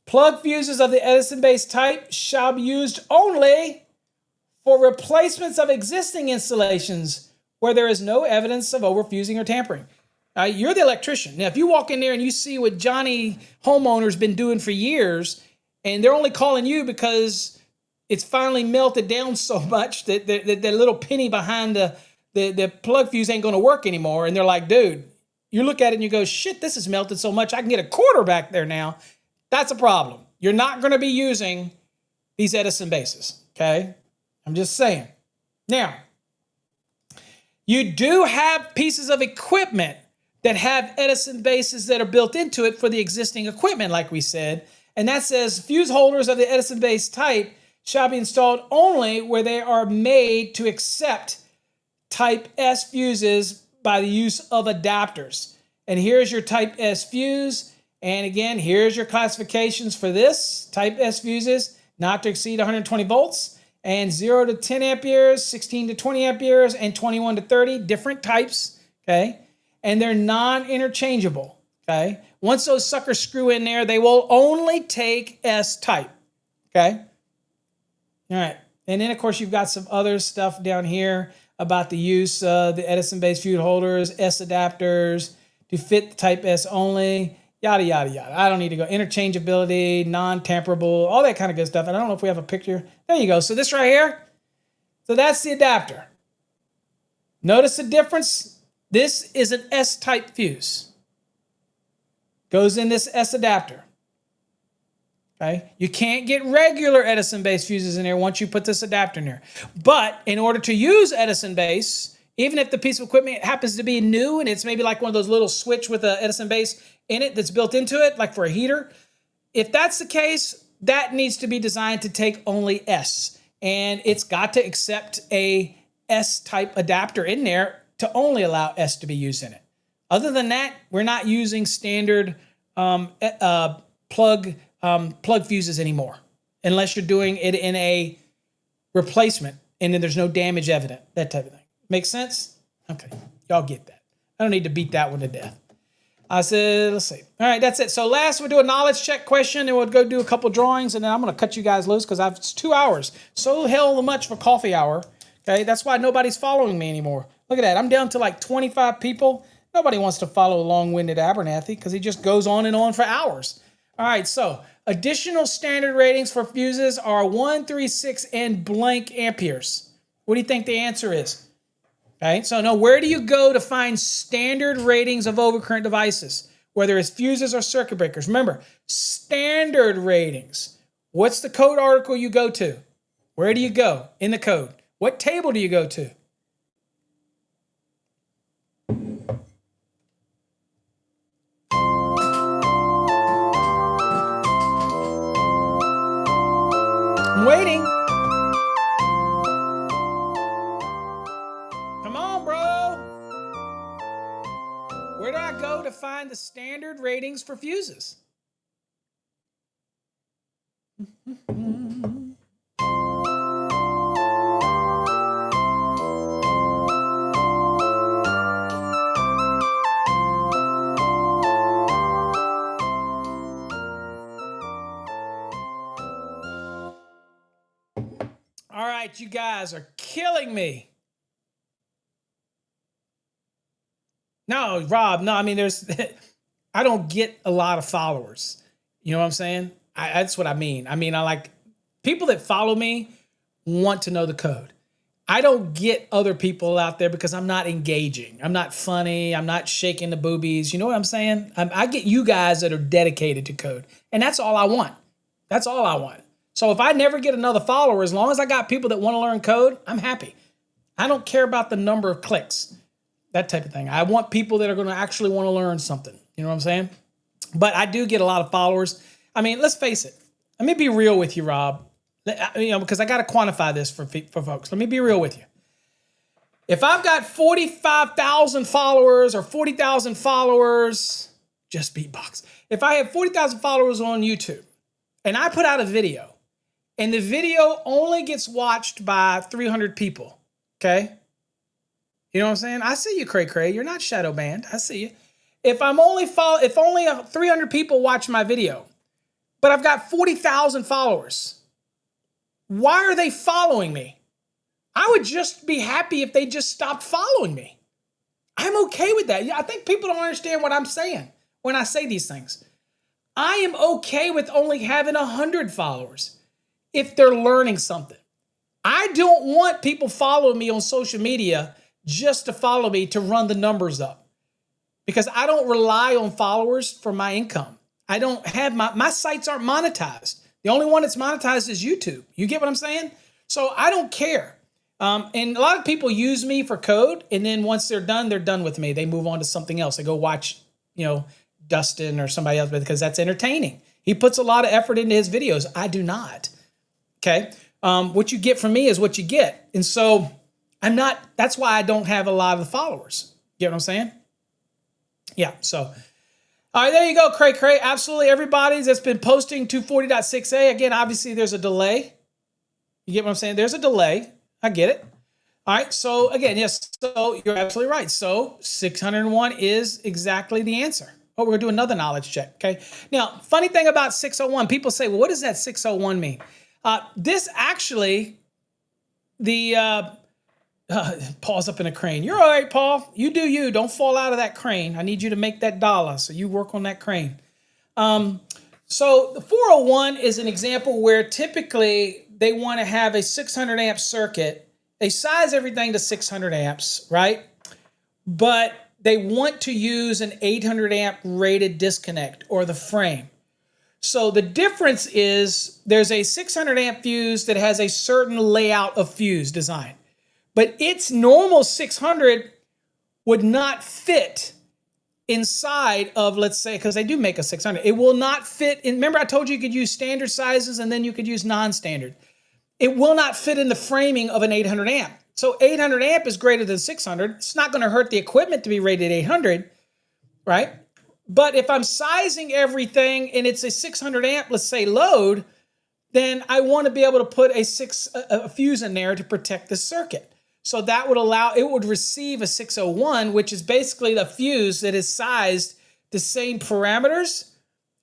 plug fuses of the Edison-based type shall be used only for replacements of existing installations where there is no evidence of overfusing or tampering. You're the electrician. Now, if you walk in there and you see what Johnny homeowner's been doing for years, and they're only calling you because it's finally melted down so much that the little penny behind the plug fuse ain't going to work anymore. And they're like, dude, you look at it and you go, shit, this is melted so much I can get a quarter back there now. That's a problem. You're not going to be using these Edison bases, okay? I'm just saying. Now, you do have pieces of equipment that have Edison bases that are built into it for the existing equipment, like we said. And that says fuse holders of the Edison-based type shall be installed only where they are made to accept type S fuses by the use of adapters. And here's your type S fuse. And again, here's your classifications for this. Type S fuses, not to exceed 120 volts, and 0 to 10 amperes, 16 to 20 amperes, and 21 to 30, different types, okay? And they're non-interchangeable, okay? Once those suckers screw in there, they will only take S type, okay? All right, and then of course you've got some other stuff down here about the use of the Edison-based fuse holders, S adapters, to fit the type S only, yada, yada, yada. I don't need to go. Interchangeability, non-tamperable, all that kind of good stuff. And I don't know if we have a picture. There you go. So this right here, so that's the adapter. Notice the difference? This is an S-type fuse. Goes in this S adapter. Okay? You can't get regular Edison-based fuses in there once you put this adapter in there. But in order to use Edison-based, even if the piece of equipment happens to be new and it's maybe like one of those little switch with an Edison base in it that's built into it, like for a heater, if that's the case, that needs to be designed to take only S. And it's got to accept a S-type adapter in there to only allow S to be used in it. Other than that, we're not using standard plug fuses anymore, unless you're doing it in a replacement and then there's no damage evident, that type of thing. Make sense? Okay, y'all get that. I don't need to beat that one to death. I said, let's see. All right, that's it. So last we'll do a knowledge check question, and we'll go do a couple drawings, and then I'm going to cut you guys loose because it's 2 hours. So hell much for coffee hour. Okay, that's why nobody's following me anymore. Look at that. I'm down to like 25 people. Nobody wants to follow long-winded Abernathy because he just goes on and on for hours. All right, so additional standard ratings for fuses are 1, 3, 6, and blank amperes. What do you think the answer is? Okay, so now where do you go to find standard ratings of overcurrent devices, whether it's fuses or circuit breakers? Remember, standard ratings. What's the code article you go to? Where do you go in the code? What table do you go to? I'm waiting. Come on, bro. Where do I go to find the standard ratings for fuses? All right, you guys are killing me. No, Rob, no, I mean, I don't get a lot of followers. You know what I'm saying? That's what I mean. I mean, I like people that follow me want to know the code. I don't get other people out there because I'm not engaging. I'm not funny. I'm not shaking the boobies. You know what I'm saying? I get you guys that are dedicated to code. And that's all I want. That's all I want. So if I never get another follower, as long as I got people that want to learn code, I'm happy. I don't care about the number of clicks, that type of thing. I want people that are going to actually want to learn something. You know what I'm saying? But I do get a lot of followers. I mean, let's face it. Let me be real with you, Rob. You know, because I got to quantify this for folks. Let me be real with you. If I've got 45,000 followers or 40,000 followers, just beatbox. If I have 40,000 followers on YouTube and I put out a video and the video only gets watched by 300 people, okay? You know what I'm saying? I see you, Cray Cray. You're not shadow banned. I see you. If only 300 people watch my video, but I've got 40,000 followers, why are they following me? I would just be happy if they just stopped following me. I'm okay with that. Yeah, I think people don't understand what I'm saying when I say these things. I am okay with only having 100 followers if they're learning something. I don't want people following me on social media just to follow me to run the numbers up, because I don't rely on followers for my income. I don't have my sites aren't monetized. The only one that's monetized is YouTube. You get what I'm saying? So I don't care. And a lot of people use me for code, and then once they're done with me. They move on to something else. They go watch, Dustin or somebody else because that's entertaining. He puts a lot of effort into his videos. I do not. Okay. What you get from me is what you get. And so that's why I don't have a lot of the followers. You get what I'm saying? Yeah. So, all right, there you go, Cray Cray. Absolutely everybody that's been posting 240.6a. Again, obviously there's a delay. You get what I'm saying? There's a delay. I get it. All right. So again, yes. So you're absolutely right. So 601 is exactly the answer. Oh, we're going to do another knowledge check. Okay. Now, funny thing about 601, people say, well, what does that 601 mean? This actually, Paul's up in a crane. You're all right, Paul. You do you. Don't fall out of that crane. I need you to make that dollar. So you work on that crane. So the 401 is an example where typically they want to have a 600 amp circuit. They size everything to 600 amps, right? But they want to use an 800 amp rated disconnect or the frame. So the difference is there's a 600 amp fuse that has a certain layout of fuse design, but its normal 600 would not fit inside of, let's say, because they do make a 600, it will not fit in. Remember I told you could use standard sizes and then you could use non-standard. It will not fit in the framing of an 800 amp. So 800 amp is greater than 600. It's not going to hurt the equipment to be rated 800, right? But if I'm sizing everything and it's a 600 amp, let's say load, then I want to be able to put a fuse in there to protect the circuit. So that would allow, it would receive a 601, which is basically the fuse that is sized the same parameters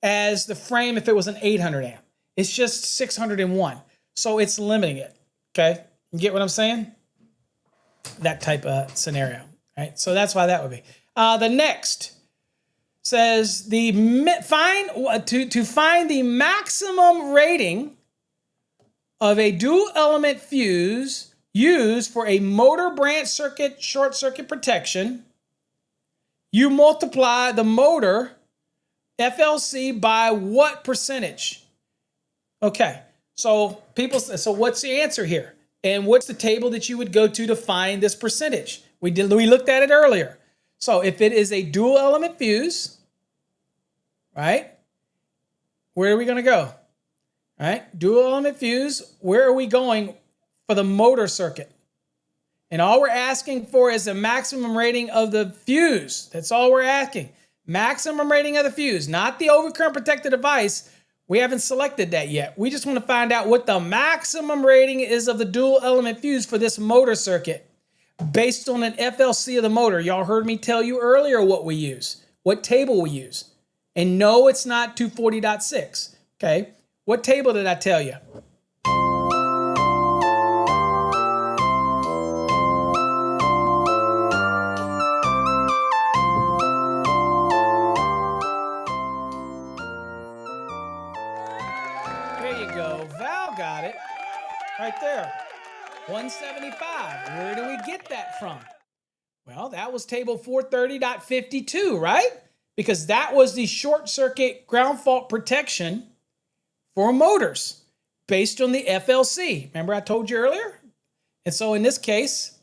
as the frame if it was an 800 amp. It's just 601. So it's limiting it. Okay. You get what I'm saying? That type of scenario. Right. So that's why that would be. The next says to find the maximum rating of a dual element fuse used for a motor branch circuit short circuit protection, you multiply the motor FLC by what percentage? Okay. So so what's the answer here? And what's the table that you would go to find this percentage? We looked at it earlier. So if it is a dual element fuse, right? Where are we going to go? All right? Dual element fuse, where are we going for the motor circuit? And all we're asking for is the maximum rating of the fuse. That's all we're asking. Maximum rating of the fuse, not the overcurrent protected device. We haven't selected that yet. We just want to find out what the maximum rating is of the dual element fuse for this motor circuit based on an FLC of the motor. Y'all heard me tell you earlier what we use, what table we use. And no, it's not 240.6. Okay. What table did I tell you? There you go. Val got it. Right there. 175. Where do we get that from? Well, that was table 430.52, right? Because that was the short circuit ground fault protection for motors based on the FLC. Remember I told you earlier? And so in this case,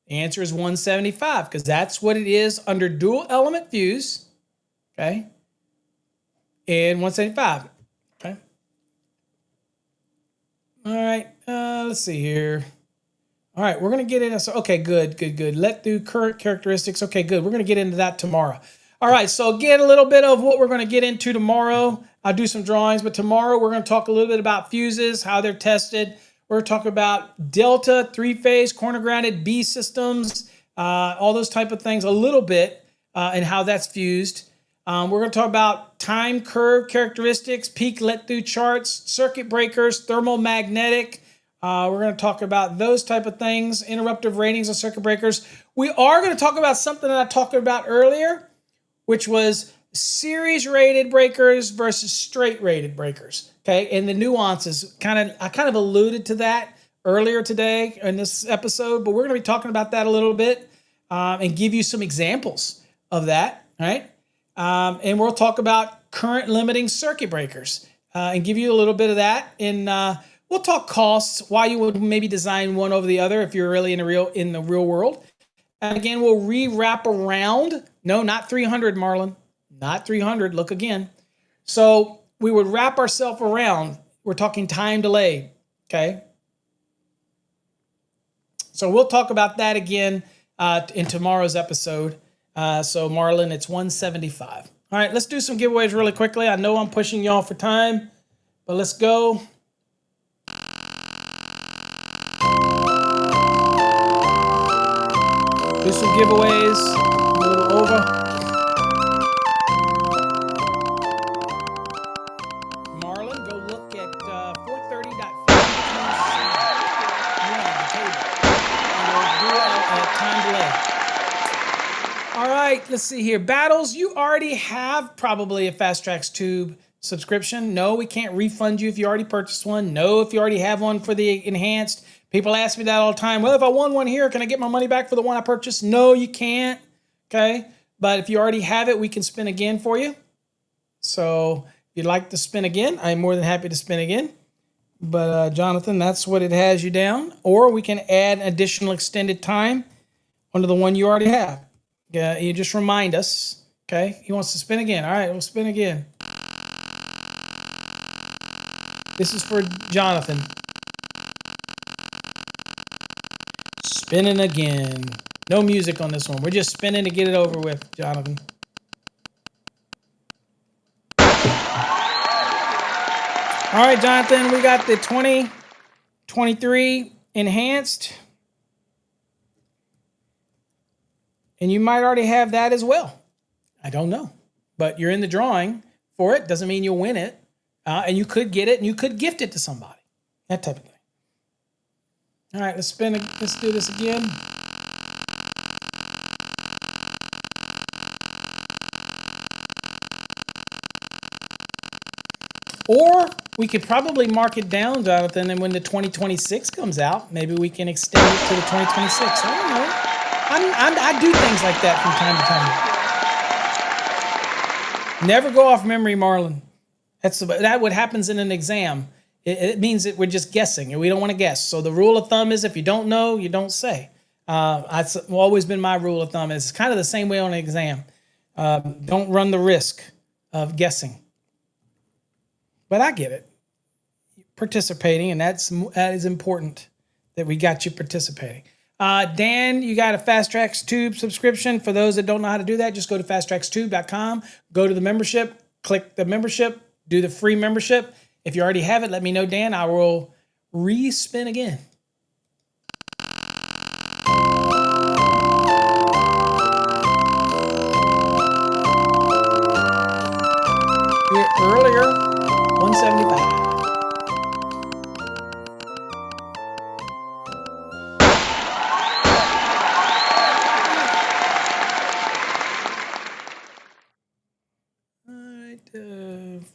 the answer is 175 because that's what it is under dual element fuse. Okay. And 175. Okay. All right. Let's see here. All right. We're going to get into, so, okay, good. Let through current characteristics. Okay, good. We're going to get into that tomorrow. All right. So again, a little bit of what we're going to get into tomorrow. I'll do some drawings, but tomorrow we're going to talk a little bit about fuses, how they're tested. We're going to talk about delta, three-phase, corner grounded B systems, all those type of things a little bit, and how that's fused. We're going to talk about time curve characteristics, peak let-through charts, circuit breakers, thermomagnetic. We're going to talk about those type of things, interruptive ratings of circuit breakers. We are going to talk about something that I talked about earlier, which was series rated breakers versus straight rated breakers. Okay, and the nuances. I kind of alluded to that earlier today in this episode, but we're going to be talking about that a little bit and give you some examples of that. All right. And we'll talk about current limiting circuit breakers and give you a little bit of that. And we'll talk costs, why you would maybe design one over the other if you're really in the real world. And again, we'll wrap around. No, not 300, Marlon. Not 300. Look again. So we would wrap ourselves around. We're talking time delay, okay? So we'll talk about that again in tomorrow's episode. So Marlon, it's 175. All right, let's do some giveaways really quickly. I know I'm pushing y'all for time, but let's go. Do some giveaways. A little over. Marlon, go look at 430.52. Time delay. All right, let's see here. Battles, you already have probably a Fast Tracks Tube subscription. No, we can't refund you if you already purchased one. No, if you already have one for the enhanced. People ask me that all the time. Well, if I won one here, can I get my money back for the one I purchased? No, you can't. Okay. But if you already have it, we can spin again for you. So if you'd like to spin again, I'm more than happy to spin again. But Jonathan, that's what it has you down. Or we can add additional extended time onto the one you already have. Yeah, you just remind us. Okay. He wants to spin again. All right, we'll spin again. This is for Jonathan. Spinning again. No music on this one. We're just spinning to get it over with, Jonathan. All right, Jonathan, we got the 2023 enhanced. And you might already have that as well. I don't know. But you're in the drawing for it. Doesn't mean you'll win it. And you could get it and you could gift it to somebody. That type of thing. All right, let's spin. Let's do this again. Or we could probably mark it down, Jonathan, and when the 2026 comes out, maybe we can extend it to the 2026. I don't know. I do things like that from time to time. Never go off memory, Marlon. That's what happens in an exam. It means that we're just guessing, and we don't want to guess. So the rule of thumb is if you don't know, you don't say. That's always been my rule of thumb. It's kind of the same way on an exam. Don't run the risk of guessing. But I get it. Participating, and that is important that we got you participating. Dan, you got a Fast Tracks Tube subscription. For those that don't know how to do that, just go to fasttrackstube.com, go to the membership, click the membership, do the free membership. If you already have it, let me know, Dan. I will re-spin again. Here earlier, 175. All right,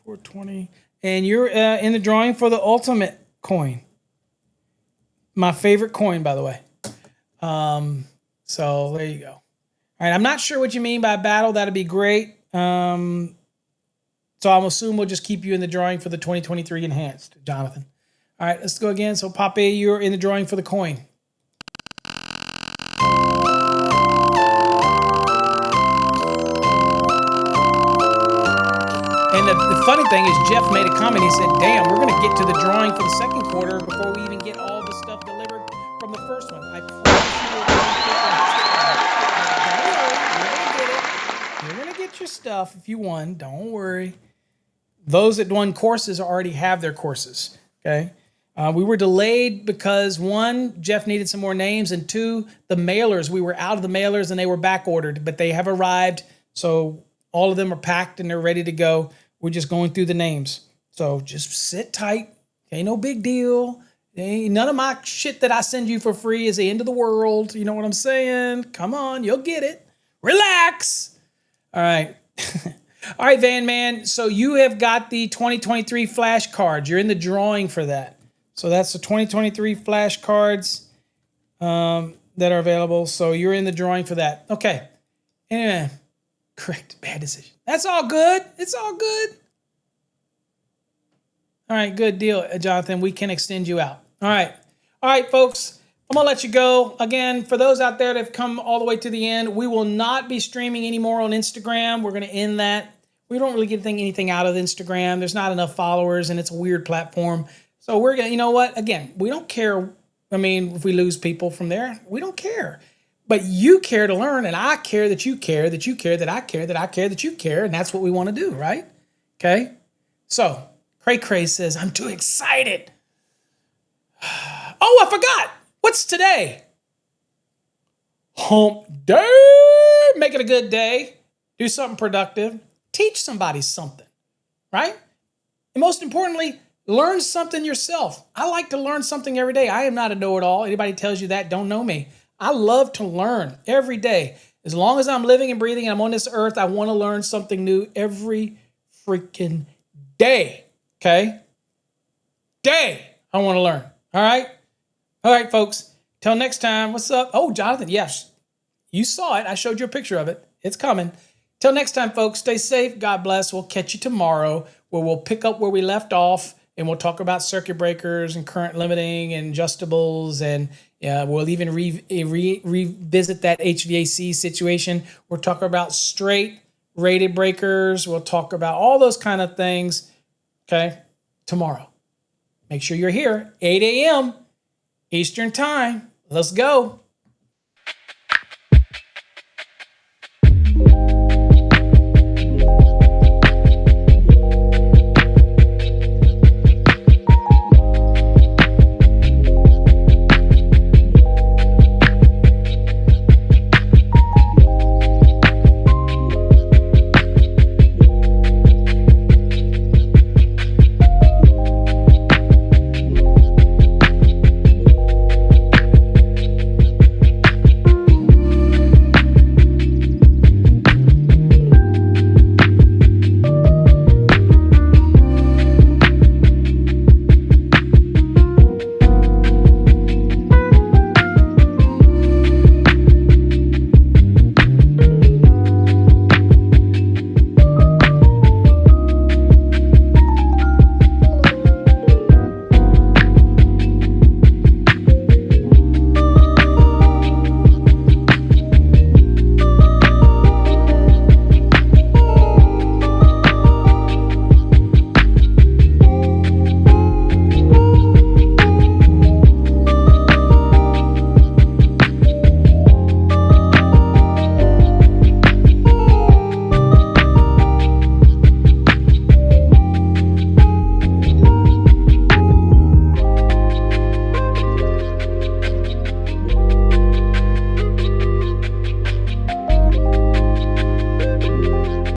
420. And you're in the drawing for the ultimate coin. My favorite coin, by the way. So there you go. All right, I'm not sure what you mean by battle. That'd be great. So I'm assuming we'll just keep you in the drawing for the 2023 enhanced, Jonathan. All right, let's go again. So Pape, you're in the drawing for the coin. And the funny thing is Jeff made a comment. He said, damn, we're going to get to the drawing for the second quarter before we even get all the stuff delivered from the first one. I promise you you're going to get your stuff if you won. Don't worry. Those that won courses already have their courses, okay? We were delayed because, one, Jeff needed some more names, and two, the mailers. We were out of the mailers and they were back ordered, but they have arrived. So all of them are packed and they're ready to go. We're just going through the names. So just sit tight. Ain't no big deal. Ain't none of my shit that I send you for free is the end of the world. You know what I'm saying? Come on, you'll get it. Relax. All right. All right, Van Man. So you have got the 2023 flashcards. You're in the drawing for that. So that's the 2023 flashcards that are available. So you're in the drawing for that. Okay. Anyway, correct. Bad decision. That's all good. It's all good. All right, good deal, Jonathan. We can extend you out. All right. All right, folks. I'm going to let you go. Again, for those out there that have come all the way to the end, we will not be streaming anymore on Instagram. We're going to end that. We don't really get anything out of Instagram. There's not enough followers, and it's a weird platform. So we're gonna, you know what? Again, we don't care. I mean, if we lose people from there, we don't care. But you care to learn, and I care that you care, that you care, that I care, that I care, that you care, and that's what we want to do, right? Okay? So, Cray Cray says, I'm too excited. Oh, I forgot. What's today? Hump day. Make it a good day. Do something productive. Teach somebody something, right? And most importantly, learn something yourself. I like to learn something every day. I am not a know-it-all. Anybody tells you that, don't know me. I love to learn every day. As long as I'm living and breathing and I'm on this earth, I want to learn something new every freaking day. Okay? Day. I want to learn. All right? All right, folks. Till next time. What's up? Oh, Jonathan, yes. You saw it. I showed you a picture of it. It's coming. Till next time, folks. Stay safe. God bless. We'll catch you tomorrow where we'll pick up where we left off and we'll talk about circuit breakers and current limiting and adjustables, and we'll even revisit that HVAC situation. We'll talk about straight rated breakers. We'll talk about all those kind of things, okay, tomorrow. Make sure you're here, 8 a.m. Eastern Time. Let's go.